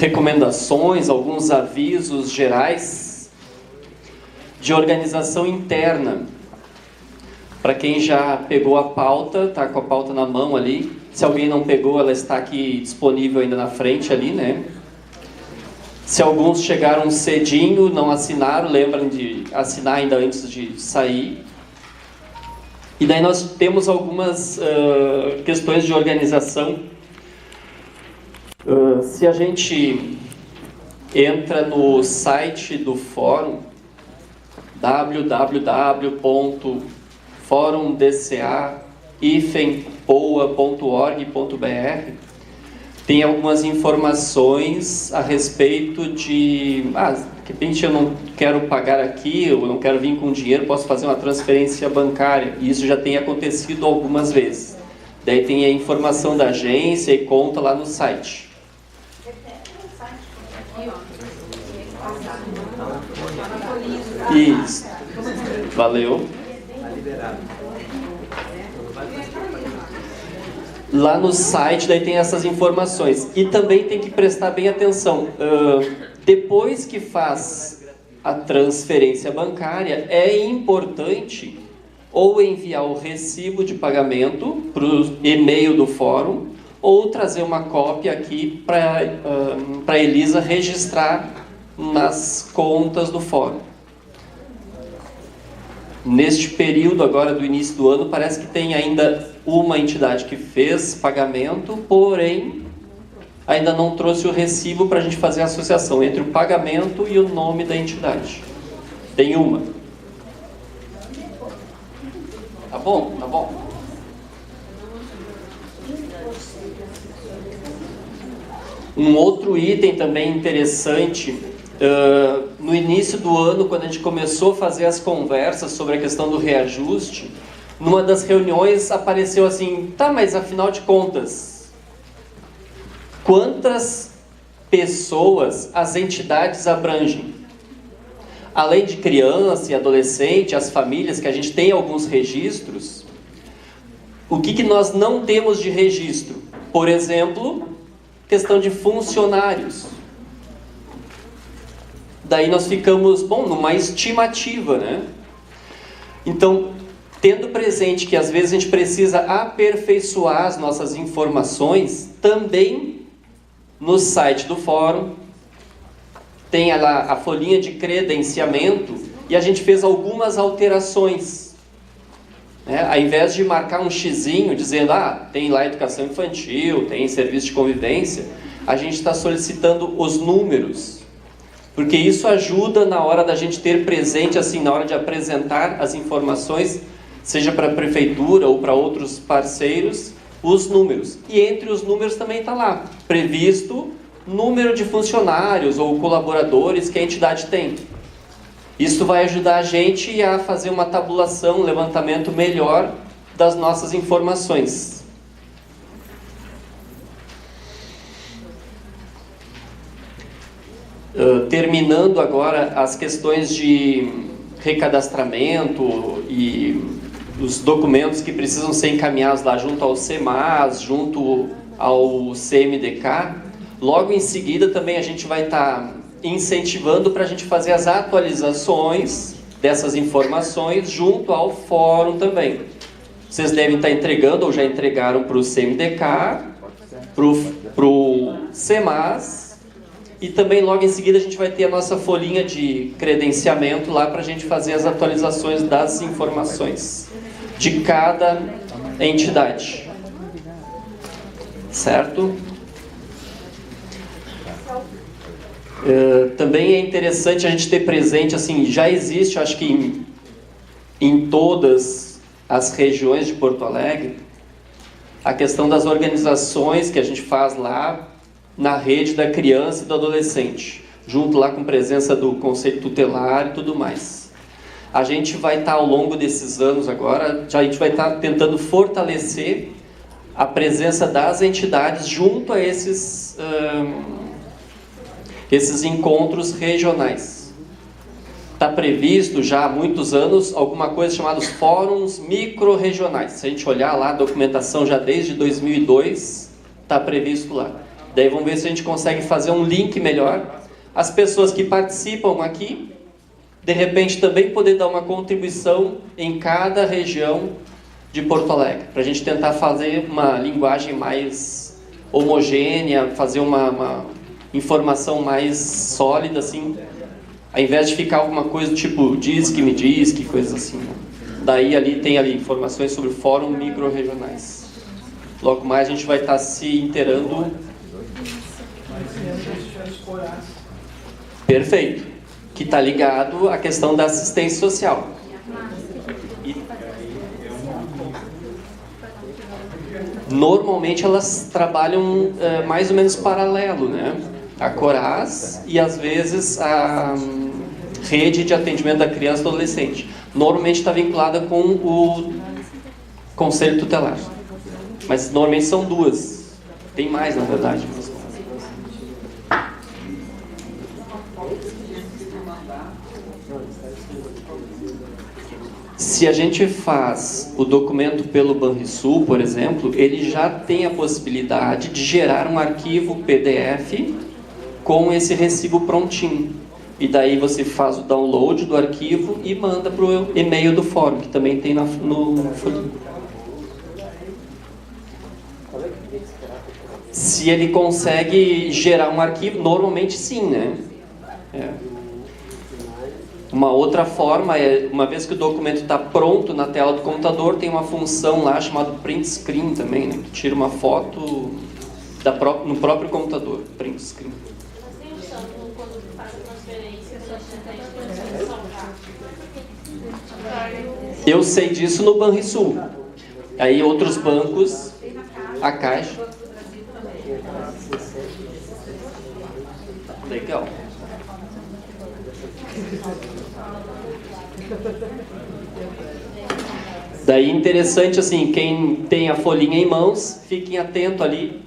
recomendações, alguns avisos gerais de organização interna. Para quem já pegou a pauta, está com a pauta na mão ali. Se alguém não pegou, ela está aqui disponível ainda na frente ali, né? Se alguns chegaram cedinho, não assinaram, lembrem de assinar ainda antes de sair. E daí nós temos algumas questões de organização. Se a gente entra no site do fórum, www.forumdca-poa.org.br, tem algumas informações a respeito de... de repente eu não quero pagar aqui, eu não quero vir com dinheiro, posso fazer uma transferência bancária. E isso já tem acontecido algumas vezes. Daí tem a informação da agência e conta lá no site. Isso. Valeu. Lá no site daí tem essas informações. E também tem que prestar bem atenção. Depois que faz a transferência bancária, é importante ou enviar o recibo de pagamento para o e-mail do fórum, ou trazer uma cópia aqui para a Elisa registrar nas contas do fórum. Neste período agora do início do ano, parece que tem ainda uma entidade que fez pagamento, porém ainda não trouxe o recibo para a gente fazer a associação entre o pagamento e o nome da entidade. Tem uma. Tá bom, tá bom. Um outro item também interessante, no início do ano, quando a gente começou a fazer as conversas sobre a questão do reajuste, numa das reuniões apareceu assim, tá, mas afinal de contas, quantas pessoas as entidades abrangem? Além de criança e adolescente, as famílias, que a gente tem alguns registros, o que nós não temos de registro? Por exemplo, questão de funcionários. Daí nós ficamos, numa estimativa, né? Então, tendo presente que às vezes a gente precisa aperfeiçoar as nossas informações, também no site do fórum tem lá a folhinha de credenciamento e a gente fez algumas alterações. Ao invés de marcar um xizinho dizendo, tem lá educação infantil, tem serviço de convivência, a gente está solicitando os números. Porque isso ajuda na hora da gente ter presente, assim, na hora de apresentar as informações, seja para a prefeitura ou para outros parceiros, os números. E entre os números também está lá, previsto número de funcionários ou colaboradores que a entidade tem. Isso vai ajudar a gente a fazer uma tabulação, um levantamento melhor das nossas informações. Terminando agora as questões de recadastramento e os documentos que precisam ser encaminhados lá junto ao CEMAS, junto ao CMDK, logo em seguida também a gente vai estar incentivando para a gente fazer as atualizações dessas informações junto ao fórum também. Vocês devem estar entregando ou já entregaram para o CMDK, para o CEMAS, e também logo em seguida a gente vai ter a nossa folhinha de credenciamento lá para a gente fazer as atualizações das informações de cada entidade. Certo? Também é interessante a gente ter presente, assim, já existe, acho que em todas as regiões de Porto Alegre, a questão das organizações que a gente faz lá na rede da criança e do adolescente, junto lá com presença do Conselho Tutelar e tudo mais. A gente vai estar ao longo desses anos agora, a gente vai estar tentando fortalecer a presença das entidades junto a esses encontros regionais. Está previsto já há muitos anos alguma coisa chamada os fóruns micro-regionais. Se a gente olhar lá a documentação já desde 2002, está previsto lá. Daí vamos ver se a gente consegue fazer um link melhor. As pessoas que participam aqui, de repente também poder dar uma contribuição em cada região de Porto Alegre, para a gente tentar fazer uma linguagem mais homogênea, fazer uma informação mais sólida, assim, ao invés de ficar alguma coisa tipo diz que me diz, que coisa assim. Daí ali tem ali informações sobre o fórum micro-regionais. Logo mais a gente vai estar se inteirando. Perfeito. Que está ligado à questão da assistência social. E normalmente elas trabalham mais ou menos paralelo, né? A Coraz e às vezes a rede de atendimento da criança e adolescente. Normalmente está vinculada com o Conselho Tutelar. Mas normalmente são duas. Tem mais, na verdade. Se a gente faz o documento pelo Banrisul, por exemplo, ele já tem a possibilidade de gerar um arquivo PDF com esse recibo prontinho. E daí você faz o download do arquivo e manda para o e-mail do fórum, que também tem no se ele consegue gerar um arquivo, normalmente sim, né? Uma outra forma é, uma vez que o documento está pronto na tela do computador, tem uma função lá chamada print screen também, né? Que tira uma foto no próprio computador, print screen. Eu sei disso no Banrisul. Aí outros bancos, a Caixa. Legal. Daí interessante assim, quem tem a folhinha em mãos, fiquem atento ali,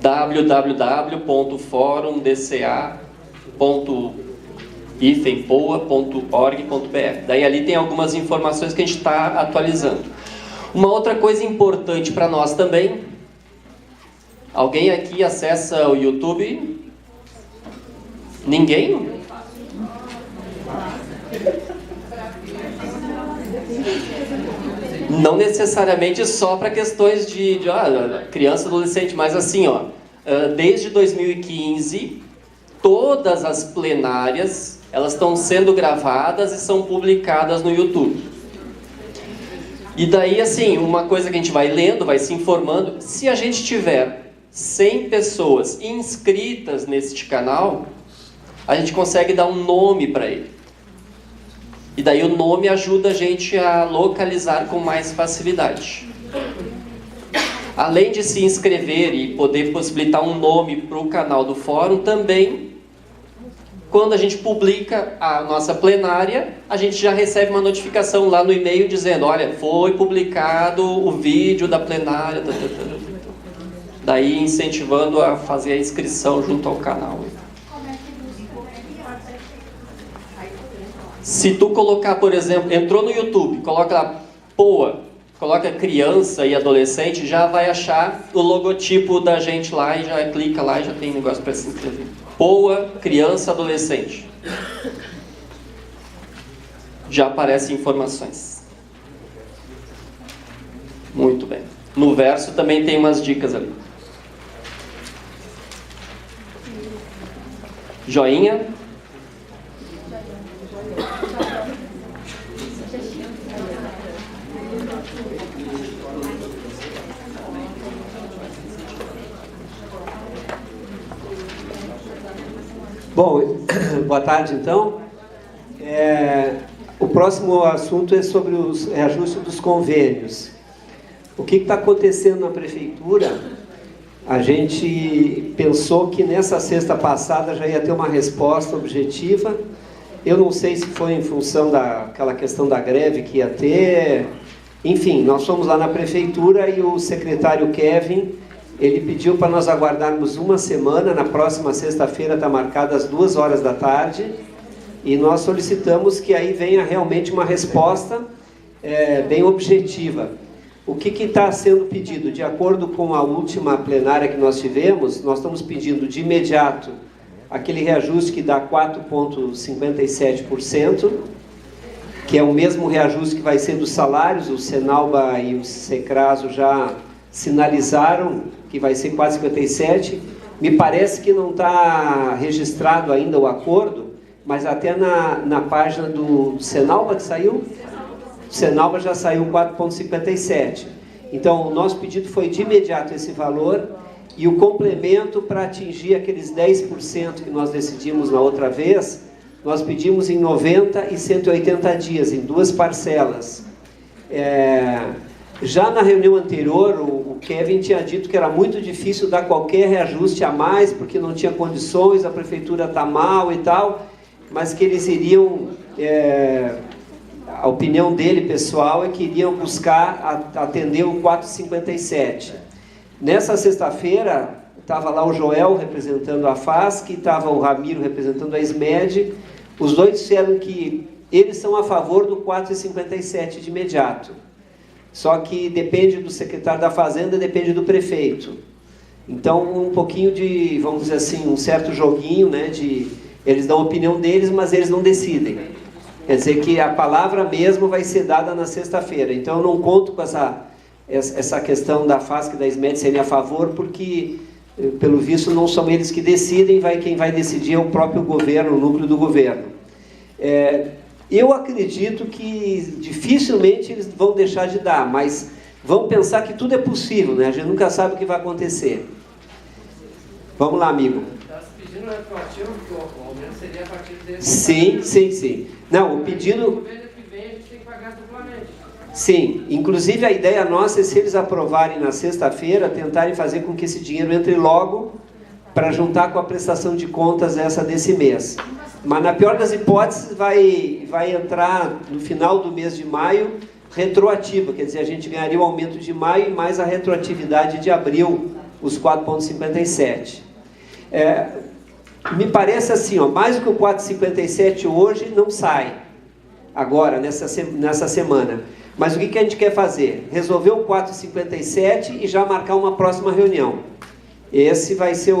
www.forumdca.ifempoa.org.br. Daí ali tem algumas informações que a gente está atualizando. Uma outra coisa importante para nós também, alguém aqui acessa o YouTube? Ninguém? Não necessariamente só para questões de criança e adolescente, mas assim, desde 2015, todas as plenárias, elas estão sendo gravadas e são publicadas no YouTube. E daí, assim, uma coisa que a gente vai lendo, vai se informando, se a gente tiver 100 pessoas inscritas neste canal, a gente consegue dar um nome para ele. E daí o nome ajuda a gente a localizar com mais facilidade. Além de se inscrever e poder possibilitar um nome para o canal do fórum, também, quando a gente publica a nossa plenária, a gente já recebe uma notificação lá no e-mail dizendo, olha, foi publicado o vídeo da plenária. Daí incentivando a fazer a inscrição junto ao canal. Se tu colocar, por exemplo, entrou no YouTube, coloca lá, POA, coloca criança e adolescente, já vai achar o logotipo da gente lá e já clica lá e já tem negócio para se inscrever. POA, criança, adolescente. Já aparecem informações. Muito bem. No verso também tem umas dicas ali. Joinha. Bom, boa tarde então. O próximo assunto é sobre os reajustes dos convênios. O que está acontecendo na prefeitura? A gente pensou que nessa sexta passada já ia ter uma resposta objetiva. Eu não sei se foi em função daquela questão da greve que ia ter. Enfim, nós fomos lá na prefeitura e o secretário Kevin, ele pediu para nós aguardarmos uma semana. Na próxima sexta-feira está marcada às 14h da tarde. E nós solicitamos que aí venha realmente uma resposta bem objetiva. O que está sendo pedido? De acordo com a última plenária que nós tivemos, nós estamos pedindo de imediato aquele reajuste que dá 4,57%, que é o mesmo reajuste que vai ser dos salários. O Senalba e o Secraso já sinalizaram que vai ser 4,57%. Me parece que não está registrado ainda o acordo, mas até na página do Senalba que saiu, o Senalba já saiu 4,57%. Então, o nosso pedido foi de imediato esse valor e o complemento para atingir aqueles 10% que nós decidimos na outra vez, nós pedimos em 90 e 180 dias, em 2 parcelas. Já na reunião anterior, o Kevin tinha dito que era muito difícil dar qualquer reajuste a mais, porque não tinha condições, a prefeitura está mal e tal, mas que eles iriam... a opinião dele, pessoal, é que iriam buscar atender o 4,57. Nessa sexta-feira, estava lá o Joel representando a FASC, estava o Ramiro representando a SMED. Os dois disseram que eles são a favor do 4,57 de imediato. Só que depende do secretário da Fazenda, depende do prefeito. Então, um pouquinho de, vamos dizer assim, um certo joguinho, né, eles dão a opinião deles, mas eles não decidem. Quer dizer que a palavra mesmo vai ser dada na sexta-feira. Então, eu não conto com essa questão da FASC e da SMED serem a favor, porque, pelo visto, não são eles que decidem, quem vai decidir é o próprio governo, o núcleo do governo. Eu acredito que dificilmente eles vão deixar de dar, mas vamos pensar que tudo é possível, né? A gente nunca sabe o que vai acontecer. Vamos lá, amigo. Está se pedindo retroativo, porque o aumento seria a partir desse... Sim. Não, o pedido... O governo que vem, a gente tem que pagar duplamente. Sim, inclusive a ideia nossa é, se eles aprovarem na sexta-feira, tentarem fazer com que esse dinheiro entre logo para juntar com a prestação de contas essa desse mês. Mas na pior das hipóteses vai entrar no final do mês de maio retroativa, quer dizer, a gente ganharia o aumento de maio e mais a retroatividade de abril, os 4,57. Me parece assim, mais do que o 4,57 hoje não sai, agora, nessa semana. Mas o que a gente quer fazer? Resolver o 4,57 e já marcar uma próxima reunião. Esse vai ser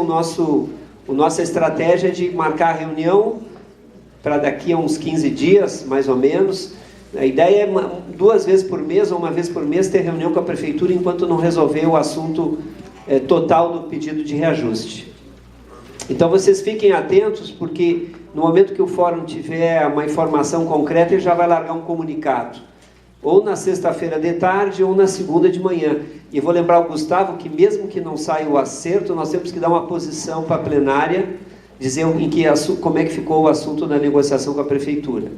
nossa estratégia de marcar a reunião para daqui a uns 15 dias, mais ou menos. A ideia é 2 vezes por mês ou 1 vez por mês ter reunião com a prefeitura enquanto não resolver o assunto total do pedido de reajuste. Então vocês fiquem atentos, porque no momento que o fórum tiver uma informação concreta, ele já vai largar um comunicado. Ou na sexta-feira de tarde, ou na segunda de manhã. E vou lembrar ao Gustavo que mesmo que não saia o acerto, nós temos que dar uma posição para a plenária, dizer como é que ficou o assunto da negociação com a prefeitura.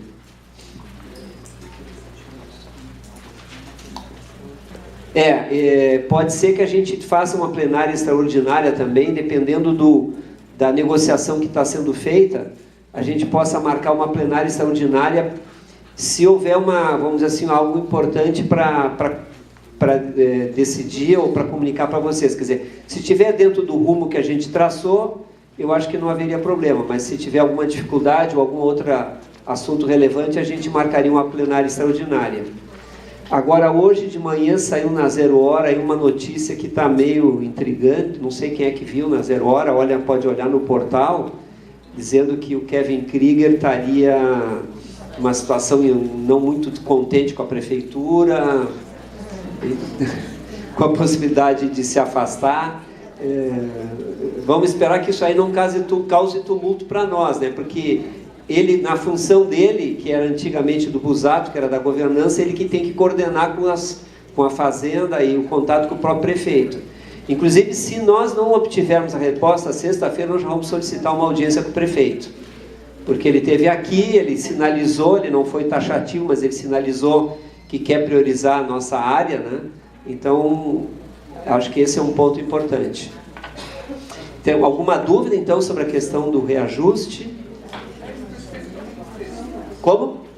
Pode ser que a gente faça uma plenária extraordinária também, dependendo da negociação que está sendo feita, a gente possa marcar uma plenária extraordinária se houver vamos dizer assim, algo importante para decidir ou para comunicar para vocês. Quer dizer, se estiver dentro do rumo que a gente traçou, eu acho que não haveria problema, mas se tiver alguma dificuldade ou algum outro assunto relevante, a gente marcaria uma plenária extraordinária. Agora, hoje de manhã saiu na 0 Hora aí uma notícia que está meio intrigante, não sei quem é que viu na 0 Hora, pode olhar no portal, dizendo que o Kevin Krieger estaria numa situação não muito contente com a prefeitura, com a possibilidade de se afastar. Vamos esperar que isso aí não cause tumulto para nós, né? Porque ele, na função dele, que era antigamente do Busato, que era da governança, ele que tem que coordenar com a Fazenda e o contato com o próprio prefeito. Inclusive, se nós não obtivermos a resposta, sexta-feira nós já vamos solicitar uma audiência com o prefeito. Porque ele esteve aqui, ele sinalizou, ele não foi taxativo, mas ele sinalizou que quer priorizar a nossa área, né? Então, acho que esse é um ponto importante. Tem alguma dúvida, então, sobre a questão do reajuste? Como?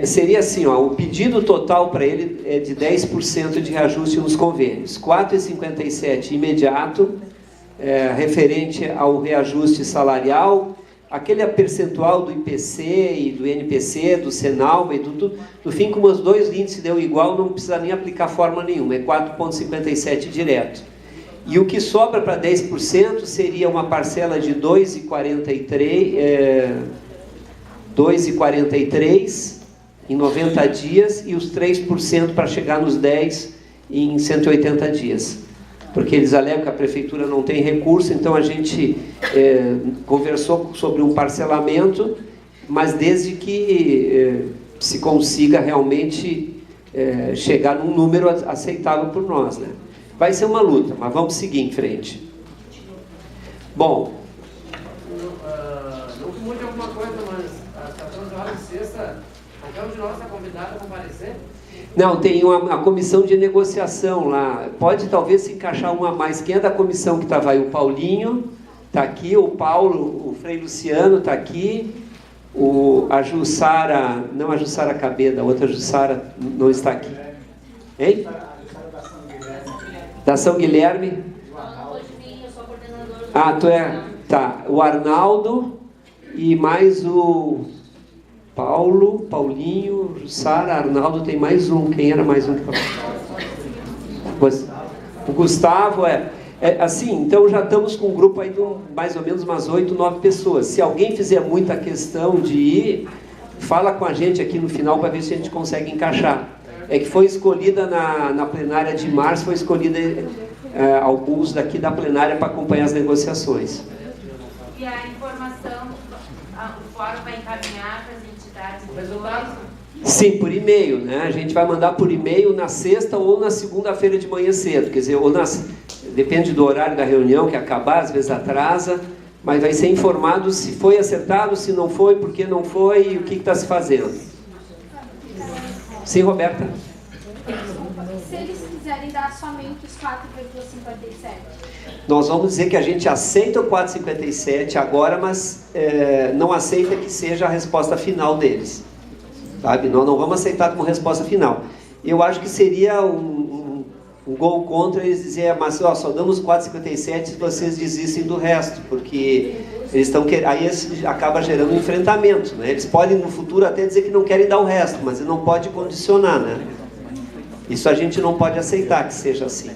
Seria assim, o pedido total para ele é de 10% de reajuste nos convênios. 4,57 imediato, referente ao reajuste salarial, aquele percentual do IPC e do NPC, do Senalba e do tudo, no fim, como os dois índices deu igual, não precisa nem aplicar fórmula nenhuma, é 4,57 direto. E o que sobra para 10% seria uma parcela de 2,43 em 90 dias e os 3% para chegar nos 10 em 180 dias. Porque eles alegam que a prefeitura não tem recurso, então a gente conversou sobre um parcelamento, mas desde que se consiga realmente chegar num número aceitável por nós, né? Vai ser uma luta, mas vamos seguir em frente. Bom. Não que mude alguma coisa, mas às 14 horas de sexta, qualquer um de nós está convidado a comparecer? Não, tem a comissão de negociação lá. Pode talvez se encaixar uma a mais. Quem é da comissão que estava aí? O Paulinho está aqui, o Paulo, o Frei Luciano está aqui, a Jussara, não a Jussara Cabeda, a outra Jussara não está aqui. Hein? Da São Guilherme? Ah, tu é? Tá. O Arnaldo e mais o Paulinho, Jussara, Arnaldo, tem mais um. Quem era mais um? O Gustavo assim, então já estamos com um grupo aí de mais ou menos umas 8, 9 pessoas. Se alguém fizer muita questão de ir, fala com a gente aqui no final para ver se a gente consegue encaixar. É que foi escolhida na plenária de março, foi escolhida alguns daqui da plenária para acompanhar as negociações. E a informação, o fórum vai encaminhar para as entidades do Resultados? Sim, por e-mail, né? A gente vai mandar por e-mail na sexta ou na segunda-feira de manhã cedo, quer dizer, depende do horário da reunião que acabar, às vezes atrasa, mas vai ser informado se foi acertado, se não foi, por que não foi e o que está se fazendo. Sim, Roberta? Se eles quiserem dar somente os 4,57? Nós vamos dizer que a gente aceita o 4,57 agora, mas não aceita que seja a resposta final deles. Sabe? Nós não vamos aceitar como resposta final. Eu acho que seria um gol contra eles dizer, mas só damos 4,57 se vocês desistem do resto, porque eles estão aí acaba gerando um enfrentamento, né? Eles podem no futuro até dizer que não querem dar o resto, mas não pode condicionar, né? Isso a gente não pode aceitar que seja assim.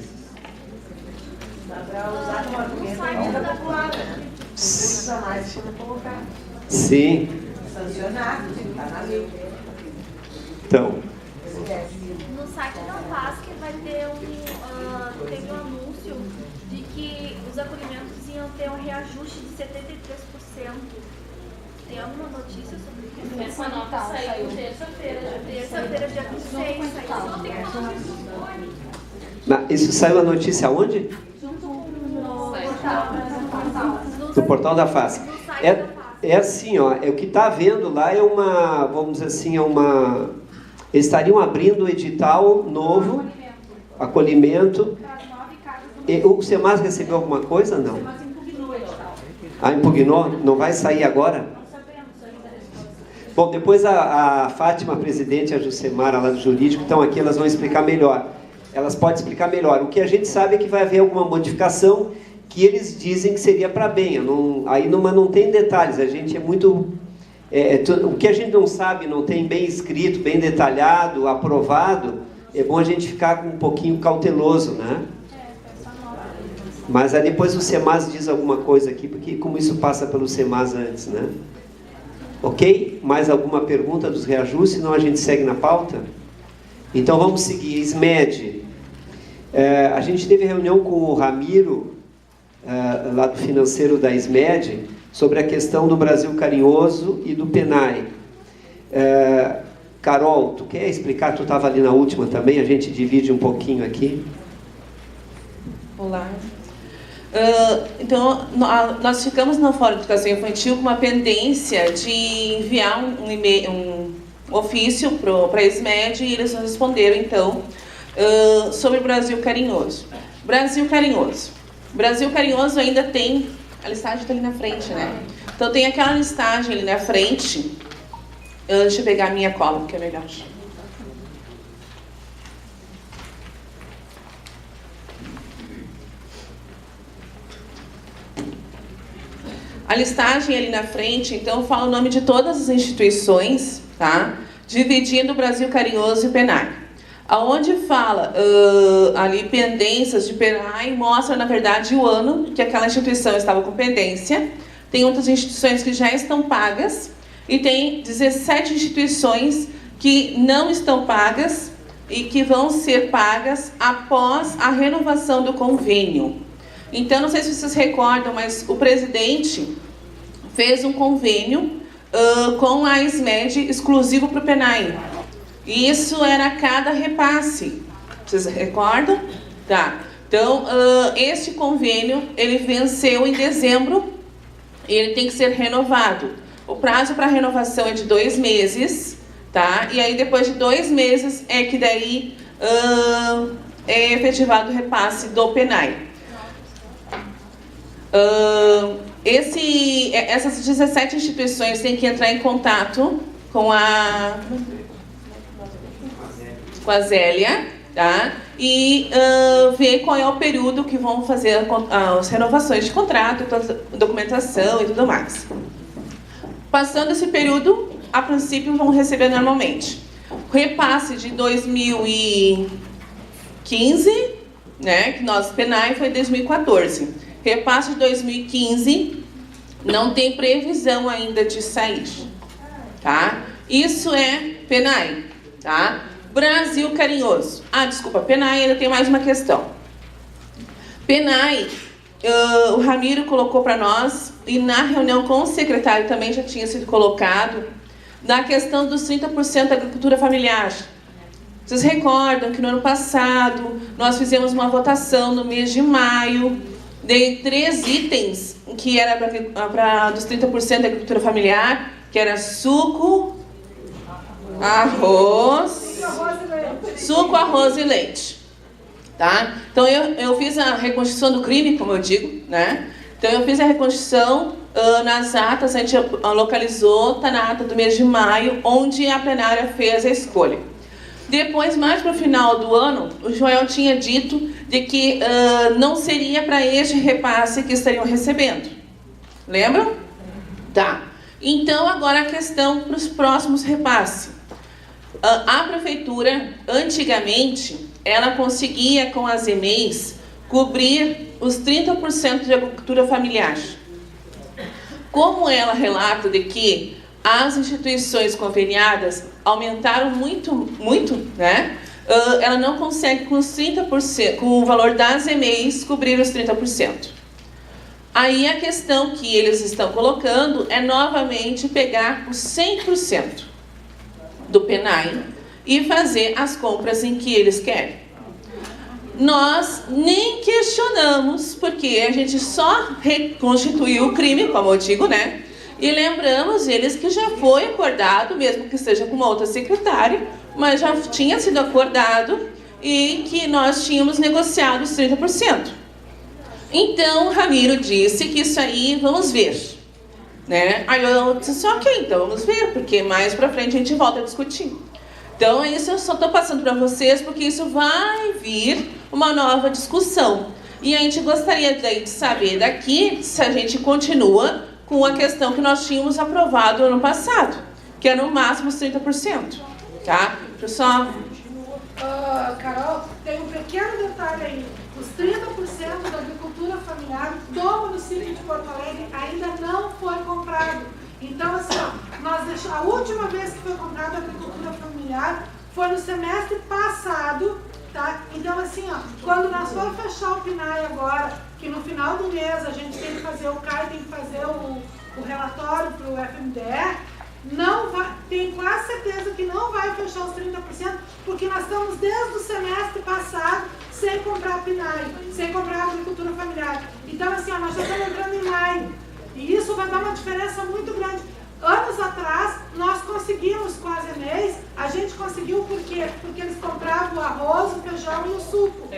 Dá para usar como argumento ainda popular, né? Não precisa mais colocar. Sim. Sancionado, está na lei. Então. No site da FASC vai ter teve um anúncio de que os acolhimentos iam ter um reajuste de 73%. Tem alguma notícia sobre isso? Essa nota saiu terça-feira, dia 26. Não tem como Isso saiu a notícia aonde? No portal da FASC. É assim, ó, o que está havendo lá é uma, vamos dizer assim, eles estariam abrindo o edital novo, acolhimento. O SEMAS recebeu alguma coisa? Não. Impugnou? Não vai sair agora? Bom, depois a Fátima, presidente, e a Jucemara lá do jurídico, estão aqui, elas vão explicar melhor. Elas podem explicar melhor. O que a gente sabe é que vai haver alguma modificação que eles dizem que seria para bem. Mas não tem detalhes, a gente é muito... o que a gente não sabe, não tem bem escrito, bem detalhado, aprovado, é bom a gente ficar um pouquinho cauteloso, né? Mas aí depois o SEMAS diz alguma coisa aqui, porque como isso passa pelo SEMAS antes, né? Ok? Mais alguma pergunta dos reajustes? Senão a gente segue na pauta? Então vamos seguir. SMED. A gente teve reunião com o Ramiro, lá do financeiro da SMED, sobre a questão do Brasil Carinhoso e do PENAI. Carol, tu quer explicar? Tu estava ali na última também, a gente divide um pouquinho aqui. Olá. Então, nós ficamos no Fórum de Educação Infantil com uma pendência de enviar um ofício para a SMED e eles nos responderam, então, sobre o Brasil Carinhoso. Brasil Carinhoso. Brasil Carinhoso ainda tem... A listagem está ali na frente, né? Então, tem aquela listagem ali na frente. Deixa eu pegar a minha cola, que é melhor. A listagem ali na frente, então, fala o nome de todas as instituições, tá? Dividindo o Brasil Carinhoso e PENAI. Aonde fala ali pendências de PENAI, mostra, na verdade, o ano que aquela instituição estava com pendência. Tem outras instituições que já estão pagas e tem 17 instituições que não estão pagas e que vão ser pagas após a renovação do convênio. Então, não sei se vocês recordam, mas o presidente fez um convênio com a SMED exclusivo para o PENAI. E isso era cada repasse. Vocês recordam? Tá. Então, este convênio, ele venceu em dezembro e ele tem que ser renovado. O prazo para renovação é de 2 meses, tá? E aí, depois de 2 meses, é que daí é efetivado o repasse do PENAI. Essas 17 instituições têm que entrar em contato com a Zélia, tá? E ver qual é o período que vão fazer as renovações de contrato, documentação e tudo mais. Passando esse período, a princípio vão receber normalmente. O repasse de 2015, né, que nós, PENAI, foi em 2014. Repasse de 2015 não tem previsão ainda de sair, tá? Isso é PENAI, tá? Brasil Carinhoso. Desculpa, PENAI ainda tem mais uma questão. PENAI, o Ramiro colocou para nós, e na reunião com o secretário também já tinha sido colocado, na questão dos 30% da agricultura familiar. Vocês recordam que no ano passado nós fizemos uma votação no mês de maio de 3 itens que era para dos 30% da agricultura familiar, que era suco, arroz e leite. Tá? Então eu fiz a reconstituição do crime, como eu digo, né? Então eu fiz a reconstituição nas atas, a gente localizou, tá na ata do mês de maio, onde a plenária fez a escolha. Depois, mais para o final do ano, o Joel tinha dito de que não seria para este repasse que estariam recebendo. Lembram? Tá. Então, agora a questão para os próximos repasses. A prefeitura, antigamente, ela conseguia, com as EMEIs, cobrir os 30% de agricultura familiar. Como ela relata de que as instituições conveniadas aumentaram muito, né? Ela não consegue com os 30%, com o valor das EMEIs, cobrir os 30%. Aí a questão que eles estão colocando é novamente pegar os 100% do PENAI e fazer as compras em que eles querem. Nós nem questionamos, porque a gente só reconstituiu o crime, como eu digo, né? E lembramos eles que já foi acordado, mesmo que esteja com uma outra secretária, mas já tinha sido acordado e que nós tínhamos negociado os 30%. Então, o Ramiro disse que isso aí vamos ver, né? Aí eu disse, ok, então vamos ver, porque mais pra frente a gente volta a discutir. Então, isso eu só estou passando para vocês, porque isso vai vir uma nova discussão. E a gente gostaria daí de saber daqui se a gente continua com a questão que nós tínhamos aprovado ano passado, que é no máximo 30%. Tá? Pessoal? Carol, tem um pequeno detalhe aí. Os 30% da agricultura familiar do município de Porto Alegre ainda não foi comprado. Então, assim, a última vez que foi comprada a agricultura familiar foi no semestre passado, tá? Então, assim, quando nós formos fechar o PNAE agora, que no final do mês a gente tem que fazer, o CAI tem que fazer o relatório para o FMDE, não vai, tenho quase certeza que não vai fechar os 30%, porque nós estamos desde o semestre passado sem comprar PNAE, sem comprar agricultura familiar. Então, assim, nós já estamos entrando em maio. E isso vai dar uma diferença muito grande. Anos atrás, nós conseguimos com as EMEIs, a gente conseguiu por quê? Porque eles compravam o arroz, o feijão e o suco.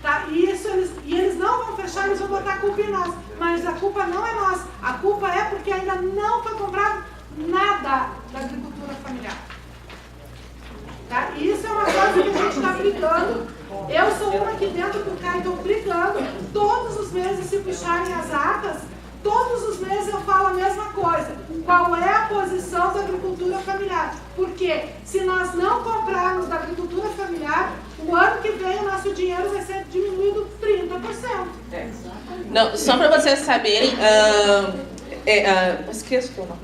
Tá? E eles não vão fechar, eles vão botar a culpa em nós. Mas a culpa não é nossa. A culpa é porque ainda não foi comprado nada da agricultura familiar. Tá? E isso é uma coisa que a gente está brigando. Eu sou uma aqui dentro do CAI, estou brigando. Todos os meses, se puxarem as atas, todos os meses eu coisa, qual é a posição da agricultura familiar? Porque se nós não comprarmos da agricultura familiar, o ano que vem o nosso dinheiro vai ser diminuído 30%. Não, só para vocês saberem, esqueço o nome.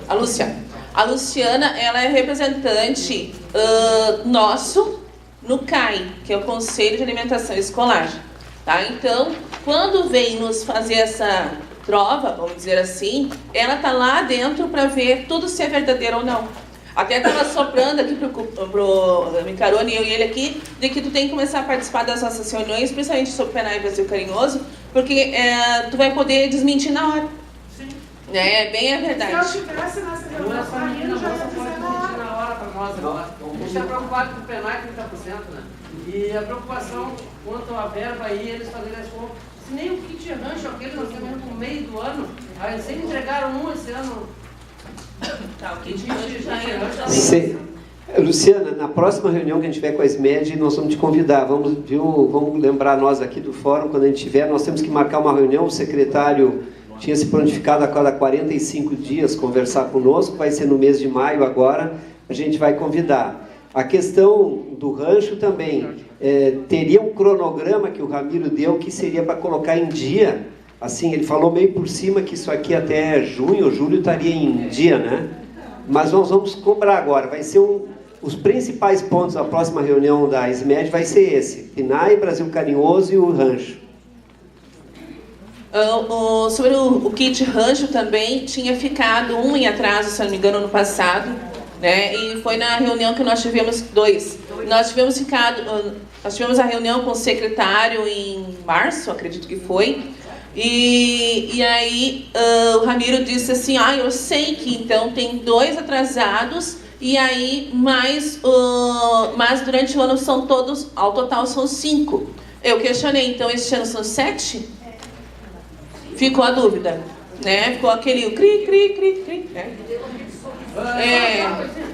A Luciana. A Luciana, ela é representante nosso no CAI, que é o Conselho de Alimentação Escolar. Tá? Então, quando vem nos fazer essa trova, vamos dizer assim, ela tá lá dentro para ver tudo se é verdadeiro ou não. Até estava soprando aqui pro Micarone, eu e ele aqui, de que tu tem que começar a participar das nossas reuniões, principalmente sobre Penai Brasil Carinhoso, porque tu vai poder desmentir na hora. Sim. É bem a verdade. Se eu tivesse nessa reunião, Essa menina já ia moça pode dizer na mentir hora. na hora para nós agora. A gente está preocupado com o PENAI 30%, né? E a preocupação quanto à verba aí, eles fazerem as compras. Se nem o kit rancho, aquele nós temos no meio do ano, aí eles sempre entregaram um esse ano. Tá, o kit rancho já é. Sim. Luciana, na próxima reunião que a gente tiver com a SMED, nós vamos te convidar. Vamos lembrar nós aqui do fórum, quando a gente tiver, nós temos que marcar uma reunião. O secretário tinha se prontificado a cada 45 dias conversar conosco, vai ser no mês de maio agora, a gente vai convidar. A questão do rancho também, teria um cronograma que o Ramiro deu que seria para colocar em dia. Assim, ele falou meio por cima que isso aqui até junho ou julho estaria em dia, né? Mas nós vamos cobrar agora, vai ser os principais pontos da próxima reunião da SMED vai ser esse, PNAE, Brasil Carinhoso e o rancho. Sobre o kit rancho também, tinha ficado um em atraso, se não me engano, no passado, né? E foi na reunião que nós tivemos nós tivemos a reunião com o secretário em março, acredito que foi, e aí o Ramiro disse assim, eu sei que então tem 2 atrasados, e aí mas durante o ano são todos, ao total são 5. Eu questionei, então este ano são 7? Ficou a dúvida, né? Ficou aquele cri, cri, cri, cri, né?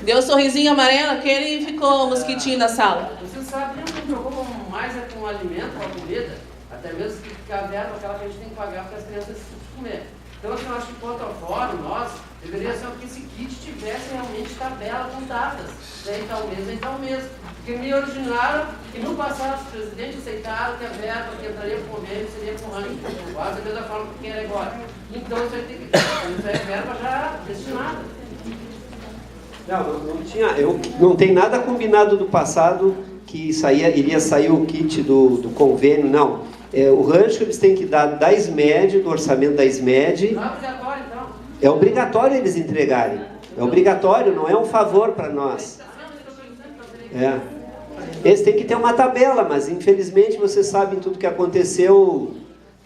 Deu um sorrisinho amarelo, aquele ficou mosquitinho na sala. Vocês sabiam que preocupam mais é com o alimento, com a comida, até mesmo que fica a verba aquela que a gente tem que pagar para as crianças comer. Então, assim, eu acho que quanto ao fórum, nós, deveria ser que esse kit tivesse realmente tabela com datas. Daí tal mês, daí tal mês. Porque me originaram que no passado os presidentes aceitaram que a verba que entraria com o convênio seria com o ranking, quase da mesma forma que era agora. Então isso aí tem que ter, isso é verba já destinada. Não tinha, não tem nada combinado do passado que iria sair o kit do convênio, não. O rancho eles têm que dar da SMED, do orçamento da SMED. Não é obrigatório, então? É obrigatório eles entregarem. É obrigatório, não é um favor para nós. Eles têm que ter uma tabela, mas infelizmente vocês sabem tudo que aconteceu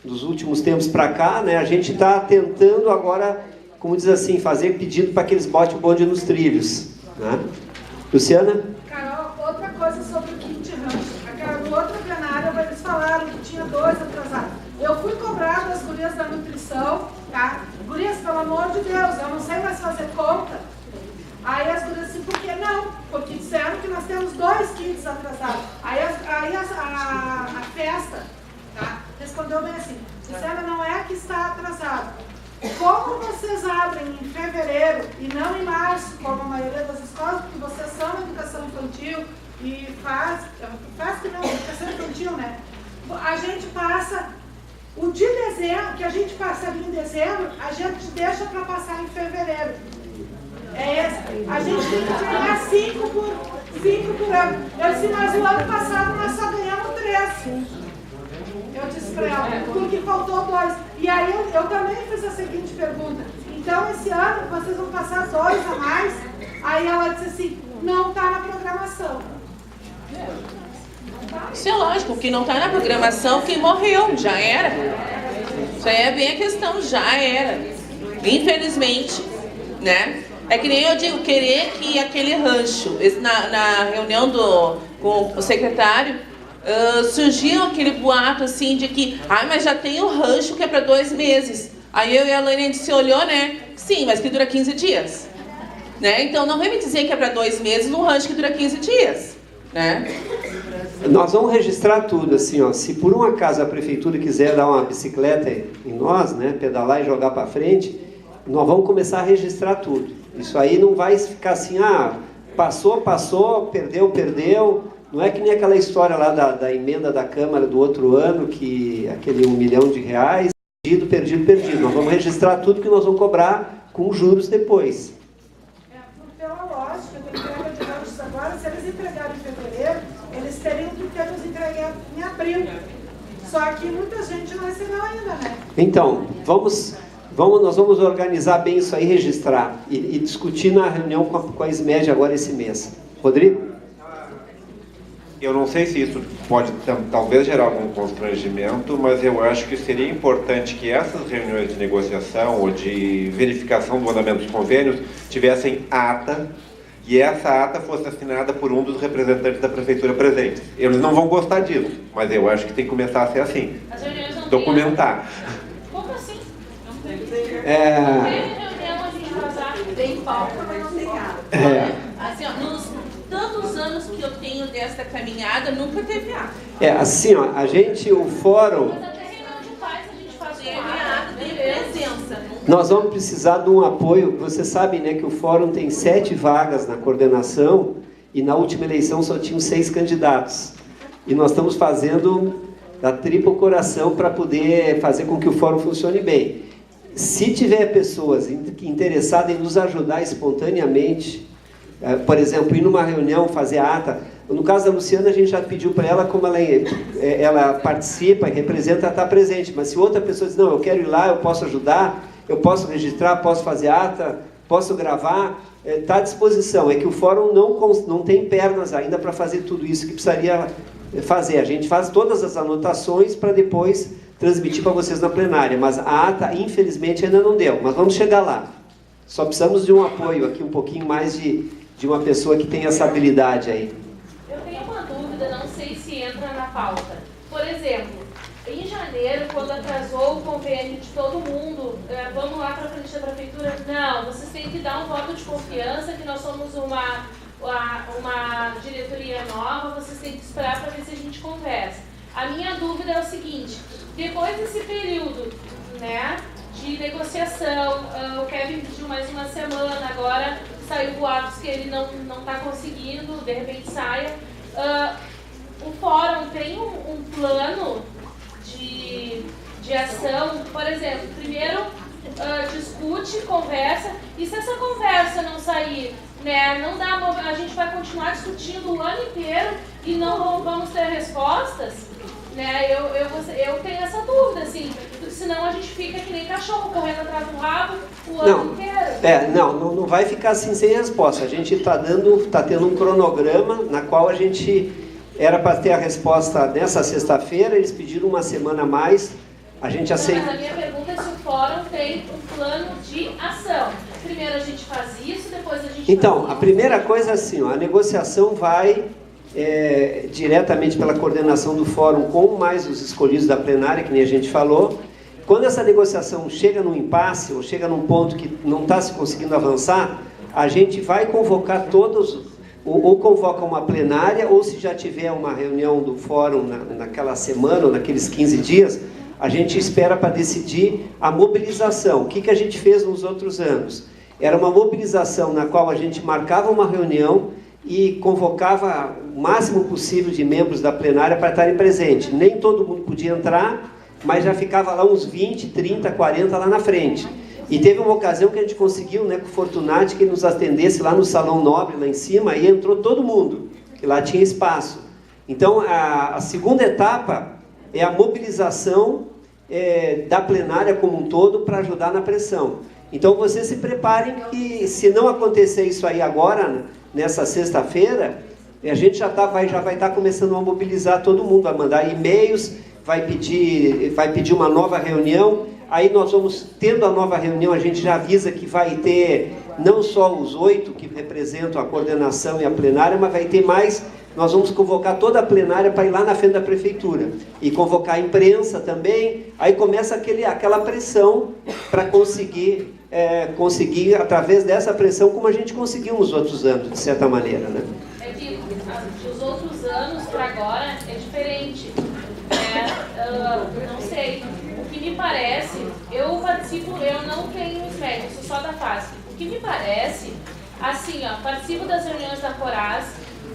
dos últimos tempos para cá, né? A gente está tentando agora, como diz assim, fazer pedido para que eles botem o bonde nos trilhos, né? Luciana? Carol, outra coisa sobre o kit rancho. No outro plenário eles falaram que tinha 2 atrasados. Eu fui cobrar das gurias da nutrição, tá? Gurias, pelo amor de Deus, eu não sei mais fazer conta. Aí as gurias assim, por que não? Porque disseram que nós temos 2 kits atrasados. Aí a festa, tá? Respondeu bem assim, disseram não é que está atrasado. Como vocês abrem em fevereiro e não em março, como a maioria das escolas, porque vocês são na educação infantil e faz que não, educação infantil, né? A gente passa o de dezembro, que a gente passaria em dezembro, a gente deixa para passar em fevereiro. A gente tem que ganhar 5 por ano. Eu disse, mas o ano passado nós só ganhamos 3. Eu disse para ela, porque faltou 2. E aí eu também fiz a seguinte pergunta. Então esse ano vocês vão passar 2 a mais? Aí ela disse assim, não está na programação. Isso é lógico, que não está na programação, que morreu, já era. Isso aí é bem a questão, já era. Infelizmente, né? É que nem eu digo, querer que aquele rancho, na reunião com o secretário, surgiu aquele boato assim de que, mas já tem o rancho que é para 2 meses. Aí eu e a Laine se olhou, né? Sim, mas que dura 15 dias. Né? Então não vem me dizer que é para 2 meses num rancho que dura 15 dias. Né? Nós vamos registrar tudo, assim, ó. Se por um acaso a prefeitura quiser dar uma bicicleta em nós, né, pedalar e jogar para frente, nós vamos começar a registrar tudo. Isso aí não vai ficar assim, passou, perdeu. Não é que nem aquela história lá da emenda da Câmara do outro ano, que aquele R$1 milhão, perdido. Nós vamos registrar tudo que nós vamos cobrar com juros depois. Pela lógica, da entrega de lanches agora, se eles entregarem em fevereiro, eles teriam que ter nos entregado em abril. Só que muita gente não recebeu ainda, né? Então, nós vamos organizar bem isso aí, registrar e discutir na reunião com a SMED agora esse mês. Rodrigo? Eu não sei se isso pode talvez gerar algum constrangimento, mas eu acho que seria importante que essas reuniões de negociação ou de verificação do andamento dos convênios tivessem ata, e essa ata fosse assinada por um dos representantes da prefeitura presentes. Eles não vão gostar disso, mas eu acho que tem que começar a ser assim. As reuniões não documentar. Como assim? Não tem reunião assim, Tem pauta, mas não tem ata. Assim, ó, nos tantos anos que eu tenho desta caminhada, nunca teve ata. Assim, ó, o fórum... Mas até reunião de pais a gente faz Teve com ata, teve presença. Nós vamos precisar de um apoio. Você sabe, né, que o fórum tem 7 vagas na coordenação e na última eleição só tinham 6 candidatos. E nós estamos fazendo da tripa o coração para poder fazer com que o fórum funcione bem. Se tiver pessoas interessadas em nos ajudar espontaneamente, por exemplo, ir numa reunião, fazer ata. No caso da Luciana, a gente já pediu para ela, como ela participa e representa, estar presente. Mas se outra pessoa diz, não, eu quero ir lá, eu posso ajudar, eu posso registrar, posso fazer ata, posso gravar, está à disposição. É que o fórum não tem pernas ainda para fazer tudo isso que precisaria fazer. A gente faz todas as anotações para depois transmitir para vocês na plenária. Mas a ata, infelizmente, ainda não deu. Mas vamos chegar lá. Só precisamos de um apoio aqui, um pouquinho mais de uma pessoa que tem essa habilidade aí. Eu tenho uma dúvida, não sei se entra na pauta. Por exemplo, em janeiro, quando atrasou o convênio de todo mundo, vamos lá para frente da prefeitura, não, vocês têm que dar um voto de confiança, que nós somos uma diretoria nova, vocês têm que esperar para ver se a gente conversa. A minha dúvida é o seguinte, depois desse período, né, de negociação, o Kevin pediu mais uma semana, agora saiu boatos que ele não está conseguindo, de repente saia. O fórum tem um plano de ação, por exemplo, primeiro discute, conversa, e se essa conversa não sair, né, não dá, a gente vai continuar discutindo o ano inteiro e não vamos ter respostas, né? Eu tenho essa dúvida, assim, senão a gente fica que nem cachorro correndo atrás do rabo o ano inteiro. Não vai ficar assim sem resposta. A gente está tendo um cronograma na qual a gente era para ter a resposta nessa sexta-feira, eles pediram uma semana a mais, a gente aceita. Mas a minha pergunta é se o fórum tem um plano de ação. Primeiro a gente faz isso, depois a gente Então, faz a primeira coisa é assim, ó, a negociação vai diretamente pela coordenação do fórum com mais os escolhidos da plenária, que nem a gente falou. Quando essa negociação chega num impasse, ou chega num ponto que não está se conseguindo avançar, a gente vai convocar todos, ou convoca uma plenária, ou se já tiver uma reunião do fórum naquela semana, ou naqueles 15 dias, a gente espera para decidir a mobilização. O que a gente fez nos outros anos? Era uma mobilização na qual a gente marcava uma reunião e convocava o máximo possível de membros da plenária para estarem presentes. Nem todo mundo podia entrar, mas já ficava lá uns 20, 30, 40 lá na frente. E teve uma ocasião que a gente conseguiu, né, com o Fortunati, que ele nos atendesse lá no Salão Nobre, lá em cima, e entrou todo mundo, que lá tinha espaço. Então, a segunda etapa é a mobilização da plenária como um todo para ajudar na pressão. Então, vocês se preparem que, se não acontecer isso aí agora, nessa sexta-feira, a gente já vai estar começando a mobilizar todo mundo, a mandar e-mails, vai pedir uma nova reunião. Aí nós vamos, tendo a nova reunião, a gente já avisa que vai ter não só os 8 que representam a coordenação e a plenária, mas vai ter mais. Nós vamos convocar toda a plenária para ir lá na frente da prefeitura e convocar a imprensa também. Aí começa aquela pressão para conseguir, através dessa pressão, como a gente conseguiu nos outros anos, de certa maneira, né? É que os outros anos para agora é diferente. Não sei. O que me parece, eu participo, eu não tenho SMED, eu sou só da FASC. O que me parece, assim, ó, participo das reuniões da Coraz,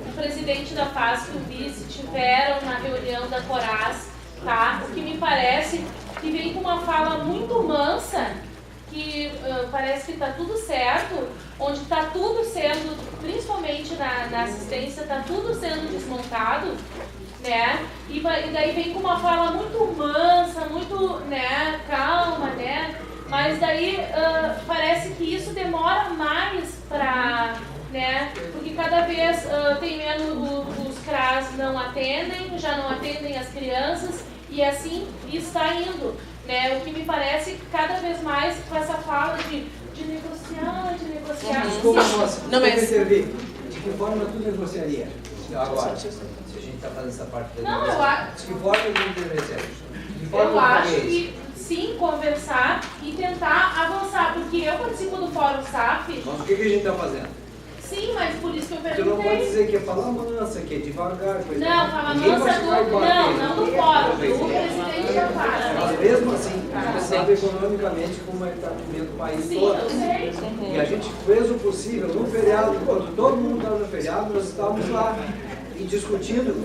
o presidente da FASC e o vice tiveram na reunião da Coraz, tá? O que me parece que vem com uma fala muito mansa, que parece que está tudo certo, onde está tudo sendo, principalmente na assistência, está tudo sendo desmontado, né? E daí vem com uma fala muito mansa, muito, né, calma, né? Mas daí parece que isso demora mais para, né? Porque cada vez tem menos, os CRAS não atendem, já não atendem as crianças, e assim está indo. Né, o que me parece cada vez mais com essa fala de negociar. Desculpa, moça, não, mas... intervir. De que forma tu negociaria agora? Se a gente está fazendo essa parte da negociação. De que forma tu negociaria? Eu acho que sim, conversar e tentar avançar, porque eu participo do Fórum SAF. Mas o que a gente está fazendo? Sim, mas por isso que eu perguntei. Tu não pode dizer que é falar mansa, que é devagar. Coisa não, falar mansa não do fórum, do presidente da FASC. Mas mesmo assim, a gente sabe economicamente como é que está vivendo o país todo. Eu sei. E a gente fez o possível no feriado, quando todo mundo estava no feriado, nós estávamos lá e discutindo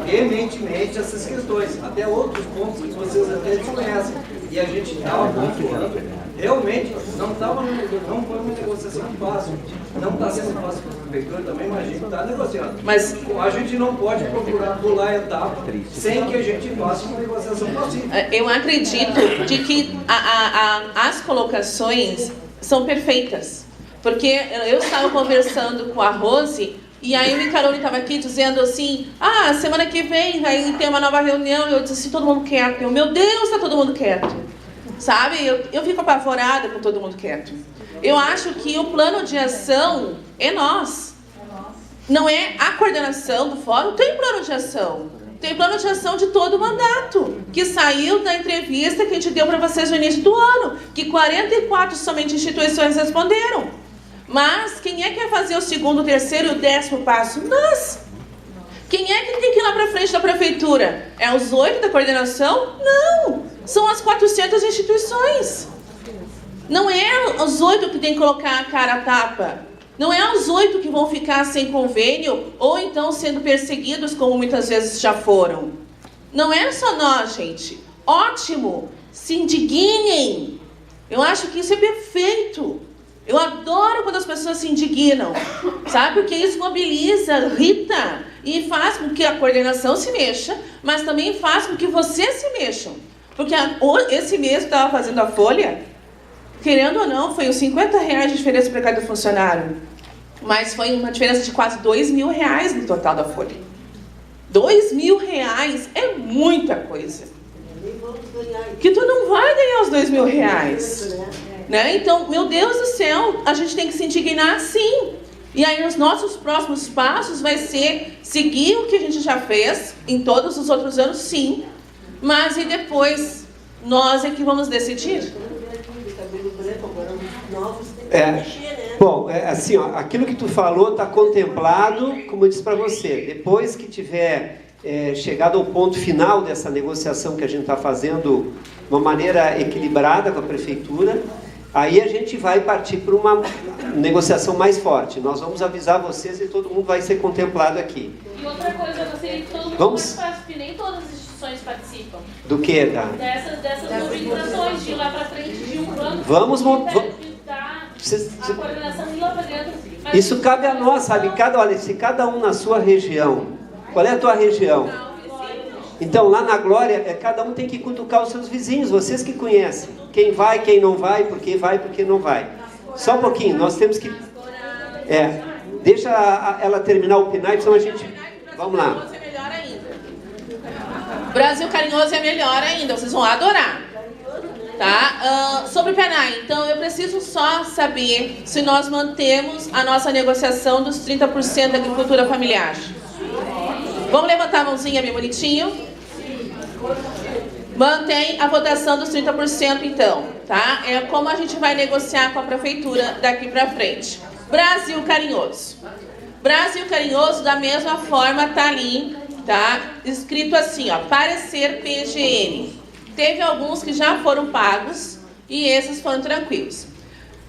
veementemente essas questões, até outros pontos que vocês até desconhecem. E a gente estava pontuando. Realmente, não foi uma negociação fácil. Não está sendo fácil para a prefeitura também, mas a gente está negociando. Mas a gente não pode procurar pular a etapa sem que a gente faça uma negociação pacífica. Eu acredito de que as colocações são perfeitas. Porque eu estava conversando com a Rose e aí o Micarone estava aqui dizendo assim, semana que vem vai ter uma nova reunião. Eu disse assim, todo mundo quieto. Meu Deus, está todo mundo quieto. Sabe? Eu fico apavorada com todo mundo quieto. Eu acho que o plano de ação é nós. Não é a coordenação do fórum, tem plano de ação. Tem plano de ação de todo o mandato, que saiu da entrevista que a gente deu para vocês no início do ano, que 44 somente instituições responderam. Mas quem é que vai fazer o segundo, o terceiro e o 10º passo? Nós. Quem é que tem que ir lá para frente da prefeitura? É os 8 da coordenação? Não. São as 400 instituições. Não é os 8 que tem que colocar a cara a tapa. Não é os 8 que vão ficar sem convênio ou então sendo perseguidos, como muitas vezes já foram. Não é só nós, gente. Ótimo. Se indignem. Eu acho que isso é perfeito. Eu adoro quando as pessoas se indignam. Sabe? Porque isso mobiliza, irrita e faz com que a coordenação se mexa, mas também faz com que vocês se mexam. Porque esse mês que estava fazendo a folha, querendo ou não, foi uns R$50 de diferença para cada funcionário. Mas foi uma diferença de quase R$2.000 no total da folha. R$2.000 é muita coisa. Que tu não vai ganhar os R$2.000. Né? Então, meu Deus do céu, a gente tem que se indignar sim. E aí os nossos próximos passos vai ser seguir o que a gente já fez em todos os outros anos, sim. Mas e depois, nós é que vamos decidir? Bom, assim, ó, aquilo que tu falou está contemplado, como eu disse para você. Depois que tiver chegado ao ponto final dessa negociação que a gente está fazendo de uma maneira equilibrada com a prefeitura, aí a gente vai partir para uma negociação mais forte. Nós vamos avisar vocês e todo mundo vai ser contemplado aqui. E outra coisa, eu gostaria que todo mundo participe, nem todas as instituições participam. Do que, Dessas mobilizações, de ir lá para frente, de um plano. Vamos a coordenação ir lá para dentro. Isso cabe a nós, sabe? Se cada um na sua região. Qual é a tua região? Então, lá na Glória, cada um tem que cutucar os seus vizinhos, vocês que conhecem. Quem vai, quem não vai, por que não vai. Só um pouquinho, nós temos que... deixa ela terminar o PNAE, senão a gente... Vamos lá. Brasil Carinhoso é melhor ainda, vocês vão adorar. Tá? Sobre o PNAE, então eu preciso só saber se nós mantemos a nossa negociação dos 30% da agricultura familiar. Vamos levantar a mãozinha bem bonitinho. Mantém a votação dos 30% então, tá? É como a gente vai negociar com a prefeitura daqui para frente. Brasil Carinhoso. Brasil Carinhoso, da mesma forma, tá ali, tá? Escrito assim, ó, parecer PGN. teve alguns que já foram pagos e esses foram tranquilos.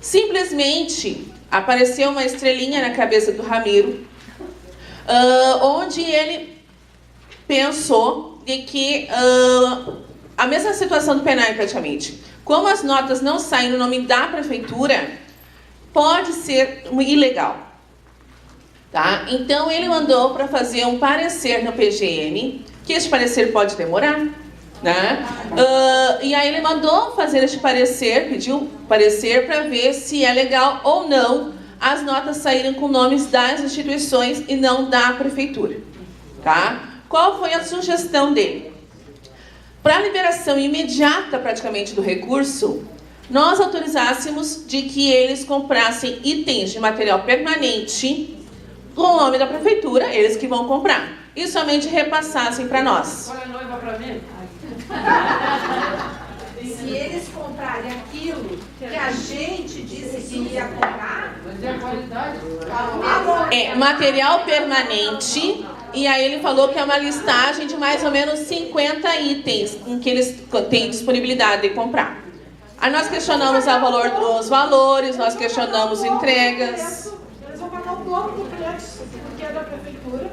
Simplesmente apareceu uma estrelinha na cabeça do Ramiro, onde ele pensou de que a mesma situação do PENAI praticamente, como as notas não saem no nome da prefeitura, pode ser ilegal. Tá? Então ele mandou para fazer um parecer no PGM, que esse parecer pode demorar, né? E aí ele mandou fazer este parecer, pediu parecer para ver se é legal ou não as notas saírem com nomes das instituições e não da prefeitura. Tá? Qual foi a sugestão dele? Para a liberação imediata praticamente do recurso, nós autorizássemos de que eles comprassem itens de material permanente com o nome da prefeitura, eles que vão comprar, e somente repassassem para nós. Olha a noiva para mim. Se eles comprarem aquilo que a gente disse que ia comprar, Mas é a qualidade. É material permanente, e aí ele falou que é uma listagem de mais ou menos 50 itens em que eles têm disponibilidade de comprar. Aí nós questionamos o valor dos valores, nós questionamos entregas. eles vão pagar o dobro do preço, porque é da prefeitura.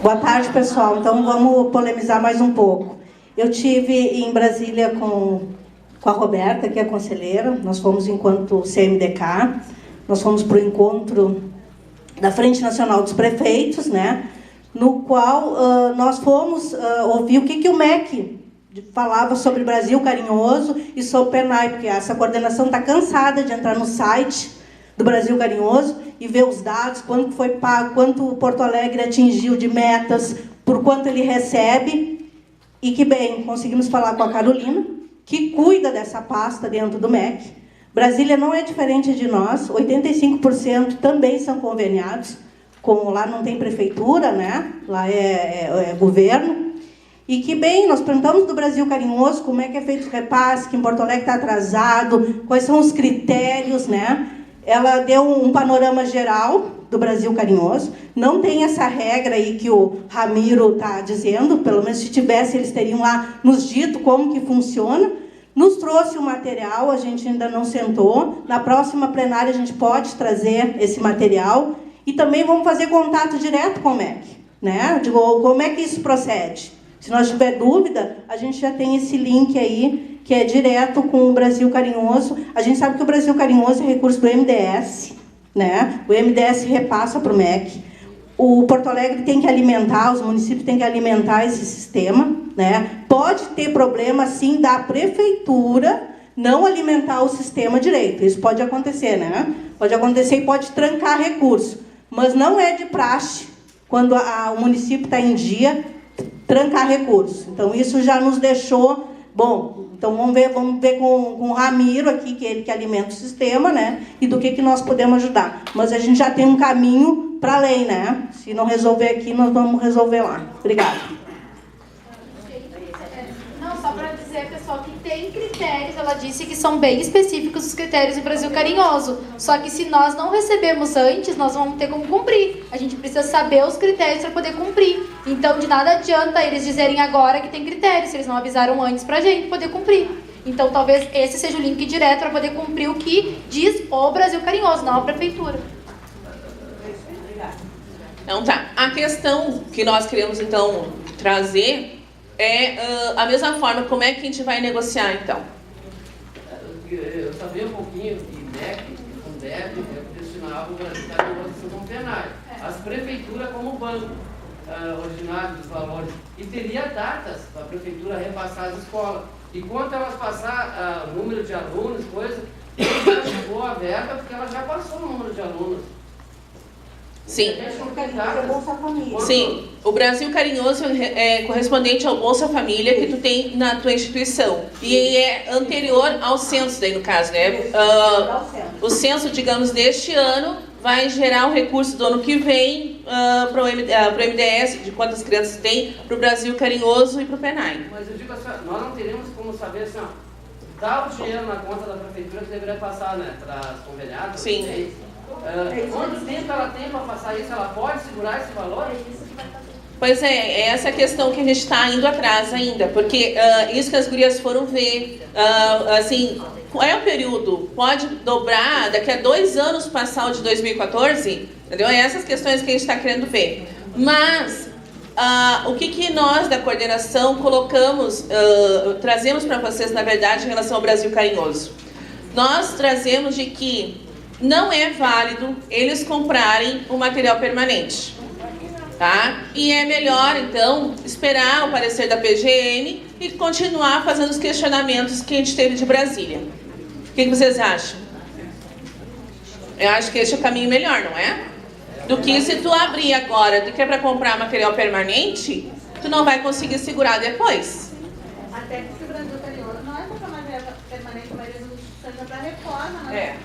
Boa tarde, pessoal. Então vamos polemizar mais um pouco. Eu tive em Brasília com a Roberta, que é conselheira. Nós fomos enquanto CMDK. Nós fomos para o encontro da Frente Nacional dos Prefeitos, né? No qual nós fomos ouvir o que o MEC falava sobre Brasil Carinhoso e sobre o PENAI, porque essa coordenação está cansada de entrar no site do Brasil Carinhoso e ver os dados, quanto foi pago, quanto o Porto Alegre atingiu de metas, por quanto ele recebe. E que bem, conseguimos falar com a Carolina, que cuida dessa pasta dentro do MEC. Brasília não é diferente de nós, 85% também são conveniados, como lá não tem prefeitura, né? Lá é governo. E que bem, nós perguntamos do Brasil Carinhoso como é que é feito o repasse, que em Porto Alegre está atrasado, quais são os critérios, né? Ela deu um panorama geral do Brasil Carinhoso. Não tem essa regra aí que o Ramiro está dizendo, pelo menos se tivesse eles teriam lá nos dito como que funciona. Nos trouxe o material, a gente ainda não sentou. Na próxima plenária a gente pode trazer esse material. E também vamos fazer contato direto com o MEC, né? Digo, como é que isso procede? Se nós tiver dúvida, a gente já tem esse link aí, que é direto com o Brasil Carinhoso. A gente sabe que o Brasil Carinhoso é recurso do MDS, né? O MDS repassa para o MEC. O Porto Alegre tem que alimentar, os municípios têm que alimentar esse sistema, né? Pode ter problema, sim, da prefeitura não alimentar o sistema direito. Isso pode acontecer, né? Pode acontecer e pode trancar recurso. Mas não é de praxe, quando o município está em dia, trancar recurso. Então, isso já nos deixou... Bom, então vamos ver com o Ramiro aqui, que é ele que alimenta o sistema, né? E do que nós podemos ajudar. Mas a gente já tem um caminho para além, né? Se não resolver aqui, nós vamos resolver lá. Obrigada. Não, só para dizer, pessoal, que tem critérios, ela disse que são bem específicos os critérios do Brasil Carinhoso. Só que se nós não recebemos antes, nós vamos ter como cumprir. A gente precisa saber os critérios para poder cumprir. Então, de nada adianta eles dizerem agora que tem critérios, se eles não avisaram antes para a gente poder cumprir. Então, talvez esse seja o link direto para poder cumprir o que diz o Brasil Carinhoso, não a prefeitura. Então tá, a questão que nós queremos então trazer é a mesma forma, como é que a gente vai negociar então? Eu sabia um pouquinho que MEC, com DEB, destinava o Brasil Carinhoso como PENAI. As prefeituras como banco ordinário dos valores. E teria datas para a prefeitura repassar as escolas. E quanto elas passar número de alunos, coisa, ela chegou a verba porque ela já passou o número de alunos. Sim. Sim, o Brasil Carinhoso é correspondente ao Bolsa Família que tu tem na tua instituição. E é anterior ao censo, daí no caso, né? O censo, digamos, deste ano vai gerar o recurso do ano que vem para o MDS, de quantas crianças tem, para o Brasil Carinhoso e para o PENAI. Mas eu digo assim, nós não teríamos como saber assim, dá o dinheiro na conta da prefeitura que deveria passar, né, para as conveniadas. Sim. Quanto tempo ela tem para passar isso? Ela pode segurar esse valor? Pois é, essa é a questão que a gente está indo atrás ainda, porque isso que as gurias foram ver, assim, qual é o período? Pode dobrar, daqui a 2 anos passar o de 2014? Entendeu? É essas questões que a gente está querendo ver. Mas, o que nós da coordenação colocamos, trazemos para vocês, na verdade, em relação ao Brasil Carinhoso? Nós trazemos de que não é válido eles comprarem o material permanente. Tá? E é melhor, então, esperar o parecer da PGM e continuar fazendo os questionamentos que a gente teve de Brasília. O que vocês acham? Eu acho que esse é o caminho melhor, não é? Do que se tu abrir agora, do que é para comprar material permanente, tu não vai conseguir segurar depois. Até porque o Brasil Carinhoso não é comprar material permanente, mas eles usam para reforma, né?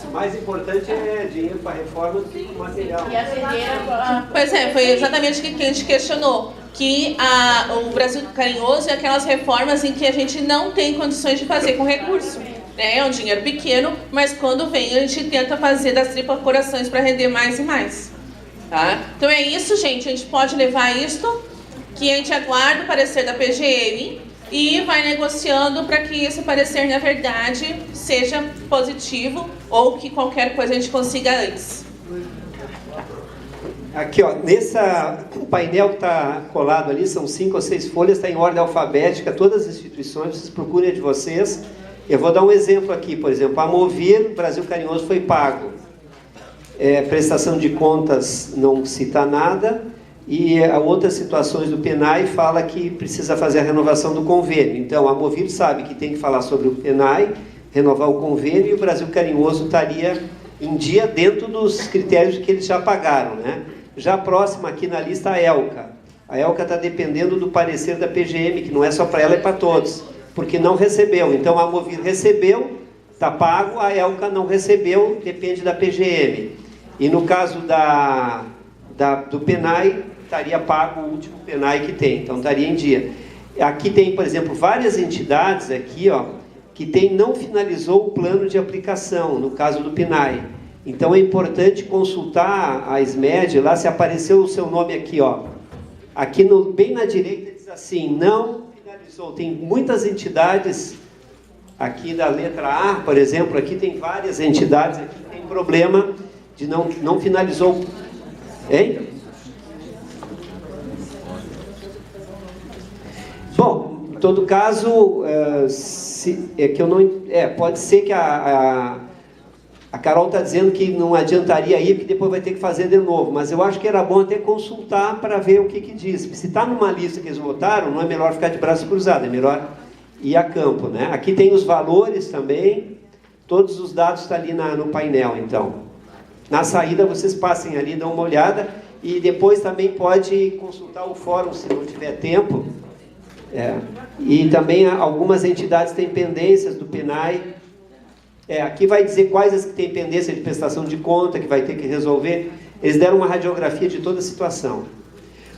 O mais importante é dinheiro para reforma do que material. Pois é, foi exatamente o que a gente questionou. Que o Brasil Carinhoso é aquelas reformas em que a gente não tem condições de fazer com recurso. É um dinheiro pequeno, mas quando vem a gente tenta fazer das tripas corações para render mais e mais. Tá? Então é isso, gente. A gente pode levar isto, que a gente aguarda o parecer da PGM e vai negociando para que esse parecer, na verdade, seja positivo ou que qualquer coisa a gente consiga antes. Aqui, ó, o painel que está colado ali, são 5 ou 6 folhas, está em ordem alfabética, todas as instituições, vocês procurem a de vocês. Eu vou dar um exemplo aqui, por exemplo, a Movir, Brasil Carinhoso foi pago. Prestação de contas não cita nada, e outras situações do PENAI fala que precisa fazer a renovação do convênio. Então, a Movir sabe que tem que falar sobre o PENAI, renovar o convênio, e o Brasil Carinhoso estaria em dia dentro dos critérios que eles já pagaram, né? Já próxima aqui na lista, a ELCA. A ELCA está dependendo do parecer da PGM, que não é só para ela, é para todos, porque não recebeu. Então, a Movir recebeu, está pago, a ELCA não recebeu, depende da PGM. E no caso do PENAI, estaria pago o último PENAI que tem, então estaria em dia. Aqui tem, por exemplo, várias entidades aqui, ó, que não finalizou o plano de aplicação, no caso do PENAI. Então é importante consultar a SMED, lá se apareceu o seu nome aqui, ó. Aqui bem na direita diz assim, não finalizou. Tem muitas entidades, aqui da letra A, por exemplo, aqui tem várias entidades, aqui tem problema de não finalizou. Hein? Bom, em todo caso, pode ser que a Carol está dizendo que não adiantaria ir, porque depois vai ter que fazer de novo, mas eu acho que era bom até consultar para ver o que diz. Se está numa lista que eles votaram, não é melhor ficar de braço cruzado, é melhor ir a campo, né? Aqui tem os valores também, todos os dados estão ali no painel, então. Na saída vocês passem ali, dão uma olhada, e depois também pode consultar o fórum, se não tiver tempo. E também algumas entidades têm pendências do PENAI. Aqui vai dizer quais as que têm pendência de prestação de conta, que vai ter que resolver. Eles deram uma radiografia de toda a situação.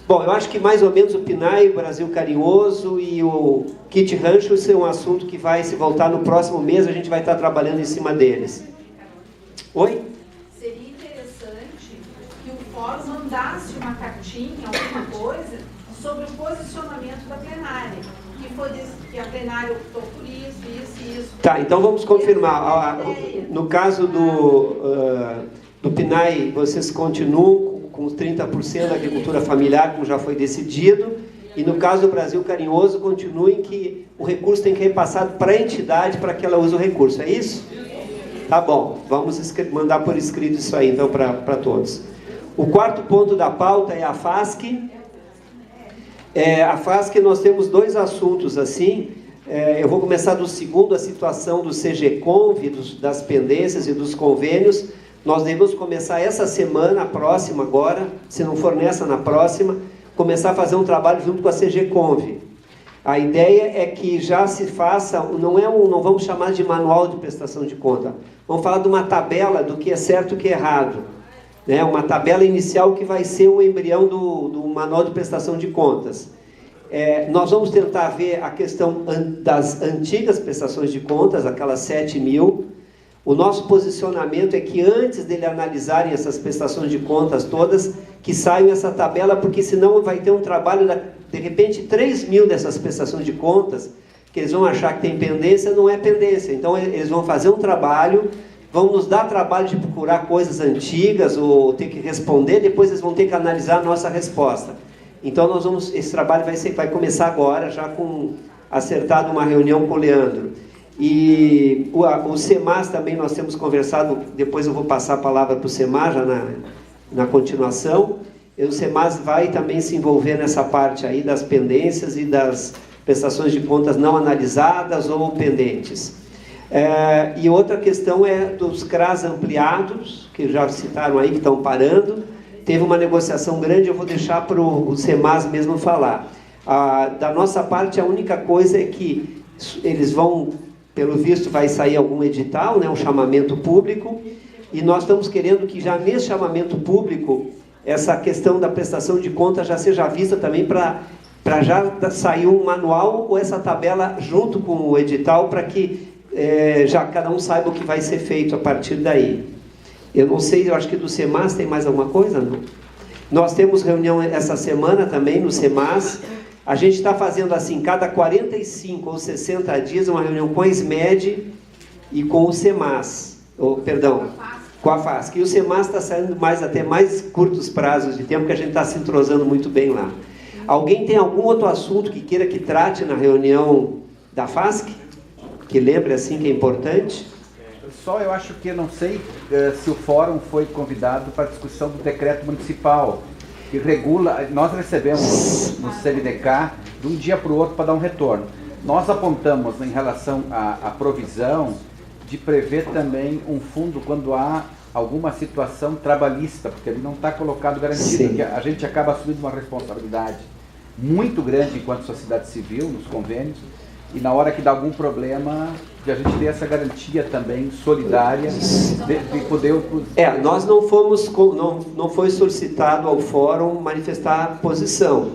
Bom, eu acho que mais ou menos o PENAI, o Brasil Carinhoso e o Kit Rancho, isso é um assunto que vai se voltar no próximo mês, a gente vai estar trabalhando em cima deles. Oi? Seria interessante que o fórum mandasse uma cartinha, alguma coisa, sobre o posicionamento da plenária, que a plenária optou por isso, isso e isso. Tá, então vamos confirmar. No caso do PENAI, vocês continuam com os 30% da agricultura familiar, como já foi decidido, e no caso do Brasil Carinhoso, continuem que o recurso tem que ser repassado para a entidade para que ela use o recurso, é isso? Tá bom, vamos mandar por escrito isso aí, então, para todos. O quarto ponto da pauta é a FASC. A FASC nós temos 2 assuntos assim, eu vou começar do segundo, a situação do CGConv, das pendências e dos convênios. Nós devemos começar essa semana, a próxima agora, se não for nessa, na próxima, começar a fazer um trabalho junto com a CGConv. A ideia é que já se faça, não vamos chamar de manual de prestação de conta, vamos falar de uma tabela do que é certo e o que é errado. Uma tabela inicial que vai ser o embrião do manual de prestação de contas. Nós vamos tentar ver a questão das antigas prestações de contas, aquelas 7.000. O nosso posicionamento é que antes dele analisarem essas prestações de contas todas, que saiam essa tabela, porque senão vai ter um trabalho, de repente 3.000 dessas prestações de contas, que eles vão achar que tem pendência, não é pendência. Então eles vão fazer um trabalho, vão nos dar trabalho de procurar coisas antigas, ou ter que responder, depois eles vão ter que analisar a nossa resposta. Então esse trabalho vai começar agora, já acertado uma reunião com o Leandro. E o SEMAS também nós temos conversado, depois eu vou passar a palavra para o SEMAS já na continuação. E o SEMAS vai também se envolver nessa parte aí das pendências e das prestações de contas não analisadas ou pendentes. E outra questão é dos CRAs ampliados, que já citaram aí, que estão parando. Teve uma negociação grande, eu vou deixar para o SEMAS mesmo falar. Da nossa parte, a única coisa é que eles vão, pelo visto, vai sair algum edital, né, um chamamento público, e nós estamos querendo que já nesse chamamento público, essa questão da prestação de contas já seja vista também para já sair um manual ou essa tabela junto com o edital, para que já cada um saiba o que vai ser feito a partir daí. Eu não sei, eu acho que do SEMAS tem mais alguma coisa, não? Nós temos reunião essa semana também no SEMAS. A gente está fazendo assim, cada 45 ou 60 dias, uma reunião com a SMED e com o SEMAS. Com a FASC. E o SEMAS está saindo até mais curtos prazos de tempo, que a gente está se entrosando muito bem lá. Alguém tem algum outro assunto que queira que trate na reunião da FASC? Que lembre assim que é importante? Só eu acho que, não sei se o fórum foi convidado para a discussão do decreto municipal, que regula, nós recebemos no CMDK de um dia para o outro para dar um retorno. Nós apontamos em relação à provisão de prever também um fundo quando há alguma situação trabalhista, porque ele não está colocado garantido, que a gente acaba assumindo uma responsabilidade muito grande enquanto sociedade civil, nos convênios, e na hora que dá algum problema, de a gente ter essa garantia também solidária de poder... nós não foi solicitado ao fórum manifestar posição,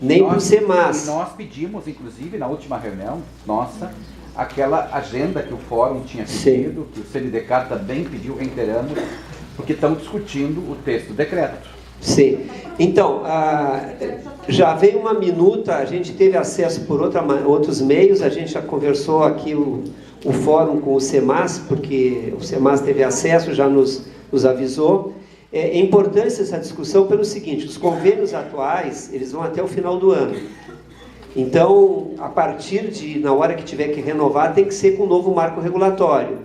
nem para o SEMAS. Nós pedimos, inclusive, na última reunião nossa, aquela agenda que o fórum tinha pedido, que o CNDK também pediu, reiterando, porque estão discutindo o texto do decreto. Sim. Então, já veio uma minuta, a gente teve acesso por outros meios, a gente já conversou aqui o fórum com o SEMAS, porque o SEMAS teve acesso, já nos avisou. É importante essa discussão pelo seguinte: os convênios atuais, eles vão até o final do ano. Então, a partir na hora que tiver que renovar, tem que ser com o novo marco regulatório.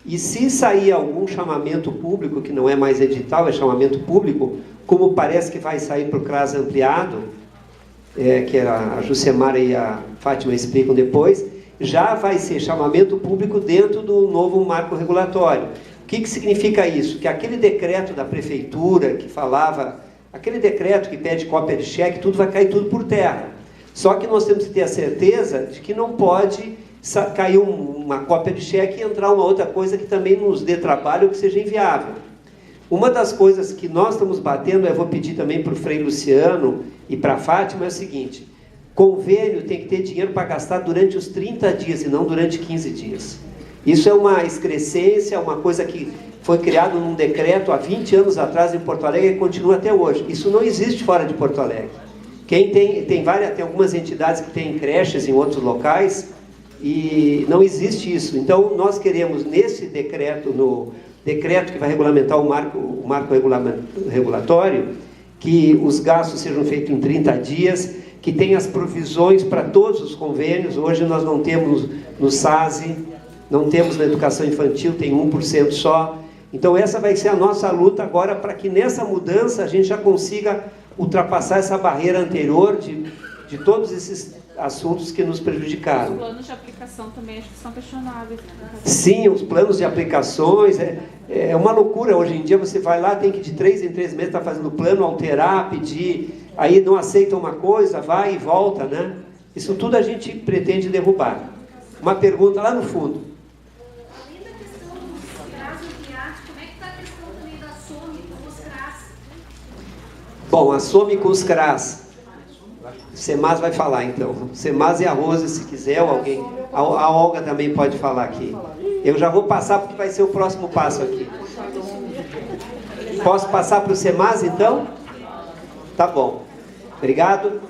E se sair algum chamamento público, que não é mais edital, é chamamento público, como parece que vai sair para o CRAS ampliado, que a Jucemara e a Fátima explicam depois, já vai ser chamamento público dentro do novo marco regulatório. O que significa isso? Que aquele decreto da prefeitura que falava, aquele decreto que pede cópia de cheque, tudo vai cair tudo por terra. Só que nós temos que ter a certeza de que não pode cair uma cópia de cheque e entrar uma outra coisa que também nos dê trabalho ou que seja inviável. Uma das coisas que nós estamos batendo, eu vou pedir também para o Frei Luciano e para a Fátima, é o seguinte: convênio tem que ter dinheiro para gastar durante os 30 dias e não durante 15 dias. Isso é uma excrescência, uma coisa que foi criado num decreto há 20 anos atrás em Porto Alegre e continua até hoje. Isso não existe fora de Porto Alegre. Tem algumas entidades que têm creches em outros locais e não existe isso. Então, nós queremos nesse decreto, no decreto que vai regulamentar o marco regulatório, que os gastos sejam feitos em 30 dias, que tenha as provisões para todos os convênios. Hoje nós não temos no SASE, não temos na educação infantil, tem 1% só. Então essa vai ser a nossa luta agora, para que nessa mudança a gente já consiga ultrapassar essa barreira anterior de todos esses assuntos que nos prejudicaram. Os planos de aplicação também acho que são questionáveis, né? Sim, os planos de aplicações, é uma loucura. Hoje em dia você vai lá, tem que de 3 em 3 meses estar fazendo plano, alterar, pedir, aí não aceita uma coisa, vai e volta, né? Isso tudo a gente pretende derrubar. Uma pergunta lá no fundo. Além da questão dos CRAs ampliados, como é que está a questão também da SOME com os CRAs? Bom, a SOME com os CRAs. Semaz vai falar, então. Semaz e a Rose, se quiser, ou alguém. A Olga também pode falar aqui. Eu já vou passar, porque vai ser o próximo passo aqui. Posso passar para o Semaz, então? Tá bom. Obrigado.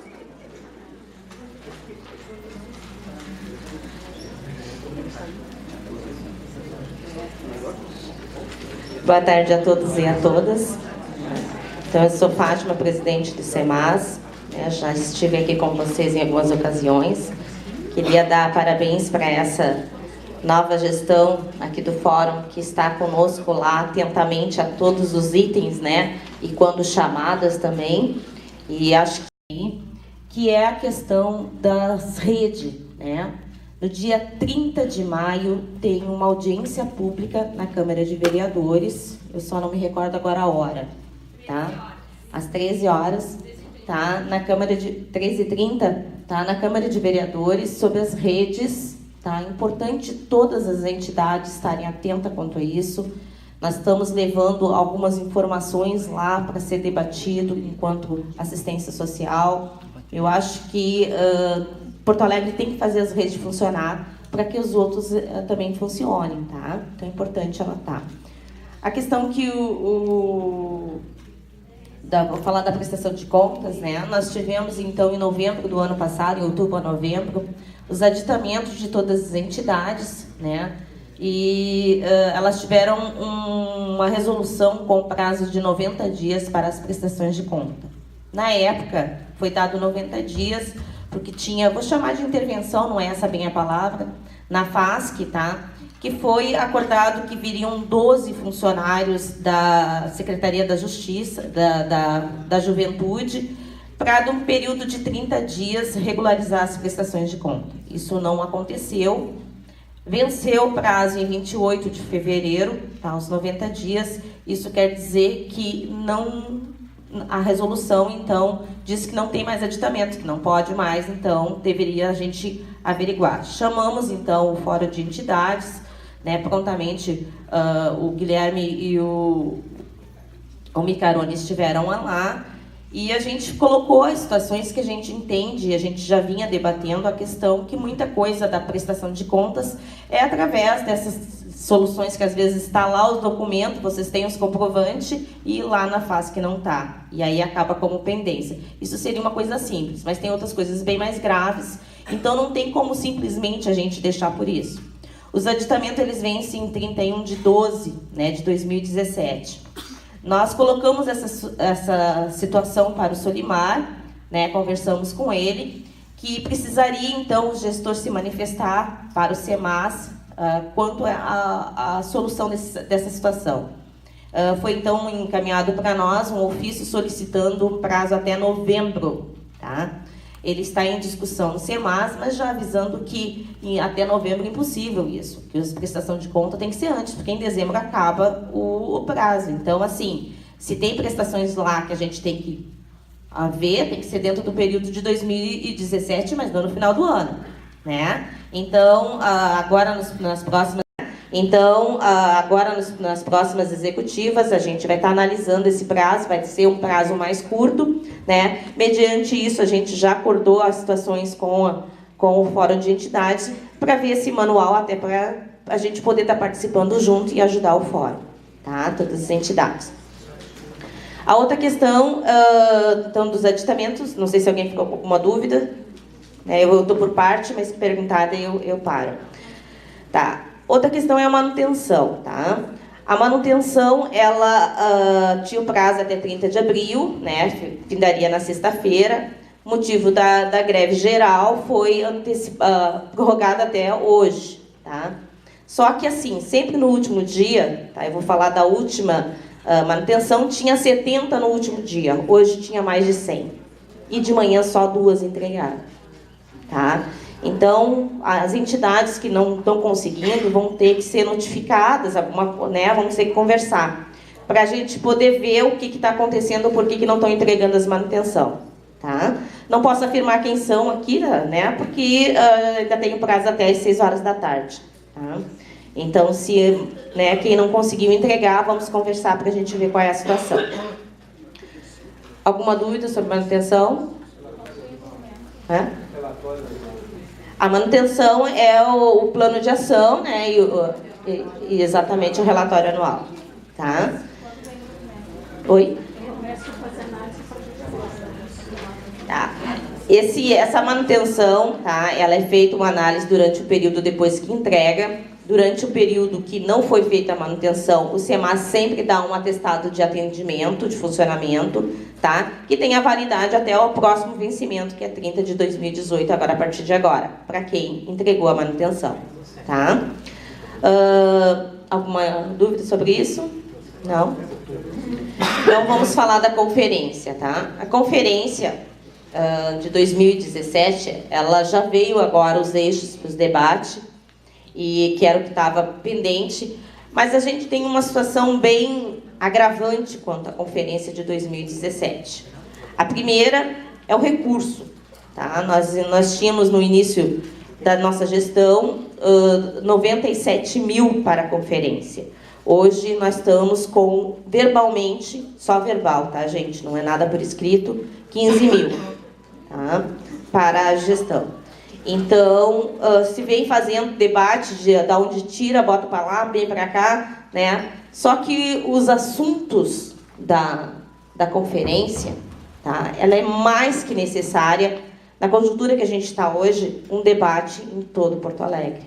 Boa tarde a todos e a todas. Então, eu sou Fátima, presidente do Semaz. Já estive aqui com vocês em algumas ocasiões. Queria dar parabéns para essa nova gestão aqui do Fórum, que está conosco lá atentamente a todos os itens, né? E quando chamadas também. E acho que é a questão das redes, né? No dia 30 de maio tem uma audiência pública na Câmara de Vereadores, eu só não me recordo agora a hora, tá? Às 13 horas, tá? Na Câmara de 13h30, tá? Na Câmara de Vereadores, sobre as redes, tá? Importante todas as entidades estarem atentas quanto a isso. Nós estamos levando algumas informações lá para ser debatido enquanto assistência social. Eu acho que Porto Alegre tem que fazer as redes funcionar para que os outros também funcionem, tá? Então é importante anotar. A questão que vou falar da prestação de contas, né? Nós tivemos, então, em novembro do ano passado, em outubro a novembro, os aditamentos de todas as entidades, né? E elas tiveram uma resolução com prazo de 90 dias para as prestações de conta. Na época, foi dado 90 dias, porque tinha, vou chamar de intervenção, não é essa bem a palavra, na FASC, tá? Que foi acordado que viriam 12 funcionários da Secretaria da Justiça, da Juventude, para, num período de 30 dias, regularizar as prestações de conta. Isso não aconteceu. Venceu o prazo em 28 de fevereiro, tá? Os 90 dias. Isso quer dizer que a resolução, então, diz que não tem mais aditamento, que não pode mais, então, deveria a gente averiguar. Chamamos, então, o Fórum de Entidades, né, prontamente, o Guilherme e o Micarone estiveram lá, e a gente colocou as situações que a gente entende, a gente já vinha debatendo a questão que muita coisa da prestação de contas é através dessas soluções que às vezes está lá os documentos, vocês têm os comprovantes e lá na FASC não está. E aí acaba como pendência. Isso seria uma coisa simples, mas tem outras coisas bem mais graves, então não tem como simplesmente a gente deixar por isso. Os aditamentos, eles vencem em 31/12, né, de 2017. Nós colocamos essa situação para o Solimar, né, conversamos com ele, que precisaria então o gestor se manifestar para o Semaz quanto à solução dessa situação. Foi então encaminhado para nós um ofício solicitando um prazo até novembro, tá? Ele está em discussão no Semaz, mas já avisando que até novembro é impossível isso, que a prestação de conta tem que ser antes, porque em dezembro acaba o prazo. Então, assim, se tem prestações lá que a gente tem que ver, tem que ser dentro do período de 2017, mas não no final do ano, né? Então, agora nas próximas executivas, a gente vai estar analisando esse prazo, vai ser um prazo mais curto, né? Mediante isso, a gente já acordou as situações com o Fórum de Entidades para ver esse manual, até para a gente poder estar participando junto e ajudar o Fórum, tá? Todas as entidades. A outra questão, então, dos aditamentos, não sei se alguém ficou com alguma dúvida, né? Eu estou por parte, mas se perguntar, eu paro. Tá. Outra questão é a manutenção, tá? A manutenção, ela tinha o prazo até 30 de abril, né? Findaria na sexta-feira. O motivo da greve geral foi prorrogada até hoje, tá? Só que, assim, sempre no último dia, tá? Eu vou falar da última manutenção, tinha 70 no último dia. Hoje tinha mais de 100. E de manhã só 2 entregaram, tá? Então, as entidades que não estão conseguindo vão ter que ser notificadas, né, vamos ter que conversar, para a gente poder ver o que está acontecendo, por que não estão entregando as manutenção. Tá? Não posso afirmar quem são aqui, né, porque ainda tem o prazo até as 6 horas da tarde. Tá? Então, né, quem não conseguiu entregar, vamos conversar para a gente ver qual é a situação. Alguma dúvida sobre manutenção? Né? A manutenção é o plano de ação, né? E exatamente o relatório anual. Tá? Oi? Tá. Essa manutenção, tá? Ela é feita uma análise durante o período depois que entrega. Durante o período que não foi feita a manutenção, o SEMAS sempre dá um atestado de atendimento, de funcionamento, tá? Que tem a validade até o próximo vencimento, que é 30 de 2018, agora a partir de agora, para quem entregou a manutenção, tá? Alguma dúvida sobre isso? Não? Então vamos falar da conferência, tá? A conferência de 2017, ela já veio agora os eixos para os debates, e que era o que estava pendente, mas a gente tem uma situação bem agravante quanto à conferência de 2017. A primeira é o recurso. Tá? Nós tínhamos no início da nossa gestão 97 mil para a conferência. Hoje nós estamos com, verbalmente, só verbal, tá, gente? Não é nada por escrito, 15 mil, tá? Para a gestão. Então, se vem fazendo debate de onde tira, bota para lá, vem para cá, né? Só que os assuntos da conferência, tá? Ela é mais que necessária, na conjuntura que a gente está hoje, um debate em todo Porto Alegre.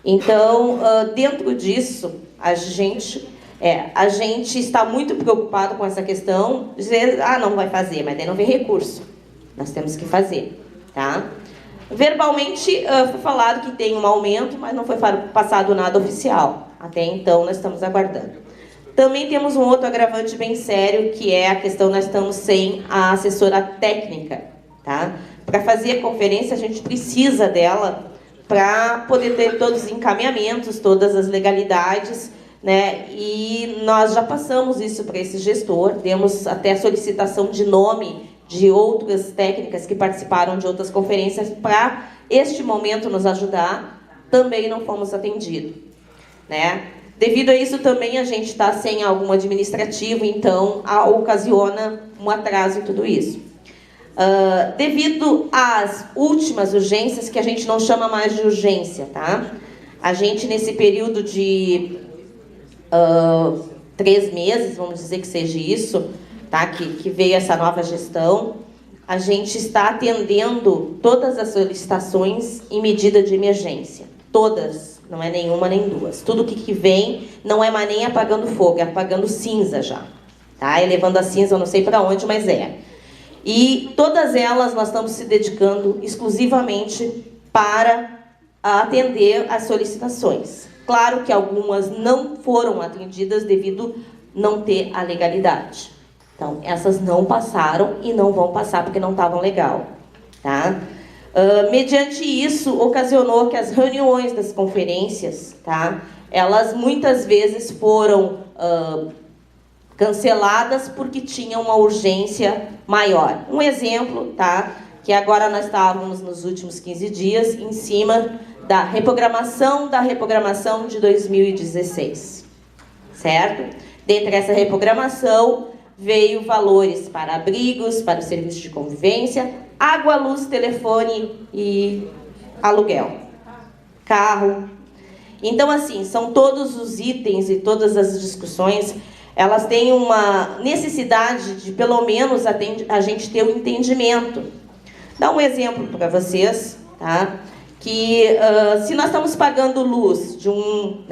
Então, dentro disso, a gente está muito preocupado com essa questão, dizer, não vai fazer, mas daí não vem recurso. Nós temos que fazer, tá? Verbalmente foi falado que tem um aumento, mas não foi passado nada oficial. Até então, nós estamos aguardando. Também temos um outro agravante bem sério, que é a questão, nós estamos sem a assessora técnica. Tá? Para fazer a conferência, a gente precisa dela para poder ter todos os encaminhamentos, todas as legalidades, né? E nós já passamos isso para esse gestor, demos até solicitação de nome de outras técnicas que participaram de outras conferências para, este momento, nos ajudar, também não fomos atendidos. Né? Devido a isso, também a gente está sem algum administrativo, então ocasiona um atraso em tudo isso. Devido às últimas urgências, que a gente não chama mais de urgência, tá? A gente, nesse período de 3 meses, vamos dizer que seja isso, tá? Que veio essa nova gestão, a gente está atendendo todas as solicitações em medida de emergência. Todas, não é nenhuma nem duas. Tudo que vem não é mais nem apagando fogo, é apagando cinza já. Tá? É levando a cinza, eu não sei para onde, mas é. E todas elas nós estamos se dedicando exclusivamente para atender as solicitações. Claro que algumas não foram atendidas devido a não ter a legalidade. Então, essas não passaram e não vão passar porque não estavam legal. Tá? Mediante isso, ocasionou que as reuniões das conferências, tá? Elas muitas vezes foram canceladas porque tinham uma urgência maior. Um exemplo, tá? Que agora nós estávamos nos últimos 15 dias em cima da reprogramação de 2016, certo? Dentre essa reprogramação, veio valores para abrigos, para o serviço de convivência, água, luz, telefone e aluguel, carro. Então, assim, são todos os itens e todas as discussões, elas têm uma necessidade de, pelo menos, a gente ter um entendimento. Dá um exemplo para vocês, tá? Que se nós estamos pagando luz de um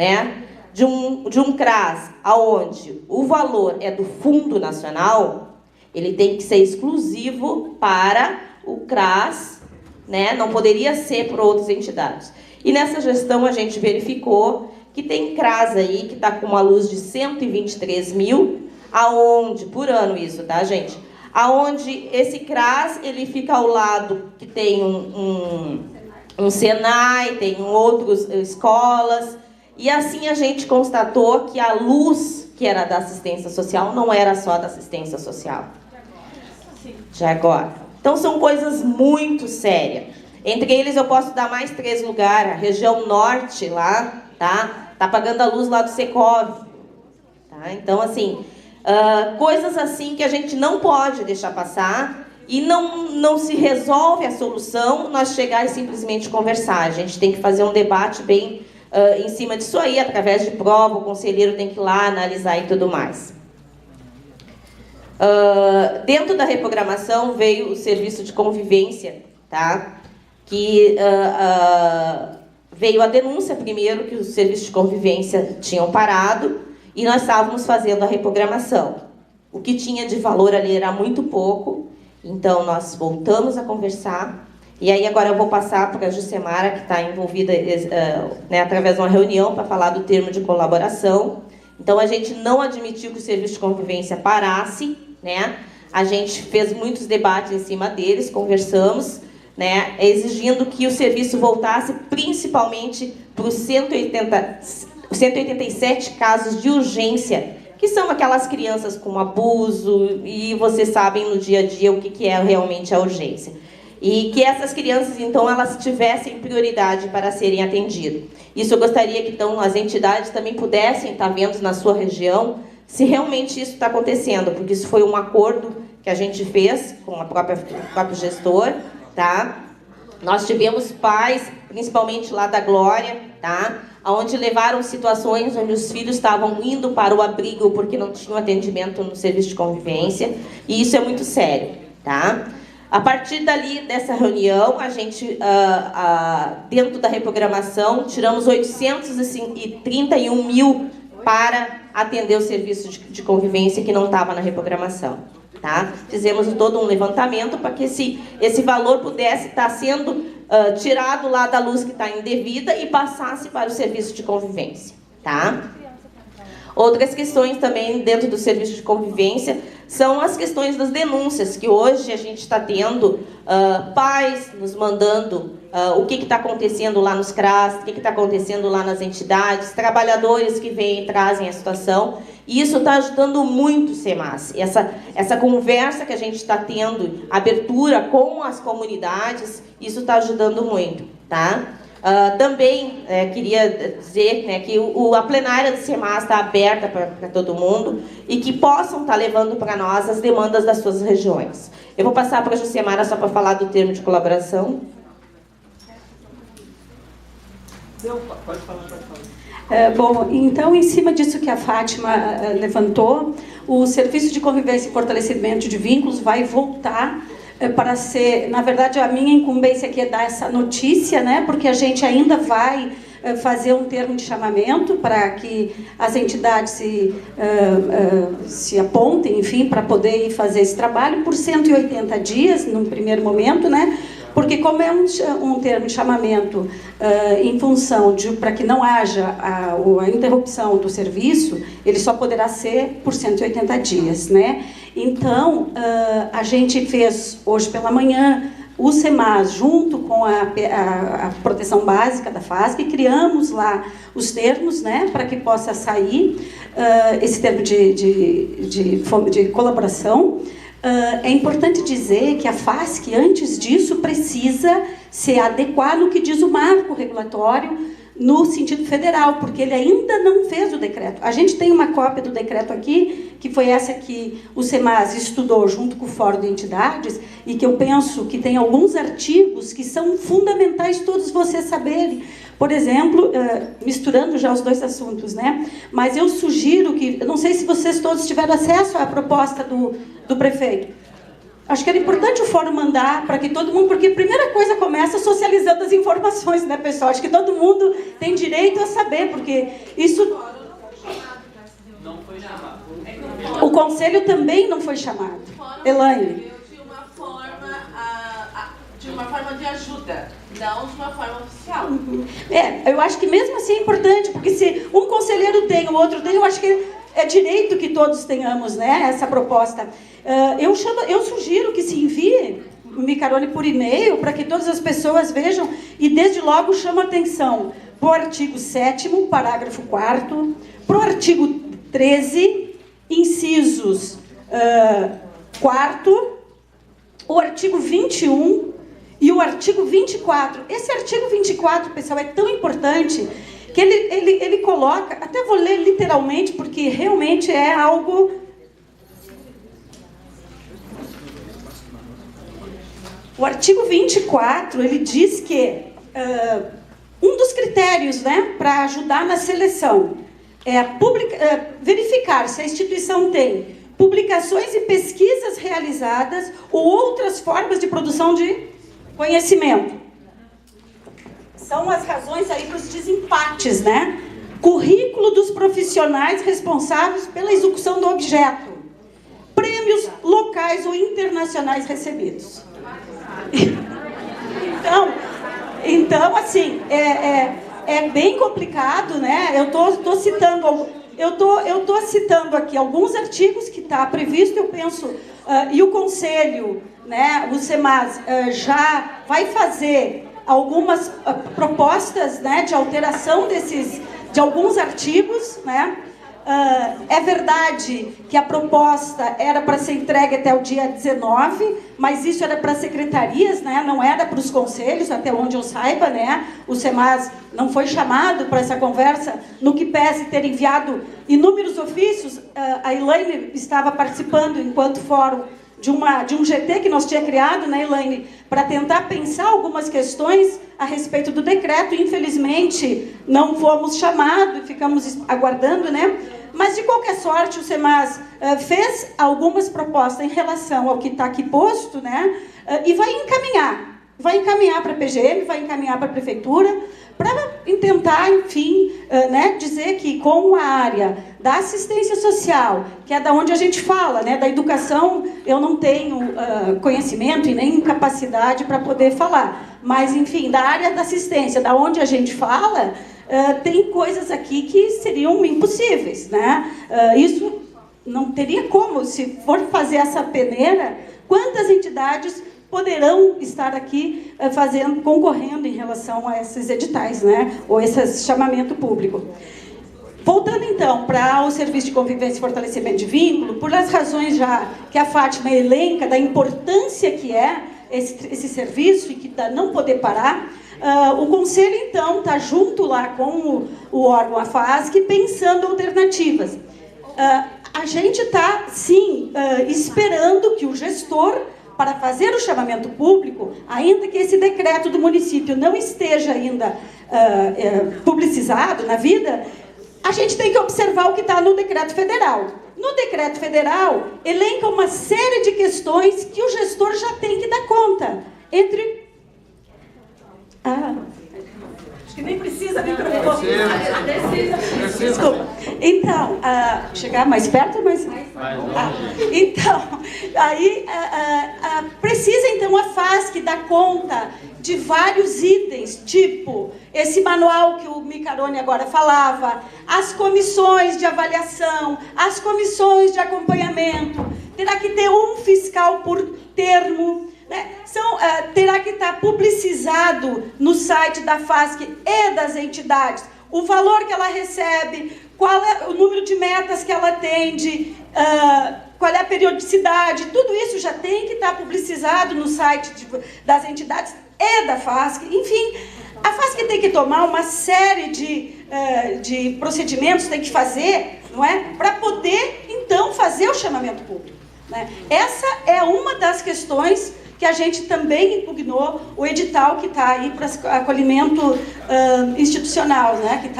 CRAS, aonde o valor é do Fundo Nacional, ele tem que ser exclusivo para o CRAS, né? Não poderia ser por outras entidades. E nessa gestão a gente verificou que tem CRAS aí que está com uma luz de 123 mil, aonde, por ano isso, tá, gente? Aonde esse CRAS, ele fica ao lado que tem um Senai, tem outras escolas, e assim a gente constatou que a luz que era da assistência social não era só da assistência social. Já agora. Então são coisas muito sérias. Entre eles eu posso dar mais 3 lugares. A região norte lá, tá? Tá pagando a luz lá do Secov. Tá? Então, assim, coisas assim que a gente não pode deixar passar e não se resolve a solução nós chegar e simplesmente conversar. A gente tem que fazer um debate bem em cima disso aí, através de prova, o conselheiro tem que ir lá analisar e tudo mais. Dentro da reprogramação veio o serviço de convivência, tá? Que veio a denúncia primeiro que os serviços de convivência tinham parado e nós estávamos fazendo a reprogramação. O que tinha de valor ali era muito pouco, então nós voltamos a conversar. E aí agora eu vou passar para a Jucemara, que está envolvida através de uma reunião para falar do termo de colaboração. Então a gente não admitiu que o serviço de convivência parasse, né? A gente fez muitos debates em cima deles, conversamos, né, exigindo que o serviço voltasse principalmente para os 187 casos de urgência, que são aquelas crianças com abuso, e vocês sabem no dia a dia o que é realmente a urgência. E que essas crianças, então, elas tivessem prioridade para serem atendidas. Isso eu gostaria que, então, as entidades também pudessem estar vendo na sua região se realmente isso está acontecendo, porque isso foi um acordo que a gente fez com o próprio gestor, tá? Nós tivemos pais, principalmente lá da Glória, tá? Onde levaram situações onde os filhos estavam indo para o abrigo porque não tinham atendimento no serviço de convivência, e isso é muito sério, tá? A partir dali, dessa reunião, a gente, dentro da reprogramação, tiramos 831 mil para atender o serviço de convivência que não estava na reprogramação. Tá? Fizemos todo um levantamento para que esse valor pudesse estar sendo tirado lá da luz que está indevida e passasse para o serviço de convivência. Tá? Outras questões também dentro do serviço de convivência são as questões das denúncias, que hoje a gente está tendo pais nos mandando o que está acontecendo lá nos CRAS, o que está acontecendo lá nas entidades, trabalhadores que vêm e trazem a situação, e isso está ajudando muito o SEMAS. Essa conversa que a gente está tendo, abertura com as comunidades, isso está ajudando muito, tá? Também queria dizer, né, que a plenária do SEMAS está aberta para todo mundo e que possam estar levando para nós as demandas das suas regiões. Eu vou passar para a Jucemara só para falar do termo de colaboração. Pode falar. Bom, então, em cima disso que a Fátima levantou, o Serviço de Convivência e Fortalecimento de Vínculos vai voltar para ser... Na verdade, a minha incumbência aqui é dar essa notícia, né? Porque a gente ainda vai fazer um termo de chamamento para que as entidades se apontem, enfim, para poder ir fazer esse trabalho por 180 dias, num primeiro momento, né? Porque como é um termo de chamamento em função de para que não haja a interrupção do serviço, ele só poderá ser por 180 dias, né? Então, a gente fez hoje pela manhã o SEMAS junto com a proteção básica da FASC, e criamos lá os termos, né, para que possa sair esse termo de colaboração. É importante dizer que a FASC, antes disso, precisa se adequar no que diz o marco regulatório no sentido federal, porque ele ainda não fez o decreto. A gente tem uma cópia do decreto aqui, que foi essa que o SEMAS estudou junto com o Fórum de Entidades, e que eu penso que tem alguns artigos que são fundamentais todos vocês saberem. Por exemplo, misturando já os dois assuntos, né? Mas eu sugiro que, eu não sei se vocês todos tiveram acesso à proposta do prefeito. Acho que era importante o fórum mandar para que todo mundo, porque a primeira coisa começa socializando as informações, né, pessoal? Acho que todo mundo tem direito a saber, porque isso... Não foi chamado. O conselho também não foi chamado. Elaine. De uma forma de ajuda, não de uma forma oficial. Eu acho que mesmo assim é importante, porque se um conselheiro tem, o outro tem, eu acho que é direito que todos tenhamos, né, essa proposta. Eu sugiro que se envie o Micarone por e-mail para que todas as pessoas vejam e desde logo chama atenção para o artigo 7º, parágrafo 4º, para o artigo 13, incisos 4º, o artigo 21 e o artigo 24. Esse artigo 24, pessoal, é tão importante que ele coloca, até vou ler literalmente, porque realmente é algo... O artigo 24, ele diz que um dos critérios, né, para ajudar na seleção é verificar se a instituição tem publicações e pesquisas realizadas ou outras formas de produção de conhecimento. São as razões aí para os desempates, né? Currículo dos profissionais responsáveis pela execução do objeto. Prêmios locais ou internacionais recebidos. Então assim, é bem complicado, né? Eu tô citando aqui alguns artigos que está previsto, eu penso, e o Conselho, né, o SEMAS, já vai fazer algumas propostas, né, de alteração de alguns artigos, né? É verdade que a proposta era para ser entregue até o dia 19, mas isso era para secretarias, né? Não era para os conselhos, até onde eu saiba, né? O SEMAS não foi chamado para essa conversa, no que pese ter enviado inúmeros ofícios. A Elaine estava participando enquanto fórum de um GT que nós tínhamos criado, né, Elaine, para tentar pensar algumas questões a respeito do decreto. Infelizmente, não fomos chamados e ficamos aguardando, né? Mas, de qualquer sorte, o SEMAS fez algumas propostas em relação ao que está aqui posto, né? E vai encaminhar para a PGM, vai encaminhar para a Prefeitura, para tentar, enfim, né, dizer que com a área da assistência social, que é da onde a gente fala, né, da educação, eu não tenho conhecimento e nem capacidade para poder falar, mas, enfim, da área da assistência, da onde a gente fala, tem coisas aqui que seriam impossíveis, né? Isso não teria como, se for fazer essa peneira, quantas entidades poderão estar aqui concorrendo em relação a esses editais, né? Ou esse chamamento público. Voltando então para o Serviço de Convivência e Fortalecimento de Vínculo, por as razões já que a Fátima elenca da importância que é esse serviço e que não poder parar, o Conselho então está junto lá com o órgão, a FASC, pensando alternativas. A gente está, sim, esperando que o gestor, para fazer o chamamento público, ainda que esse decreto do município não esteja ainda publicizado na vida, a gente tem que observar o que está no decreto federal. No decreto federal, elenca uma série de questões que o gestor já tem que dar conta. Acho que nem precisa microfone. Desculpa. Então, chegar mais perto, mas... então, aí precisa então a FASC dar conta de vários itens, tipo esse manual que o Micarone agora falava, as comissões de avaliação, as comissões de acompanhamento, terá que ter um fiscal por termo, né? Terá que estar publicizado no site da FASC e das entidades o valor que ela recebe, qual é o número de metas que ela atende, qual é a periodicidade, tudo isso já tem que estar publicizado no site das entidades e da FASC. Enfim, a FASC tem que tomar uma série de procedimentos, tem que fazer, não é? Para poder, então, fazer o chamamento público, né? Essa é uma das questões que a gente também impugnou, o edital que está aí para acolhimento institucional, né?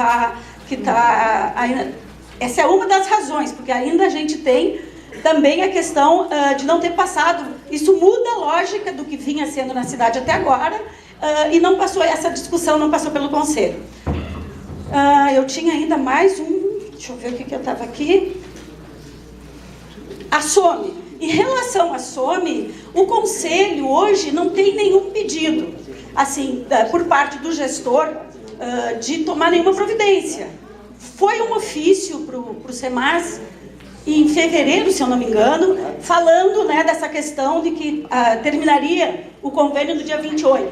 Essa é uma das razões, porque ainda a gente tem também a questão de não ter passado. Isso muda a lógica do que vinha sendo na cidade até agora, e não passou, essa discussão não passou pelo Conselho. Eu tinha ainda mais deixa eu ver o que eu estava aqui. A SOME. Em relação à SOME, o Conselho hoje não tem nenhum pedido, assim, por parte do gestor, de tomar nenhuma providência. Foi um ofício para o SEMAS, em fevereiro, se eu não me engano, falando, né, dessa questão de que terminaria o convênio no dia 28,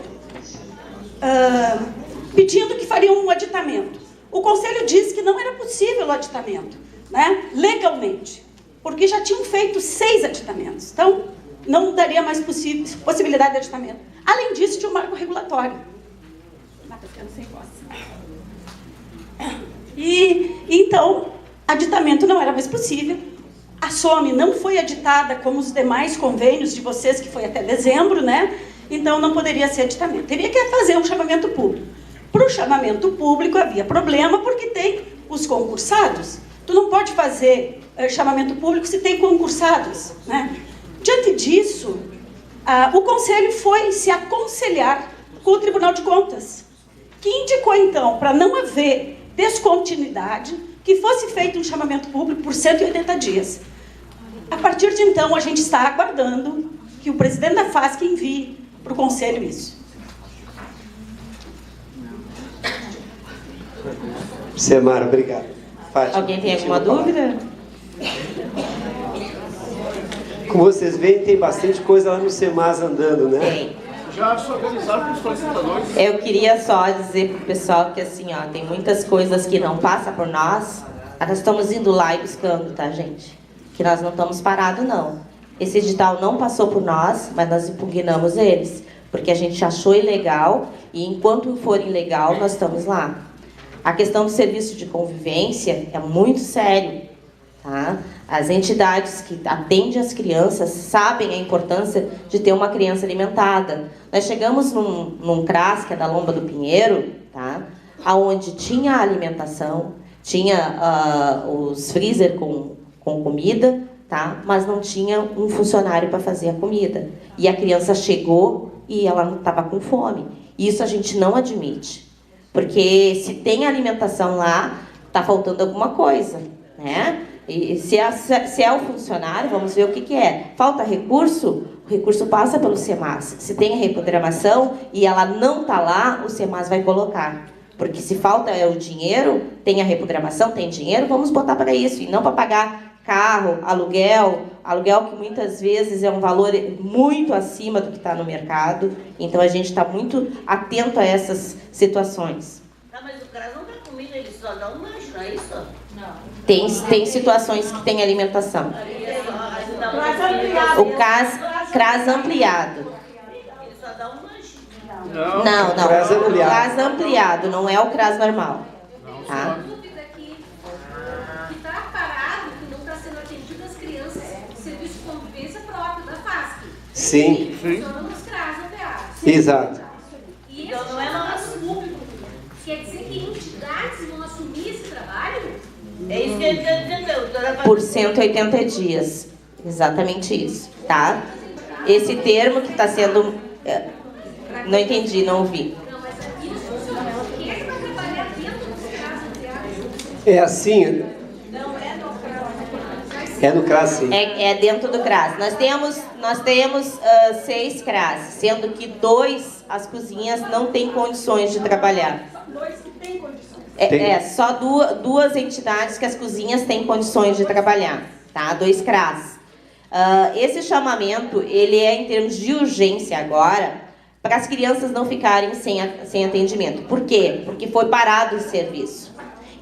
pedindo que faria um aditamento. O Conselho disse que não era possível o aditamento, né, legalmente, porque já tinham feito 6 aditamentos. Então, não daria mais possibilidade de aditamento. Além disso, tinha um marco regulatório. Está ficando sem voz. E, então, aditamento não era mais possível. A SOME não foi aditada como os demais convênios de vocês, que foi até dezembro, né? então não poderia ser aditamento. Teria que fazer um chamamento público. Para o chamamento público havia problema porque tem os concursados. Tu não pode fazer chamamento público se tem concursados, né? Diante disso, o Conselho foi se aconselhar com o Tribunal de Contas, que indicou, então, para não haver descontinuidade, que fosse feito um chamamento público por 180 dias. A partir de então, a gente está aguardando que o presidente da FASC envie para o Conselho isso. Semara, obrigado. Fátima, alguém tem alguma dúvida? Como vocês veem, tem bastante coisa lá no SEMAS andando, né? Tem. Já se organizaram com os solicitadores? Eu queria só dizer para o pessoal que assim, ó, tem muitas coisas que não passam por nós. Nós estamos indo lá e buscando, tá, gente? Que nós não estamos parados, não. Esse edital não passou por nós, mas nós impugnamos eles, porque a gente achou ilegal e enquanto for ilegal, nós estamos lá. A questão do serviço de convivência é muito sério, tá? As entidades que atendem as crianças sabem a importância de ter uma criança alimentada. Nós chegamos num CRAS, que é da Lomba do Pinheiro, tá? Onde tinha alimentação, tinha os freezer com comida, tá? Mas não tinha um funcionário para fazer a comida. E a criança chegou e ela não estava com fome. Isso a gente não admite. Porque se tem alimentação lá, está faltando alguma coisa, né? E se é o funcionário, vamos ver o que é. Falta recurso? O recurso passa pelo SEMAS. Se tem a reprogramação e ela não está lá, o SEMAS vai colocar. Porque se falta o dinheiro, tem a reprogramação, tem dinheiro, vamos botar para isso. E não para pagar carro, aluguel que muitas vezes é um valor muito acima do que está no mercado. Então a gente está muito atento a essas situações. Tá, mas o CRAS não dá comida, ele só dá um lanche, não é isso? Não. Tem situações que tem alimentação. O CRAS ampliado. Ele só dá um lanche. Não. O CRAS ampliado, não é o CRAS normal. Tá? Sim. Funcionam nos CRAS ampliados. Exato. E então não é nosso público. Quer dizer que entidades vão assumir esse trabalho? É isso que ele está dizendo. Por 180 dias. Exatamente isso, tá? Esse termo que está sendo... Não entendi, não ouvi. Não, mas aqui isso funciona. Quem é que vai trabalhar dentro dos CRAS ampliados? É assim... Não é no CRAS. É no CRAS, sim. É dentro do CRAS. Nós temos 6 CRAS, sendo que 2, as cozinhas não têm condições de trabalhar. 2 que têm condições. Só duas entidades que as cozinhas têm condições de trabalhar, tá? 2 CRAS. Esse chamamento, ele é em termos de urgência agora, para as crianças não ficarem sem atendimento. Por quê? Porque foi parado o serviço.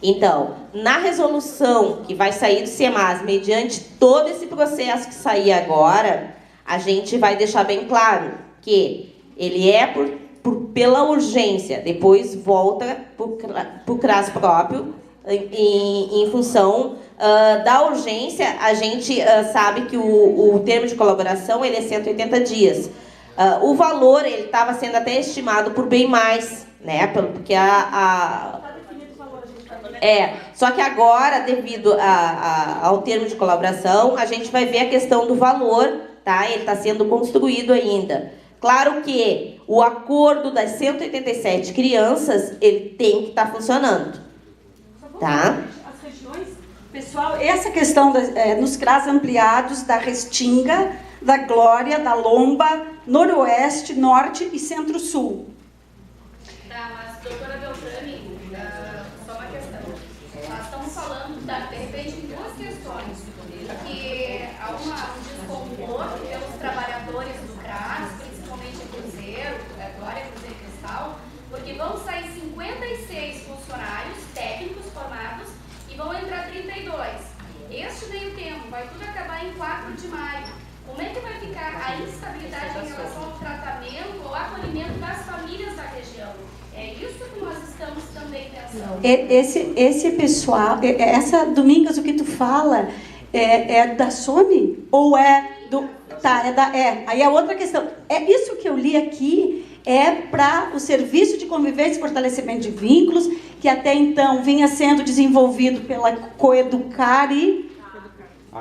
Então, na resolução que vai sair do SEMAS, mediante todo esse processo que sair agora, a gente vai deixar bem claro que ele é pela urgência, depois volta para o CRAS próprio, em função da urgência. A gente sabe que o termo de colaboração ele é 180 dias. O valor ele estava sendo até estimado por bem mais, né? Porque só que agora, devido ao termo de colaboração, a gente vai ver a questão do valor, tá? Ele está sendo construído ainda. Claro que o acordo das 187 crianças, ele tem que estar funcionando, tá? As regiões, pessoal, essa questão nos CRAS ampliados da Restinga, da Glória, da Lomba, Noroeste, Norte e Centro-Sul. Tá, mas doutora Beltrame, só uma questão. Nós estamos falando, de repente, em 2 questões. Que há um desconforto pelos trabalhadores do CRAS, principalmente a Cruzeiro, Glória, Cruzeiro e Cristal, porque vão sair 56 funcionários técnicos formados e vão entrar 32. Este meio tempo vai tudo acabar em 4 de maio. Como é que vai ficar a instabilidade em relação ao tratamento ou acolhimento das famílias da região? É isso que nós estamos também pensando. Esse pessoal, essa Domingas, o que tu fala, é da SOME ou é do... Tá, aí a outra questão. Isso que eu li aqui é para o Serviço de Convivência e Fortalecimento de Vínculos, que até então vinha sendo desenvolvido pela Coeducare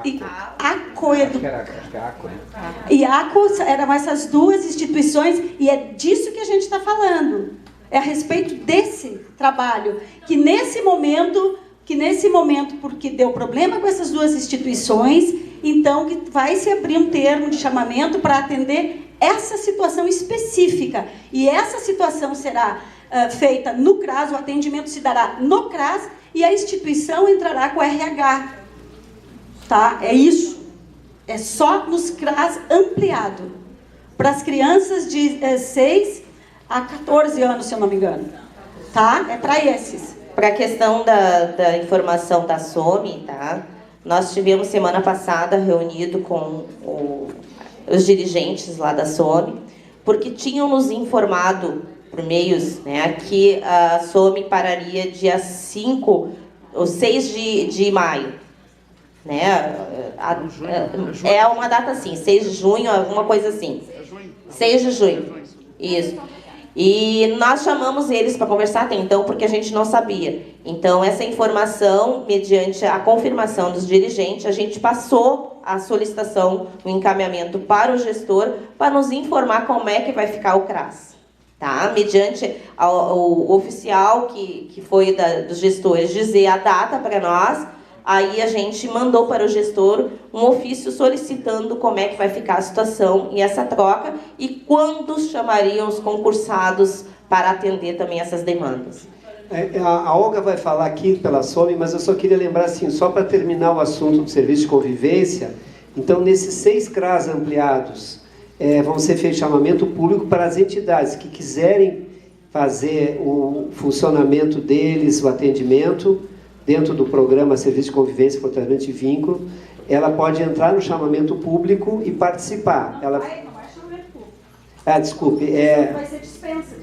e a e a ACO, eram essas duas instituições, e é disso que a gente está falando. É a respeito desse trabalho, que nesse momento, porque deu problema com essas duas instituições, então que vai se abrir um termo de chamamento para atender essa situação específica. E essa situação será feita no CRAS, o atendimento se dará no CRAS e a instituição entrará com o RH. Tá? É isso. É só nos CRAS ampliado. Para as crianças de 6 a 14 anos, se eu não me engano. Tá? É para esses. Para a questão da informação da SOME, tá? Nós tivemos semana passada reunido com os dirigentes lá da SOME, porque tinham nos informado por meios, né, que a SOME pararia dia 5 ou 6 de maio. Né? É uma data assim, 6 de junho, alguma coisa assim. 6 de junho. Isso. E nós chamamos eles para conversar até então, porque a gente não sabia. Então, essa informação, mediante a confirmação dos dirigentes, a gente passou a solicitação, o encaminhamento para o gestor, para nos informar como é que vai ficar o CRAS. Tá? Mediante o oficial que foi dos gestores dizer a data para nós, aí a gente mandou para o gestor um ofício solicitando como é que vai ficar a situação e essa troca e quando chamariam os concursados para atender também essas demandas. A Olga vai falar aqui pela SOME, mas eu só queria lembrar assim, só para terminar o assunto do serviço de convivência, então nesses 6 CRAS ampliados, vão ser feitos chamamento público para as entidades que quiserem fazer o funcionamento deles, o atendimento, dentro do programa Serviço de Convivência e Fortalecimento de Vínculo, ela pode entrar no chamamento público e participar. Não é chamamento público. Desculpe. Vai ser dispensa.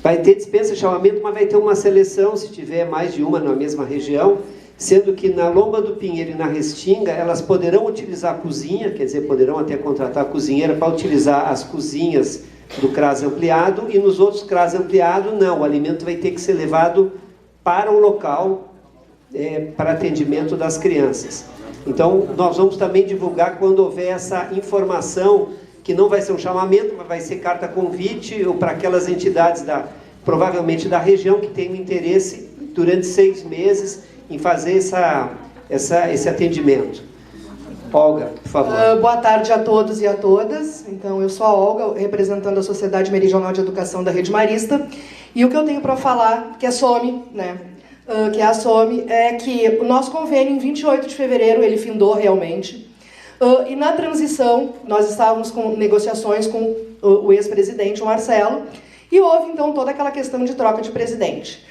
Vai ter dispensa de chamamento, mas vai ter uma seleção, se tiver mais de uma na mesma região, sendo que na Lomba do Pinheiro e na Restinga, elas poderão utilizar a cozinha, quer dizer, poderão até contratar a cozinheira para utilizar as cozinhas do CRAS ampliado, e nos outros CRAS ampliado, não, o alimento vai ter que ser levado para o local, para atendimento das crianças. Então, nós vamos também divulgar quando houver essa informação, que não vai ser um chamamento, mas vai ser carta convite, ou para aquelas entidades, provavelmente da região, que têm um interesse durante 6 meses em fazer esse atendimento. Olga, por favor. Boa tarde a todos e a todas. Então, eu sou a Olga, representando a Sociedade Meridional de Educação da Rede Marista, e o que eu tenho para falar, que é SOME, né? Que é a SOME, é que o nosso convênio, em 28 de fevereiro, ele findou realmente. E na transição, nós estávamos com negociações com o ex-presidente, o Marcelo, e houve, então, toda aquela questão de troca de presidente.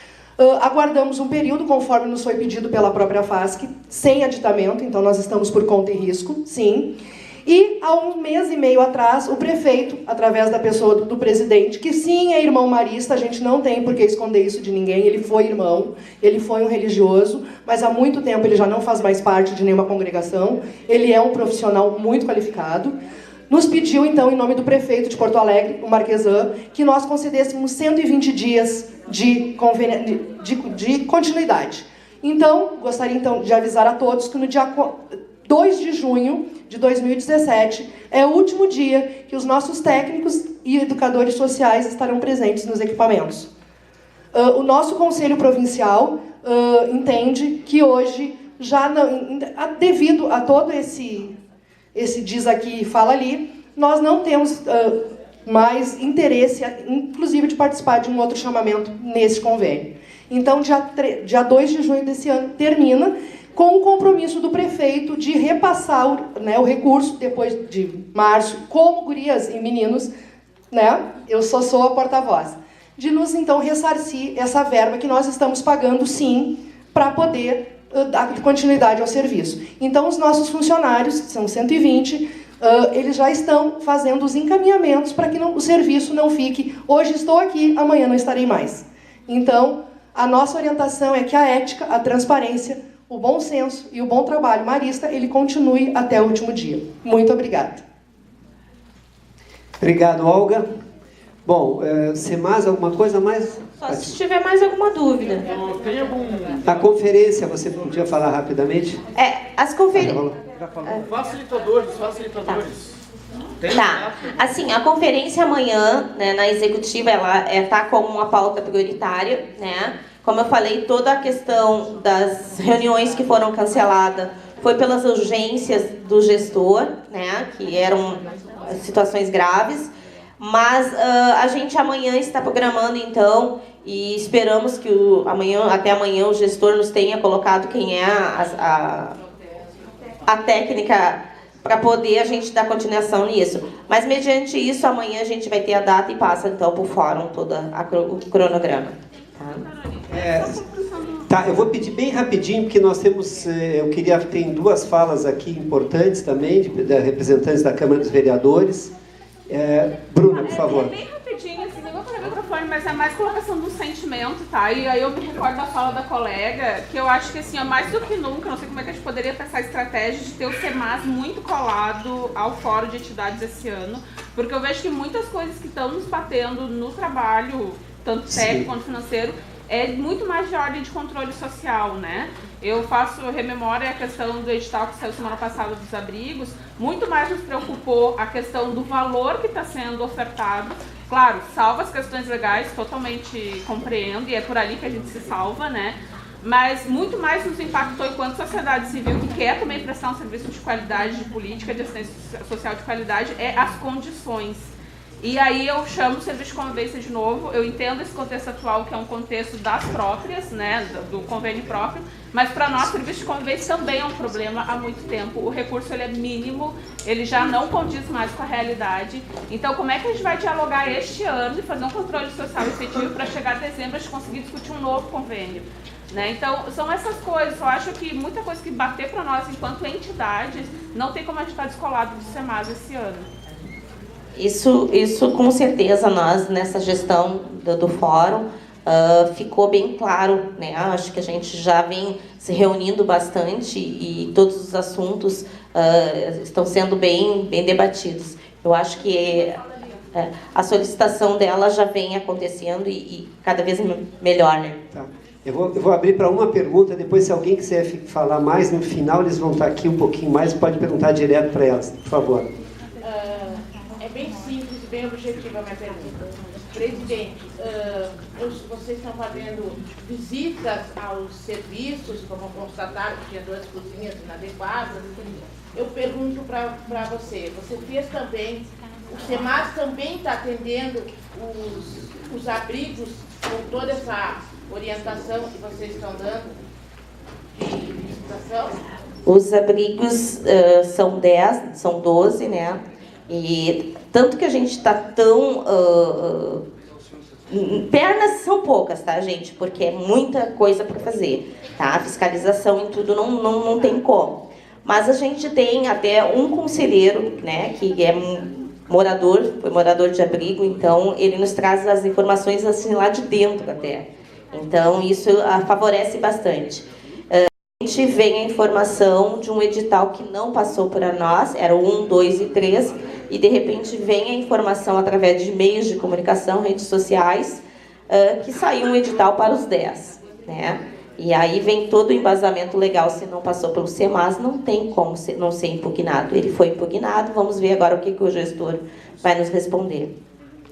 Aguardamos um período, conforme nos foi pedido pela própria FASC, sem aditamento, então nós estamos por conta e risco, sim. E, há 1 mês e meio atrás, o prefeito, através da pessoa do presidente, que sim é irmão marista, a gente não tem por que esconder isso de ninguém, ele foi irmão, ele foi um religioso, mas há muito tempo ele já não faz mais parte de nenhuma congregação, ele é um profissional muito qualificado. Nos pediu, então, em nome do prefeito de Porto Alegre, o Marquesan, que nós concedêssemos 120 dias de continuidade. Então, gostaria então de avisar a todos que no dia 2 de junho de 2017 é o último dia que os nossos técnicos e educadores sociais estarão presentes nos equipamentos. O nosso Conselho Provincial entende que hoje, já não, devido a todo esse diz aqui e fala ali, nós não temos mais interesse, inclusive, de participar de um outro chamamento nesse convênio. Então, dia 2 de junho desse ano termina, com o compromisso do prefeito de repassar o recurso, depois de março, como gurias e meninos, né? Eu só sou a porta-voz, de nos, então, ressarcir essa verba que nós estamos pagando, sim, para poder dar continuidade ao serviço. Então, os nossos funcionários, são 120, eles já estão fazendo os encaminhamentos para que o serviço não fique, hoje estou aqui, amanhã não estarei mais. Então, a nossa orientação é que a ética, a transparência, o bom senso e o bom trabalho marista, ele continue até o último dia. Muito obrigada. Obrigado, Olga. Bom, Semaz, alguma coisa mais? Só se tiver mais alguma dúvida. Tem algum... A conferência, você podia falar rapidamente? As conferências... Facilitadores. Tá. Assim, a conferência amanhã, né, na executiva, ela está como uma pauta prioritária, né? Como eu falei, toda a questão das reuniões que foram canceladas foi pelas urgências do gestor, né? Que eram situações graves. Mas a gente amanhã está programando, então, e esperamos que até amanhã o gestor nos tenha colocado quem é a técnica para poder a gente dar continuação nisso. Mas, mediante isso, amanhã a gente vai ter a data e passa, então, para o fórum todo o cronograma. Tá, eu vou pedir bem rapidinho, porque nós temos... tem duas falas aqui importantes também, de representantes da Câmara dos Vereadores. Bruna, por favor. Bem rapidinho, assim, não vou pegar o microfone, mas é mais colocação do sentimento, tá? E aí eu me recordo da fala da colega, que eu acho que, assim, mais do que nunca, não sei como é que a gente poderia pensar a estratégia de ter o Semaz muito colado ao Fórum de Entidades esse ano, porque eu vejo que muitas coisas que estão nos batendo no trabalho, tanto técnico quanto financeiro, é muito mais de ordem de controle social, né? Eu rememoro a questão do edital que saiu semana passada dos abrigos, muito mais nos preocupou a questão do valor que está sendo ofertado. Claro, salva as questões legais, totalmente compreendo, e é por ali que a gente se salva, né? Mas muito mais nos impactou enquanto sociedade civil, que quer também prestar um serviço de qualidade, de política, de assistência social de qualidade, as condições. E aí eu chamo o serviço de convivência de novo. Eu entendo esse contexto atual, que é um contexto das próprias, né, do convênio próprio, mas para nós o serviço de convivência também é um problema há muito tempo. O recurso ele é mínimo, ele já não condiz mais com a realidade. Então, como é que a gente vai dialogar este ano e fazer um controle social efetivo para chegar a dezembro a gente conseguir discutir um novo convênio? Né? Então, são essas coisas. Eu acho que muita coisa que bater para nós enquanto entidades, não tem como a gente estar descolado do Semaz esse ano. Isso com certeza, nós, nessa gestão do fórum, ficou bem claro, né? Acho que a gente já vem se reunindo bastante e todos os assuntos estão sendo bem debatidos. Eu acho que a solicitação dela já vem acontecendo e cada vez melhor, né? Tá. Eu vou abrir para uma pergunta, depois se alguém quiser falar mais, no final eles vão estar aqui um pouquinho mais, pode perguntar direto para elas, por favor. É bem simples e bem objetiva a minha pergunta. Presidente, vocês estão fazendo visitas aos serviços, como constataram que tinha 2 cozinhas inadequadas. Eu pergunto para você fez também, o Semaz também está atendendo os abrigos com toda essa orientação que vocês estão dando de visitação? Os abrigos são 10, são 12, né? E tanto que a gente está tão... pernas são poucas, tá, gente? Porque é muita coisa para fazer, tá? A fiscalização em tudo não tem como. Mas a gente tem até um conselheiro, né, que é foi morador de abrigo, então ele nos traz as informações assim lá de dentro até. Então isso favorece bastante. A gente vem a informação de um edital que não passou para nós, era o 1, 2 e 3, e de repente vem a informação através de meios de comunicação, redes sociais, que saiu um edital para os 10, né? E aí vem todo o embasamento legal. Se não passou pelo Semaz, não tem como não ser impugnado. Ele foi impugnado, vamos ver agora o que o gestor vai nos responder.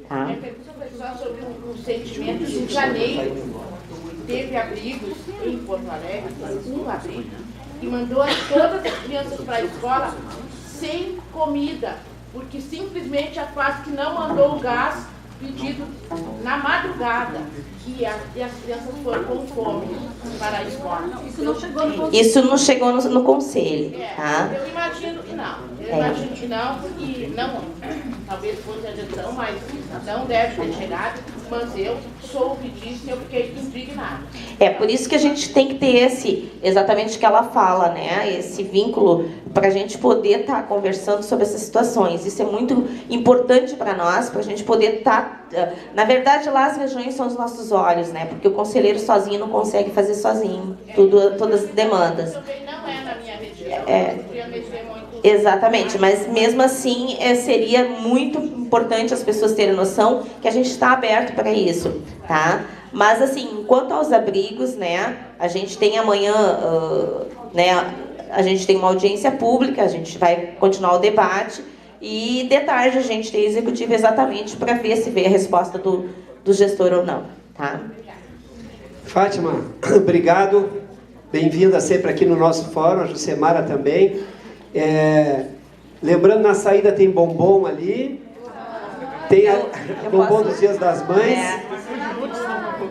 Tá? Minha pergunta foi só sobre um sentimento. Em janeiro, teve abrigos em Porto Alegre, um abrigo, e mandou todas as crianças para a escola sem comida, porque simplesmente a FASC não mandou o gás pedido na madrugada, e as crianças foram com fome para a escola. Isso não chegou no conselho. Isso não chegou no conselho, tá? Eu imagino que não. Imagino que não, porque não, talvez fosse a gestão, mas não deve ter chegado. Mas eu soube disso e eu fiquei indignada. É por isso que a gente tem que ter exatamente o que ela fala, né? Esse vínculo para a gente poder estar conversando sobre essas situações. Isso é muito importante para nós, para a gente poder estar... Na verdade, lá as regiões são os nossos olhos, né? Porque o conselheiro sozinho não consegue fazer sozinho todas as demandas. Também não é na minha região, eu queria mexer muito. Exatamente, mas mesmo assim seria muito importante as pessoas terem noção que a gente está aberto para isso, tá? Mas assim, quanto aos abrigos, né, a gente tem amanhã, né, a gente tem uma audiência pública, a gente vai continuar o debate e de tarde a gente tem executivo exatamente para ver se vem a resposta do gestor ou não, tá? Fátima, obrigado, bem-vinda sempre aqui no nosso fórum, a Jucemara também. Lembrando, na saída tem bombom ali, tem bombom dos Dias das Mães.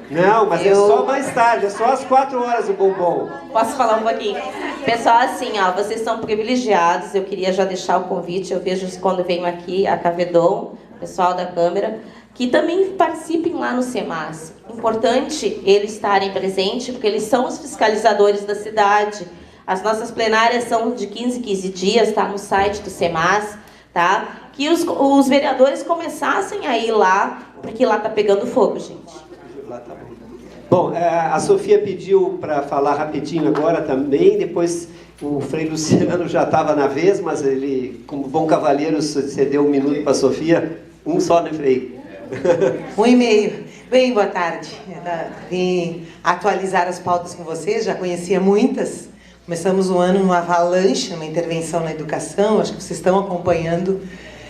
Não, mas é só mais tarde, é só às 4 horas o bombom. Posso falar um pouquinho? Pessoal, assim, ó, vocês são privilegiados, eu queria já deixar o convite, eu vejo quando venho aqui, a Cavedon, pessoal da Câmara, que também participem lá no CEMAS. Importante eles estarem presentes, porque eles são os fiscalizadores da cidade. As nossas plenárias são de 15 em 15 dias, tá no site do CEMAS, tá? Que os vereadores começassem a ir lá, porque lá tá pegando fogo, gente. Bom, a Sofia pediu para falar rapidinho agora também, depois o Frei Luciano já estava na vez, mas ele, como bom cavalheiro, cedeu 1 minuto para a Sofia, um só, né, Frei? 1,5. Bem, boa tarde. Vim atualizar as pautas com vocês, já conhecia muitas. Começamos o ano numa avalanche, uma intervenção na educação, acho que vocês estão acompanhando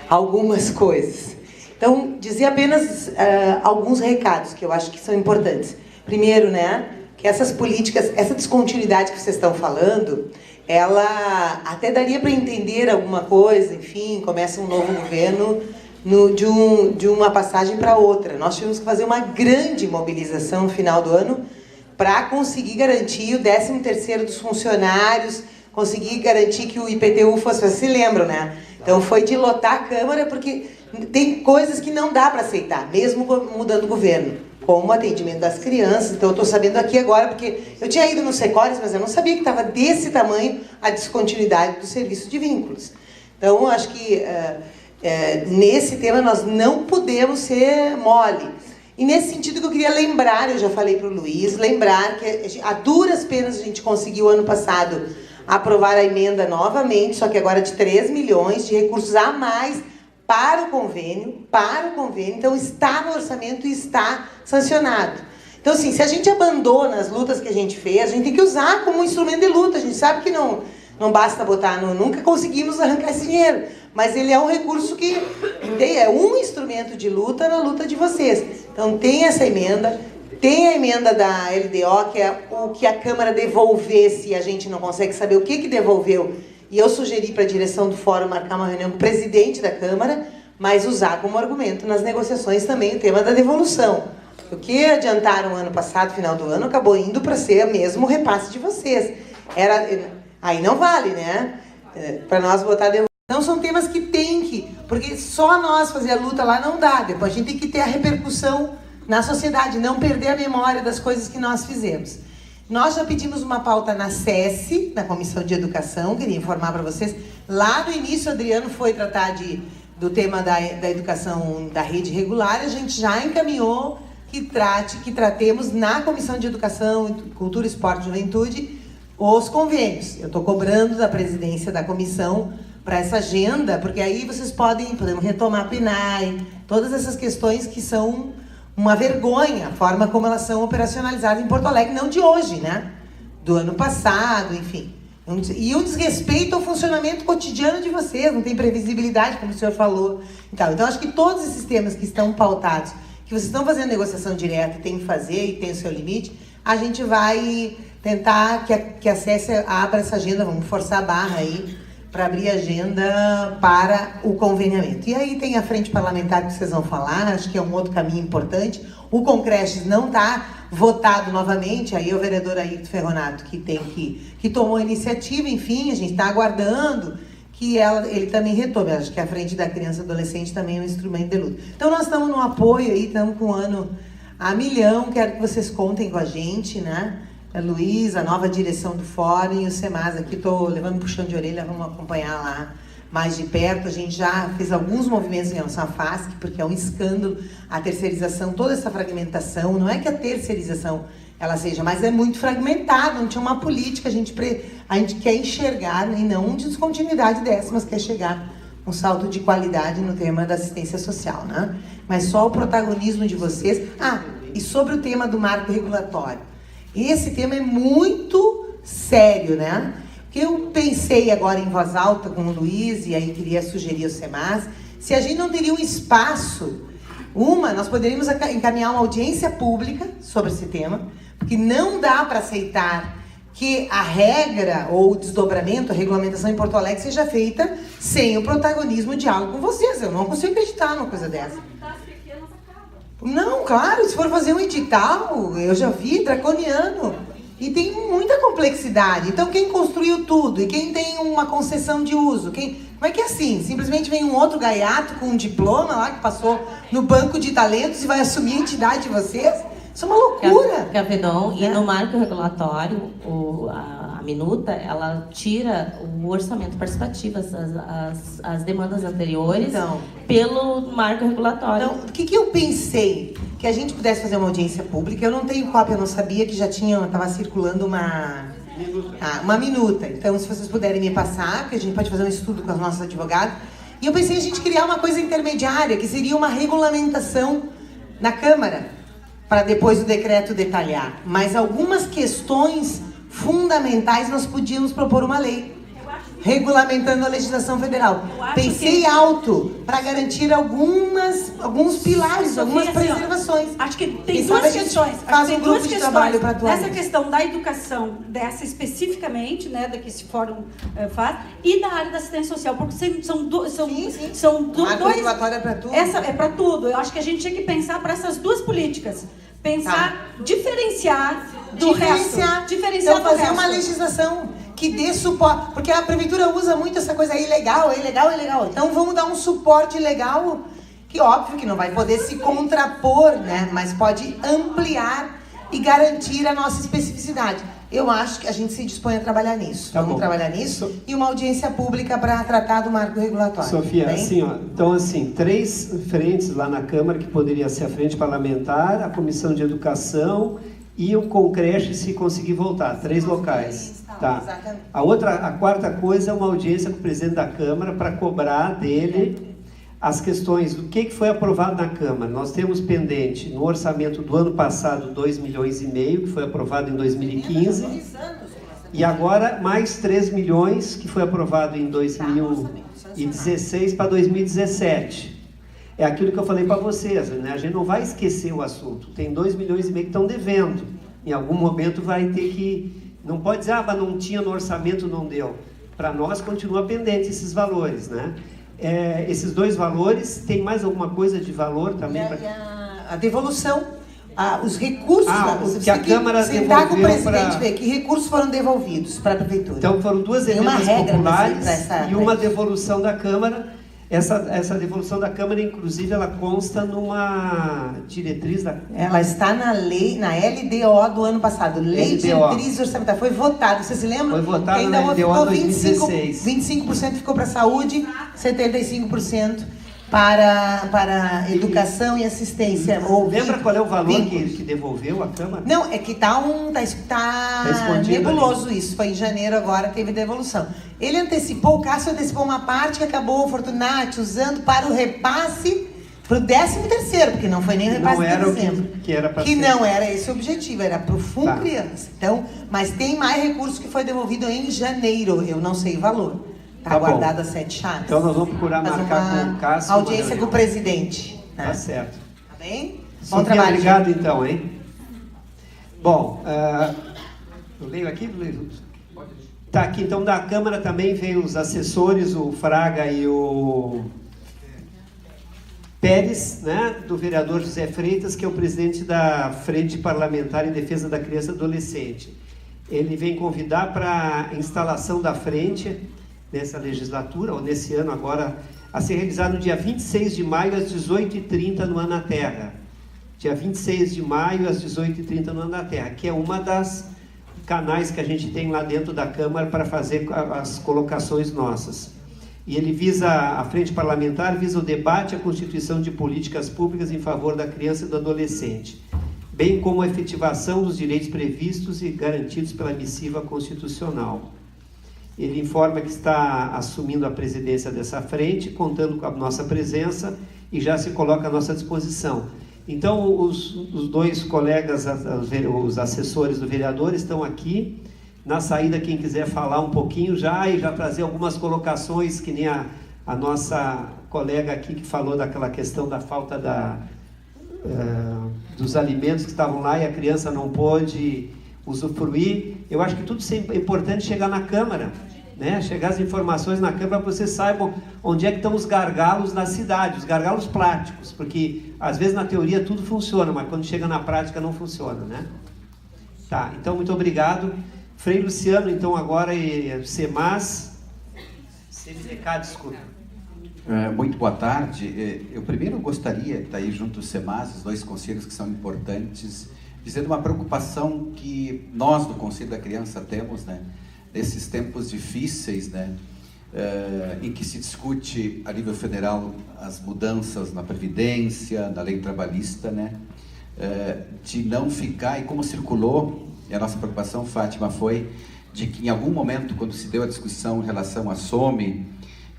algumas coisas. Então, dizer apenas alguns recados que eu acho que são importantes. Primeiro, né, que essas políticas, essa descontinuidade que vocês estão falando, ela até daria para entender alguma coisa, enfim, começa um novo governo de uma passagem para outra. Nós tivemos que fazer uma grande mobilização no final do ano para conseguir garantir o 13º dos funcionários, conseguir garantir que o IPTU fosse... Vocês se lembram, né? Então foi de lotar a Câmara, porque tem coisas que não dá para aceitar, mesmo mudando o governo, como o atendimento das crianças. Então eu estou sabendo aqui agora, porque eu tinha ido no Secores, mas eu não sabia que estava desse tamanho a descontinuidade do serviço de vínculos. Então eu acho que nesse tema nós não podemos ser mole. E nesse sentido que eu queria lembrar, eu já falei para o Luiz, lembrar que a duras penas a gente conseguiu ano passado aprovar a emenda novamente, só que agora de 3 milhões de recursos a mais para o convênio, então está no orçamento e está sancionado. Então, assim, se a gente abandona as lutas que a gente fez, a gente tem que usar como um instrumento de luta. A gente sabe que não basta botar nunca conseguimos arrancar esse dinheiro, mas ele é um recurso que é um instrumento de luta na luta de vocês. Então tem essa emenda, tem a emenda da LDO, que é o que a Câmara devolvesse, e a gente não consegue saber o que devolveu. E eu sugeri para a direção do Fórum marcar uma reunião com o presidente da Câmara, mas usar como argumento nas negociações também o tema da devolução. O que adiantaram ano passado, final do ano, acabou indo para ser mesmo o repasse de vocês. Aí não vale, né? Para nós botar devolução. Então são temas que tem que... Porque só nós fazer a luta lá não dá. Depois a gente tem que ter a repercussão na sociedade, não perder a memória das coisas que nós fizemos. Nós já pedimos uma pauta na SESI, na Comissão de Educação, queria informar para vocês. Lá no início, o Adriano foi tratar do tema da educação da rede regular, a gente já encaminhou que tratemos na Comissão de Educação, Cultura, Esporte e Juventude os convênios. Eu estou cobrando da presidência da comissão para essa agenda, porque aí vocês podemos retomar a PNAE, todas essas questões que são uma vergonha, a forma como elas são operacionalizadas em Porto Alegre, não de hoje, né? Do ano passado, enfim. E um desrespeito ao funcionamento cotidiano de vocês, não tem previsibilidade, como o senhor falou. Então acho que todos esses temas que estão pautados, que vocês estão fazendo negociação direta e tem que fazer e tem o seu limite, a gente vai tentar que a SESI abra essa agenda, vamos forçar a barra aí, para abrir a agenda para o conveniamento. E aí tem a frente parlamentar que vocês vão falar, acho que é um outro caminho importante. O Concresces não está votado novamente, aí é o vereador Ayrton Ferronato que tomou a iniciativa, enfim, a gente está aguardando que ele também retome. Acho que a frente da criança e adolescente também é um instrumento de luta. Então nós estamos no apoio aí, estamos com o ano a milhão, quero que vocês contem com a gente, né? A Luiz, a nova direção do Fórum e o CEMAS aqui, estou levando um puxão de orelha, vamos acompanhar lá mais de perto. A gente já fez alguns movimentos em relação à FASC, porque é um escândalo a terceirização, toda essa fragmentação. Não é que a terceirização ela seja, mas é muito fragmentada, não tinha uma política, a gente quer enxergar, e não uma descontinuidade dessa, mas quer chegar um salto de qualidade no tema da assistência social, né? Mas só o protagonismo de vocês. E sobre o tema do marco regulatório. Esse tema é muito sério, né? Porque eu pensei agora em voz alta com o Luiz, e aí queria sugerir o SEMAS, se a gente não teria um espaço, nós poderíamos encaminhar uma audiência pública sobre esse tema, porque não dá para aceitar que a regra ou o desdobramento, a regulamentação em Porto Alegre seja feita sem o protagonismo, o diálogo com vocês. Eu não consigo acreditar numa coisa dessa. Não, claro, se for fazer um edital, eu já vi, draconiano. E tem muita complexidade. Então, quem construiu tudo e quem tem uma concessão de uso, como é que é assim? Simplesmente vem um outro gaiato com um diploma lá que passou no banco de talentos e vai assumir a entidade de vocês? Isso é uma loucura. Gavedon, e no marco regulatório, a minuta, ela tira o orçamento participativo, as demandas anteriores, pelo marco regulatório. Então, o que eu pensei? Que a gente pudesse fazer uma audiência pública. Eu não tenho cópia, eu não sabia que já estava circulando uma minuta. Então, se vocês puderem me passar, que a gente pode fazer um estudo com os nossos advogados. E eu pensei a gente criar uma coisa intermediária, que seria uma regulamentação na Câmara, para depois o decreto detalhar. Mas algumas questões fundamentais nós podíamos propor uma lei, regulamentando a legislação federal. Pensei alto para garantir alguns pilares, algumas preservações. Acho que tem duas questões. Faz um grupo de trabalho para atuar. Essa questão da educação, dessa especificamente, né, da que esse fórum faz, e da área da assistência social, porque são dois. Regulatório é para tudo. Essa é para tudo. Eu acho que a gente tinha que pensar para essas duas políticas. Diferenciar do resto. Então, fazer uma legislação que dê suporte, porque a prefeitura usa muito essa coisa ilegal. Então vamos dar um suporte legal, que óbvio que não vai poder se contrapor, né? Mas pode ampliar e garantir a nossa especificidade. Eu acho que a gente se dispõe a trabalhar nisso. Vamos trabalhar nisso e uma audiência pública para tratar do marco regulatório. Sofia, então 3 frentes lá na Câmara, que poderia ser a frente parlamentar, a Comissão de Educação e o Concreche, se conseguir voltar. 3 locais. Tá. A quarta coisa é uma audiência com o presidente da Câmara para cobrar dele as questões do que foi aprovado na Câmara. Nós temos pendente no orçamento do ano passado 2,5 milhões, que foi aprovado em 2015, e agora mais 3 milhões, que foi aprovado em 2016 para 2017. É aquilo que eu falei para vocês, né? A gente não vai esquecer o assunto. Tem 2,5 milhões que estão devendo. Em algum momento vai ter que... Não pode dizer, mas não tinha no orçamento, não deu. Para nós continua pendente esses valores, né? Esses 2 valores, tem mais alguma coisa de valor também? A devolução, os recursos... que a Câmara sentar com o presidente ver que recursos foram devolvidos para a Prefeitura. Então foram 2 emendas populares e uma devolução da Câmara. Essa devolução da Câmara, inclusive, ela consta numa diretriz da... Ela está na lei, na LDO do ano passado, Lei de Diretrizes Orçamentárias. Foi votado, você se lembra? Foi votado na LDO 2016. 25% ficou para a saúde, 75% para educação e assistência. Lembra qual é o valor que devolveu a Câmara? Não, é que está nebuloso isso. Foi em janeiro agora, teve devolução. Ele antecipou, o Cássio antecipou uma parte que acabou o Fortunati usando para o repasse para o 13º, porque não foi nem o repasse de dezembro. Que era para ser. Não era esse o objetivo, era para o Fundo Criança. Então, mas tem mais recurso que foi devolvido em janeiro, eu não sei o valor. Está guardado a 7 chaves. Então nós vamos procurar marcar com o Cássio. Audiência com o presidente. Tá certo. Tá bem? Bom trabalho. Obrigado então, hein? Bom, eu leio aqui, Luiz? Tá aqui, então da Câmara também veio os assessores, o Fraga e o Pérez, né, do vereador José Freitas, que é o presidente da Frente Parlamentar em Defesa da Criança e Adolescente. Ele vem convidar para a instalação da frente nessa legislatura, ou nesse ano agora, a ser realizado no dia 26 de maio, às 18h30, no Ana Terra. Dia 26 de maio, às 18h30, no Ana Terra, que é uma das canais que a gente tem lá dentro da Câmara para fazer as colocações nossas. E ele visa, a Frente Parlamentar visa o debate e a constituição de políticas públicas em favor da criança e do adolescente. bem como a efetivação dos direitos previstos e garantidos pela missiva constitucional. Ele informa que está assumindo a presidência dessa frente, contando com a nossa presença e já se coloca à nossa disposição. Então, os dois colegas, os assessores do vereador, estão aqui. Na saída, quem quiser falar um pouquinho já e já trazer algumas colocações, que nem a nossa colega aqui que falou daquela questão da falta dos alimentos que estavam lá e a criança não pôde usufruir. Eu acho que tudo isso é importante chegar na Câmara, né? Chegar as informações na Câmara para que vocês saibam onde é que estão os gargalos na cidade, os gargalos práticos, porque às vezes na teoria tudo funciona, mas quando chega na prática não funciona, né? Tá, então muito obrigado. Frei Luciano, então agora é CEMAS, CMDK, desculpa. Muito boa tarde. Eu primeiro gostaria, está aí junto aos CEMAS, os dois conselhos que são importantes, dizendo uma preocupação que nós do Conselho da Criança temos, né, nesses tempos difíceis, né, em que se discute a nível federal as mudanças na Previdência, na lei trabalhista, né, de não ficar, e como circulou, e a nossa preocupação, Fátima, foi de que em algum momento, quando se deu a discussão em relação à SOME,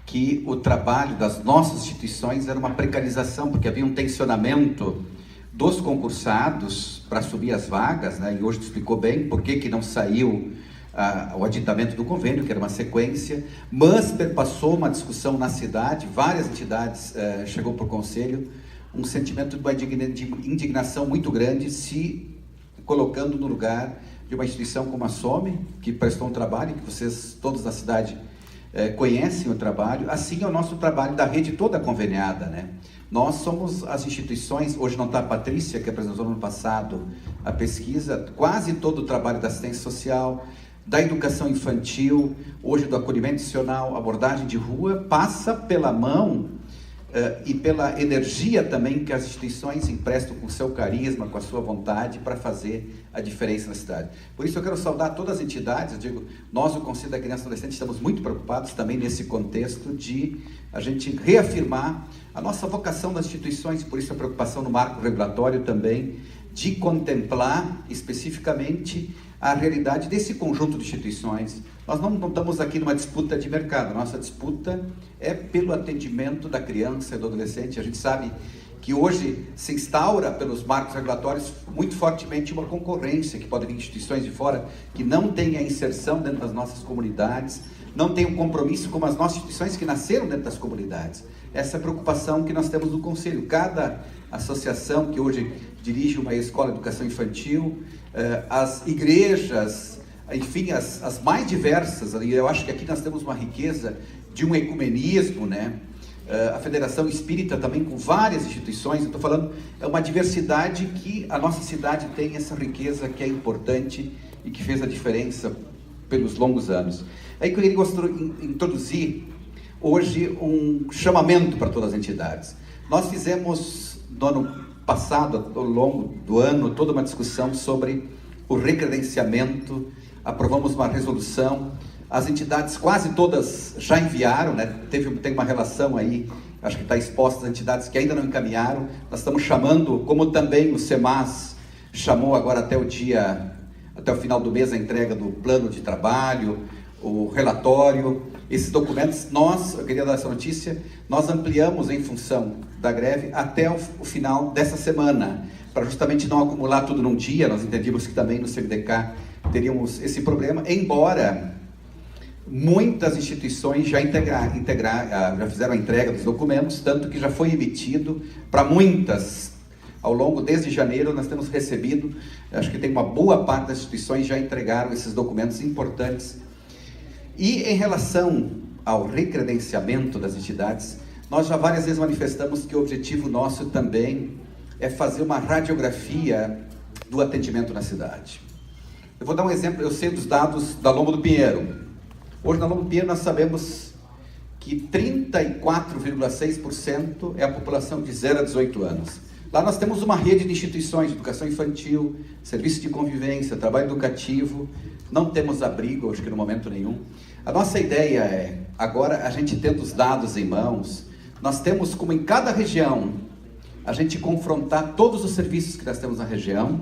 que o trabalho das nossas instituições era uma precarização, porque havia um tensionamento dos concursados para subir as vagas, né? E hoje tu explicou bem por que não saiu o aditamento do convênio, que era uma sequência, mas perpassou uma discussão na cidade, várias entidades chegou para o Conselho, um sentimento de indignação muito grande, se colocando no lugar de uma instituição como a SOME, que prestou um trabalho, que vocês todos na cidade conhecem o trabalho, assim é o nosso trabalho da rede toda conveniada, né? Nós somos as instituições, hoje não está a Patrícia, que apresentou no ano passado a pesquisa, quase todo o trabalho da assistência social, da educação infantil, hoje do acolhimento institucional, abordagem de rua, passa pela mão e pela energia também que as instituições emprestam com o seu carisma, com a sua vontade para fazer a diferença na cidade. Por isso eu quero saudar todas as entidades, eu digo, nós, o Conselho da Criança e Adolescente, estamos muito preocupados também nesse contexto de a gente reafirmar a nossa vocação das instituições, por isso a preocupação no marco regulatório também, de contemplar especificamente a realidade desse conjunto de instituições. Nós não estamos aqui numa disputa de mercado, nossa disputa é pelo atendimento da criança e do adolescente. A gente sabe que hoje se instaura pelos marcos regulatórios muito fortemente uma concorrência, que pode vir instituições de fora que não têm a inserção dentro das nossas comunidades, não têm um compromisso com as nossas instituições que nasceram dentro das comunidades. Essa é a preocupação que nós temos no Conselho. Cada associação que hoje dirige uma escola de educação infantil, as igrejas, enfim, as mais diversas, e eu acho que aqui nós temos uma riqueza de um ecumenismo, né? A Federação Espírita também com várias instituições, eu estou falando, é uma diversidade que a nossa cidade tem essa riqueza que é importante e que fez a diferença pelos longos anos. Aí que eu queria introduzir hoje um chamamento para todas as entidades. Nós fizemos no ano passado, ao longo do ano, toda uma discussão sobre o recredenciamento, aprovamos uma resolução, as entidades quase todas já enviaram, né? Tem uma relação aí, acho que está exposta as entidades que ainda não encaminharam, nós estamos chamando, como também o CEMAS chamou agora até o final do mês a entrega do plano de trabalho, o relatório, esses documentos, eu queria dar essa notícia, nós ampliamos em função da greve até o final dessa semana, para justamente não acumular tudo num dia. Nós entendíamos que também no CMDK teríamos esse problema, embora muitas instituições já já fizeram a entrega dos documentos, tanto que já foi emitido para muitas, ao longo, desde janeiro, nós temos recebido, acho que tem uma boa parte das instituições já entregaram esses documentos importantes. E em relação ao recredenciamento das entidades, nós já várias vezes manifestamos que o objetivo nosso também é fazer uma radiografia do atendimento na cidade. Eu vou dar um exemplo, eu sei dos dados da Lombo do Pinheiro. Hoje na Lombo do Pinheiro nós sabemos que 34,6% é a população de 0 a 18 anos. Lá nós temos uma rede de instituições de educação infantil, serviço de convivência, trabalho educativo, não temos abrigo, acho que no momento nenhum. A nossa ideia é, agora a gente tendo os dados em mãos, nós temos como em cada região a gente confrontar todos os serviços que nós temos na região,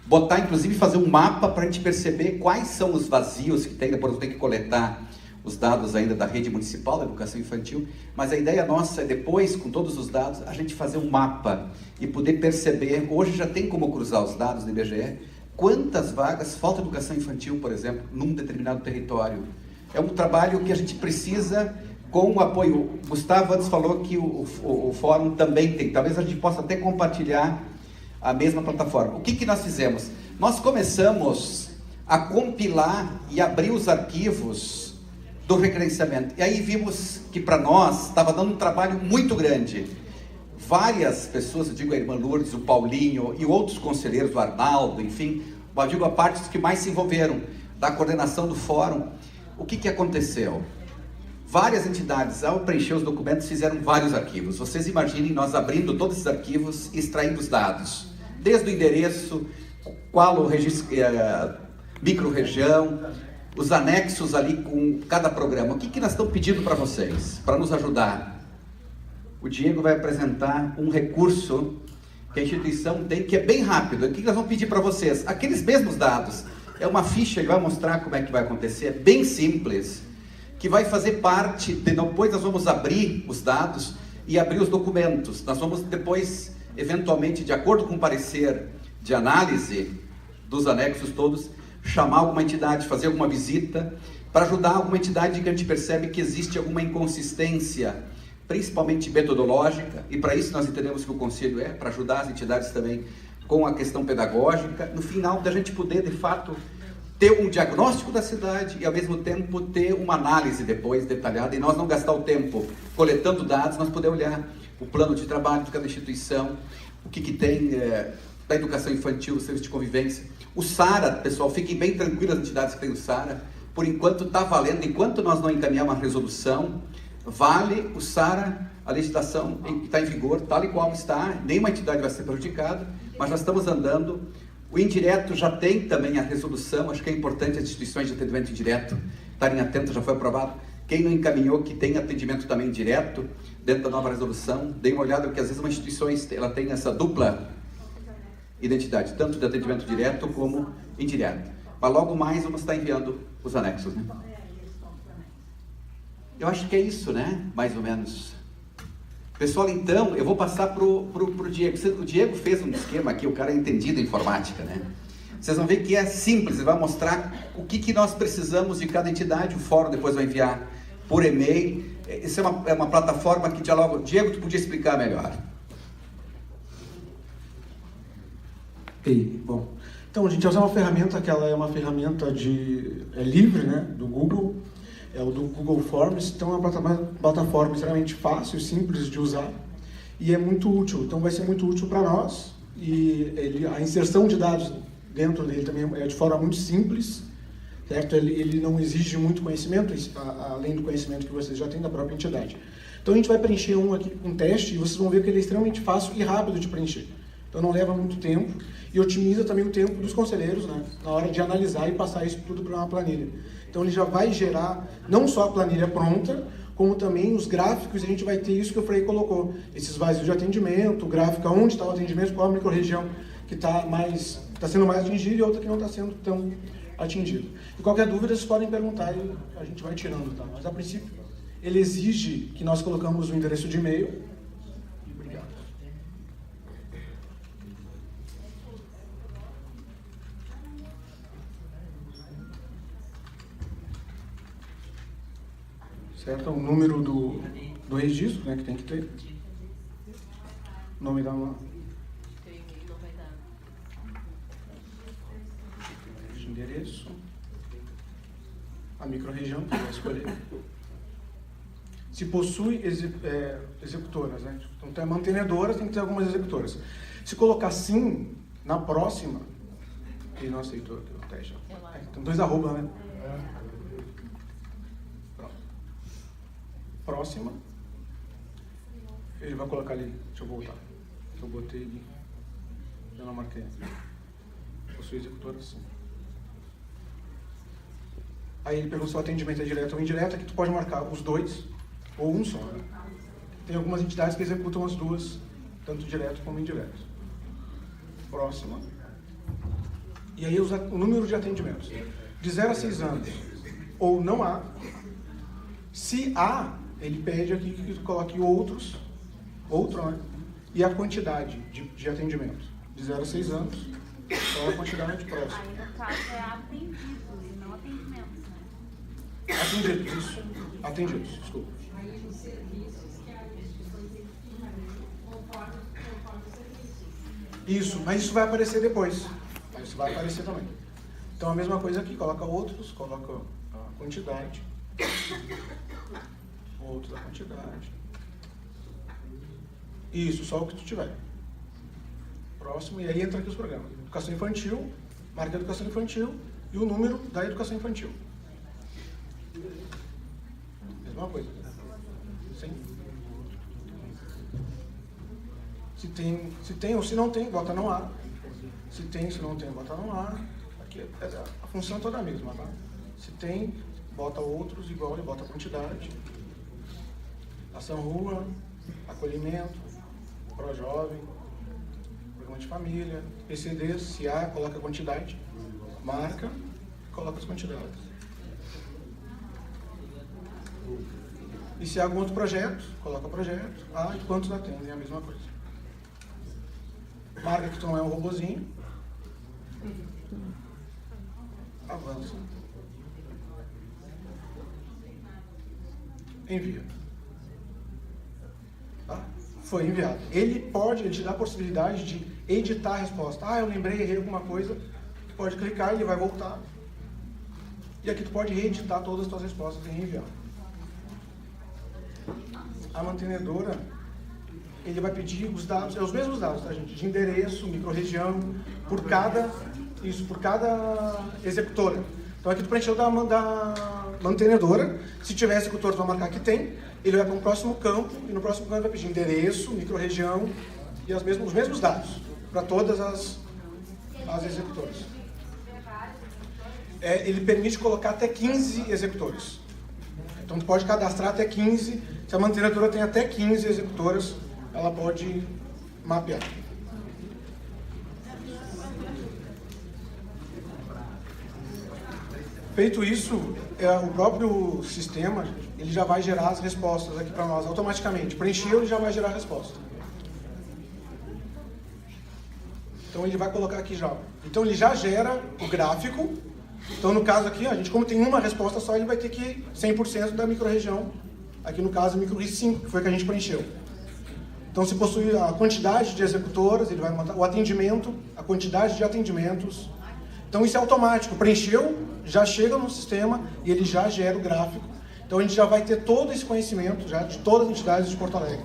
botar, inclusive, fazer um mapa para a gente perceber quais são os vazios que tem. Depois eu tenho que coletar os dados ainda da rede municipal da educação infantil, mas a ideia nossa é depois, com todos os dados, a gente fazer um mapa e poder perceber, hoje já tem como cruzar os dados do IBGE, quantas vagas falta educação infantil, por exemplo, num determinado território. É um trabalho que a gente precisa com o apoio. O Gustavo antes falou que o fórum também tem, talvez a gente possa até compartilhar a mesma plataforma. O que nós fizemos? Nós começamos a compilar e abrir os arquivos do recredenciamento. E aí vimos que para nós estava dando um trabalho muito grande. Várias pessoas, eu digo a irmã Lourdes, o Paulinho e outros conselheiros, o Arnaldo, enfim, eu digo a parte dos que mais se envolveram da coordenação do fórum. O que aconteceu? Várias entidades, ao preencher os documentos, fizeram vários arquivos. Vocês imaginem nós abrindo todos esses arquivos e extraindo os dados. Desde o endereço, qual o registro, micro-região, os anexos ali com cada programa. O que nós estamos pedindo para vocês, para nos ajudar? O Diego vai apresentar um recurso que a instituição tem, que é bem rápido. O que nós vamos pedir para vocês? Aqueles mesmos dados. É uma ficha que vai mostrar como é que vai acontecer. É bem simples. Que vai fazer parte, depois nós vamos abrir os dados e abrir os documentos. Nós vamos depois, eventualmente, de acordo com o parecer de análise dos anexos todos, chamar alguma entidade, fazer alguma visita, para ajudar alguma entidade que a gente percebe que existe alguma inconsistência, principalmente metodológica, e para isso nós entendemos que o Conselho é, para ajudar as entidades também com a questão pedagógica, no final da gente poder, de fato, ter um diagnóstico da cidade e, ao mesmo tempo, ter uma análise depois detalhada, e nós não gastar o tempo coletando dados, nós poder olhar o plano de trabalho de cada instituição, o que tem da educação infantil, o serviço de convivência. O SARA, pessoal, fiquem bem tranquilos, as entidades que têm o SARA, por enquanto está valendo, enquanto nós não encaminhamos uma resolução, vale o SARA, a legislação está em vigor, tal e qual está, nenhuma entidade vai ser prejudicada, mas nós estamos andando. O indireto já tem também a resolução, acho que é importante as instituições de atendimento indireto estarem atentas, já foi aprovado. Quem não encaminhou, que tem atendimento também direto, dentro da nova resolução, dê uma olhada, porque às vezes uma instituição ela tem essa dupla identidade, tanto de atendimento direto como indireto. Mas logo mais vamos estar enviando os anexos, né? Eu acho que é isso, né? Mais ou menos. Pessoal, então, eu vou passar pro Diego. O Diego fez um esquema aqui, o cara é entendido em informática, né? Vocês vão ver que é simples, ele vai mostrar o que nós precisamos de cada entidade, o fórum depois vai enviar por e-mail. Isso é uma plataforma que dialoga. Diego, tu podia explicar melhor. Bom, então a gente usa uma ferramenta que ela é uma ferramenta livre, né, do Google, é o do Google Forms, então é uma plataforma extremamente fácil, simples de usar e é muito útil, então vai ser muito útil para nós e a inserção de dados dentro dele também é de forma muito simples, certo? Ele não exige muito conhecimento, além do conhecimento que vocês já têm da própria entidade. Então a gente vai preencher um teste e vocês vão ver que ele é extremamente fácil e rápido de preencher. Então não leva muito tempo e otimiza também o tempo dos conselheiros, né, na hora de analisar e passar isso tudo para uma planilha. Então ele já vai gerar não só a planilha pronta, como também os gráficos, e a gente vai ter isso que o Frei colocou, esses vazios de atendimento, o gráfico onde está o atendimento, qual a micro-região que está sendo mais atingida e outra que não está sendo tão atingida. E qualquer dúvida vocês podem perguntar e a gente vai tirando, tá? Mas a princípio ele exige que nós colocamos o endereço de e-mail. Certo? O número do registro, né, que tem que ter. O nome da endereço. A micro-região que vai escolher. Se possui executoras, né? Então tem mantenedoras, tem que ter algumas executoras. Se colocar sim, na próxima, ele não aceitou o teste. Então 2 arroba, né? Próxima, ele vai colocar ali, deixa eu voltar, eu botei ali, já não marquei, possui executor assim. Aí ele pergunta se o atendimento é direto ou indireto, aqui tu pode marcar os 2 ou um só, né? Tem algumas entidades que executam as duas tanto direto como indireto. Próxima. E aí o número de atendimentos. De 0 a 6 anos, ou não há. Se há, ele pede aqui que coloque outro, né? E a quantidade de atendimento. De 0 a 6 anos, qual a quantidade próxima? Aí no caso é atendidos e não atendimentos, né? Atendidos, isso. Atendidos, desculpa. Aí os serviços que as instituições definem conforme os serviços. Isso, mas isso vai aparecer depois. Isso vai aparecer também. Então a mesma coisa aqui, coloca outros, coloca a quantidade. Outros da quantidade. Isso, só o que tu tiver. Próximo, e aí entra aqui os programas. Educação infantil, marca educação infantil e o número da educação infantil. Mesma coisa. Sim. Se tem ou se não tem, bota não há. Se tem, se não tem, bota não há. Aqui a função é toda a mesma, tá? Se tem, bota outros igual e bota a quantidade. Ação rua, acolhimento, pró-jovem, programa de família, PCD, se há, coloca a quantidade, marca, coloca as quantidades. E se há algum outro projeto, coloca o projeto. Ah, e quantos atendem, é a mesma coisa. Marca que tu não é um robozinho. Avança. Envia. Tá? Foi enviado. Ele te dá a possibilidade de editar a resposta. Ah, eu lembrei, errei alguma coisa. Tu pode clicar e ele vai voltar. E aqui tu pode reeditar todas as tuas respostas e reenviar. A mantenedora, ele vai pedir os dados, os mesmos dados, tá, gente? De endereço, microrregião, por cada executora. Então aqui tu preencheu da mantenedora. Se tiver executor, tu vai marcar que tem. Ele vai para um próximo campo, e no próximo campo vai pedir endereço, microrregião e os mesmos dados para todas as executoras. Ele permite colocar até 15 executores. Então tu pode cadastrar até 15. Se a mantenedora tem até 15 executoras, ela pode mapear. Feito isso, o próprio sistema ele já vai gerar as respostas aqui para nós automaticamente. Preencheu, ele já vai gerar a resposta. Então ele vai colocar aqui já. Então ele já gera o gráfico. Então no caso aqui, a gente como tem uma resposta só, ele vai ter que 100% da microrregião. Aqui no caso, micro 5, que foi que a gente preencheu. Então se possui a quantidade de executoras, ele vai montar o atendimento, a quantidade de atendimentos. Então isso é automático. Preencheu, já chega no sistema e ele já gera o gráfico. Então a gente já vai ter todo esse conhecimento já de todas as entidades de Porto Alegre.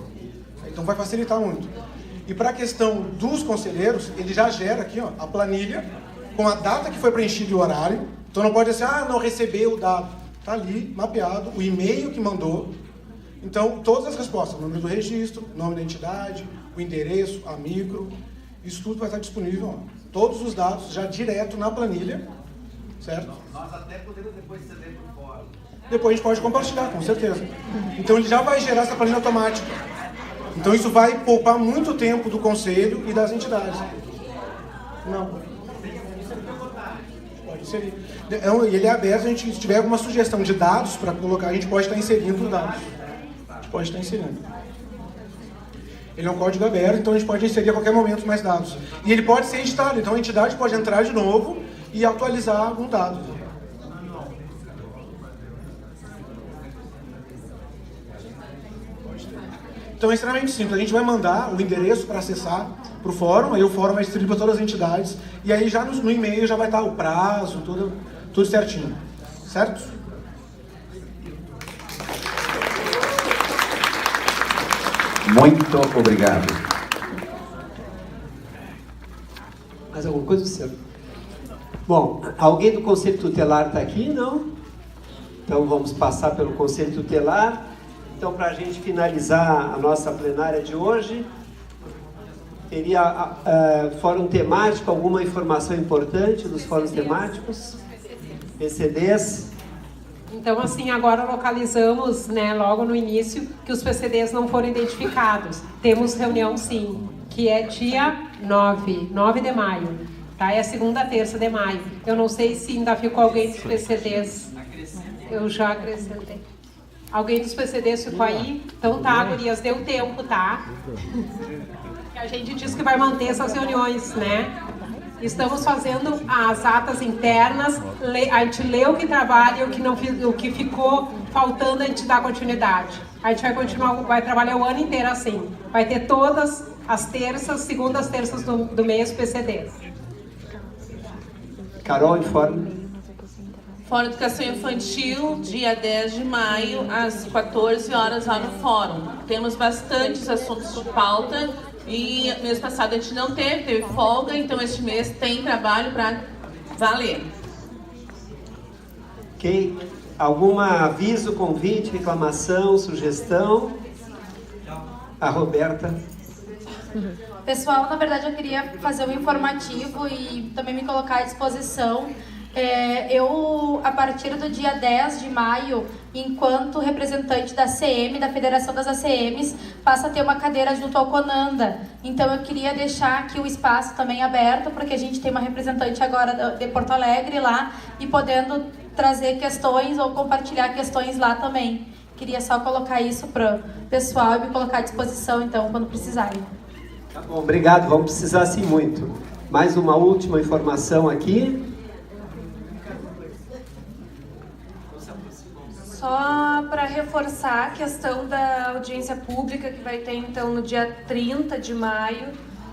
Então vai facilitar muito. E para a questão dos conselheiros, ele já gera aqui a planilha com a data que foi preenchida e o horário. Então não pode ser, não recebeu o dado. Está ali, mapeado, o e-mail que mandou. Então todas as respostas, o número do registro, o nome da entidade, o endereço, a micro, isso tudo vai estar disponível. Todos os dados já direto na planilha, certo? Nós até podemos depois ceder por fora. Depois a gente pode compartilhar, com certeza. Então ele já vai gerar essa planilha automática. Então isso vai poupar muito tempo do conselho e das entidades. Não. Pode inserir. Ele é aberto, se tiver alguma sugestão de dados para colocar, a gente pode estar inserindo os dados. A gente pode estar inserindo. Ele é um código aberto, então a gente pode inserir a qualquer momento mais dados. E ele pode ser editado, então a entidade pode entrar de novo e atualizar algum dado. Então é extremamente simples, a gente vai mandar o endereço para acessar para o fórum, aí o fórum vai distribuir para todas as entidades, e aí já no e-mail já vai estar o prazo, tudo certinho, certo? Muito obrigado. Mais alguma coisa, Luciano? Bom, alguém do Conselho Tutelar está aqui? Não? Então vamos passar pelo Conselho Tutelar. Então, para a gente finalizar a nossa plenária de hoje, teria fórum temático, alguma informação importante dos fóruns temáticos? PCDs? Então, assim, agora localizamos, né, logo no início, que os PCDs não foram identificados. Temos reunião, sim, que é dia 9 de maio, tá? É a segunda terça de maio. Eu não sei se ainda ficou alguém dos PCDs. Eu já acrescentei. Alguém dos PCDs ficou aí? Então tá, gurias, deu tempo, tá? A gente diz que vai manter essas reuniões, né? Estamos fazendo as atas internas, a gente lê o que trabalha e o que ficou faltando a gente dá continuidade. A gente vai continuar, vai trabalhar o ano inteiro assim. Vai ter todas as terças, segundas terças do mês PCDs. Carol, informe. Fórum Educação Infantil, dia 10 de maio, às 14 horas lá no Fórum. Temos bastantes assuntos por pauta e mês passado a gente não teve folga, então este mês tem trabalho para valer. Ok. Algum aviso, convite, reclamação, sugestão? A Roberta. Pessoal, na verdade eu queria fazer um informativo e também me colocar à disposição. Eu, a partir do dia 10 de maio, enquanto representante da CM, da Federação das ACMs, passo a ter uma cadeira junto ao Conanda. Então eu queria deixar aqui o espaço também aberto, porque a gente tem uma representante agora de Porto Alegre lá, e podendo trazer questões ou compartilhar questões lá também. Queria só colocar isso para o pessoal e me colocar à disposição, então, quando precisarem. Tá bom, obrigado. Vamos precisar sim muito. Mais uma última informação aqui. Só para reforçar a questão da audiência pública que vai ter então no dia 30 de maio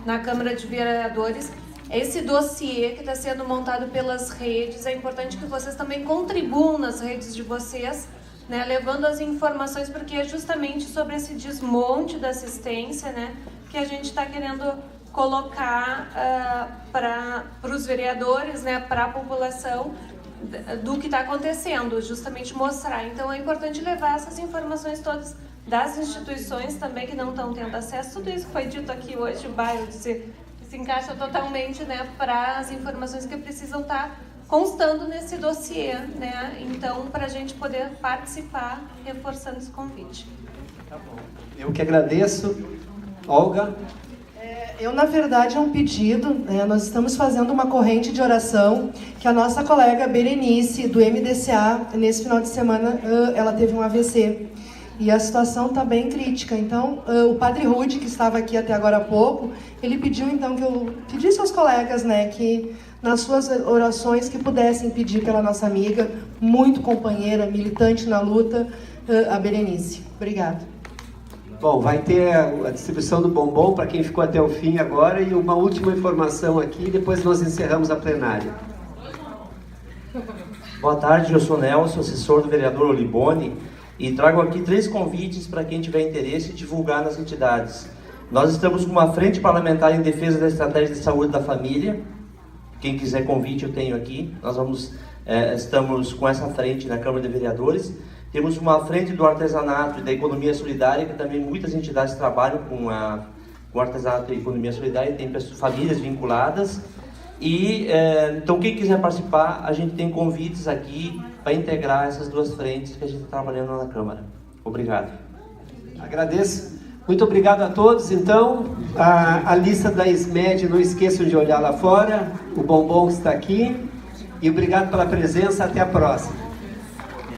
na Câmara de Vereadores. Esse dossiê que está sendo montado pelas redes, é importante que vocês também contribuam nas redes de vocês, né, levando as informações, porque é justamente sobre esse desmonte da assistência, né, que a gente está querendo colocar para os vereadores, né, para a população, do que está acontecendo, justamente mostrar. Então é importante levar essas informações todas das instituições também que não estão tendo acesso. Tudo isso que foi dito aqui hoje, se encaixa totalmente, né, para as informações que precisam estar constando nesse dossiê, né? Então, para a gente poder participar, reforçando esse convite. Tá bom. Eu que agradeço. Olga? Eu, na verdade, é um pedido, né? Nós estamos fazendo uma corrente de oração que a nossa colega Berenice, do MDCA, nesse final de semana, ela teve um AVC. E a situação está bem crítica. Então, o Padre Rude, que estava aqui até agora há pouco, ele pediu, então, que eu pedisse aos colegas, né, que nas suas orações que pudessem pedir pela nossa amiga, muito companheira, militante na luta, a Berenice. Obrigada. Bom, vai ter a distribuição do bombom para quem ficou até o fim agora e uma última informação aqui, depois nós encerramos a plenária. Boa tarde, eu sou Nelson, assessor do vereador Olibone, e trago aqui 3 convites para quem tiver interesse em divulgar nas entidades. Nós estamos com uma frente parlamentar em defesa da estratégia de saúde da família. Quem quiser convite eu tenho aqui. Nós estamos com essa frente na Câmara de Vereadores. Temos uma frente do artesanato e da economia solidária, que também muitas entidades trabalham com o artesanato e economia solidária, tem famílias vinculadas. E então quem quiser participar, a gente tem convites aqui para integrar essas 2 frentes que a gente está trabalhando na Câmara. Obrigado. Agradeço. Muito obrigado a todos. Então, a lista da SMED, não esqueçam de olhar lá fora, o bombom está aqui. E obrigado pela presença. Até a próxima.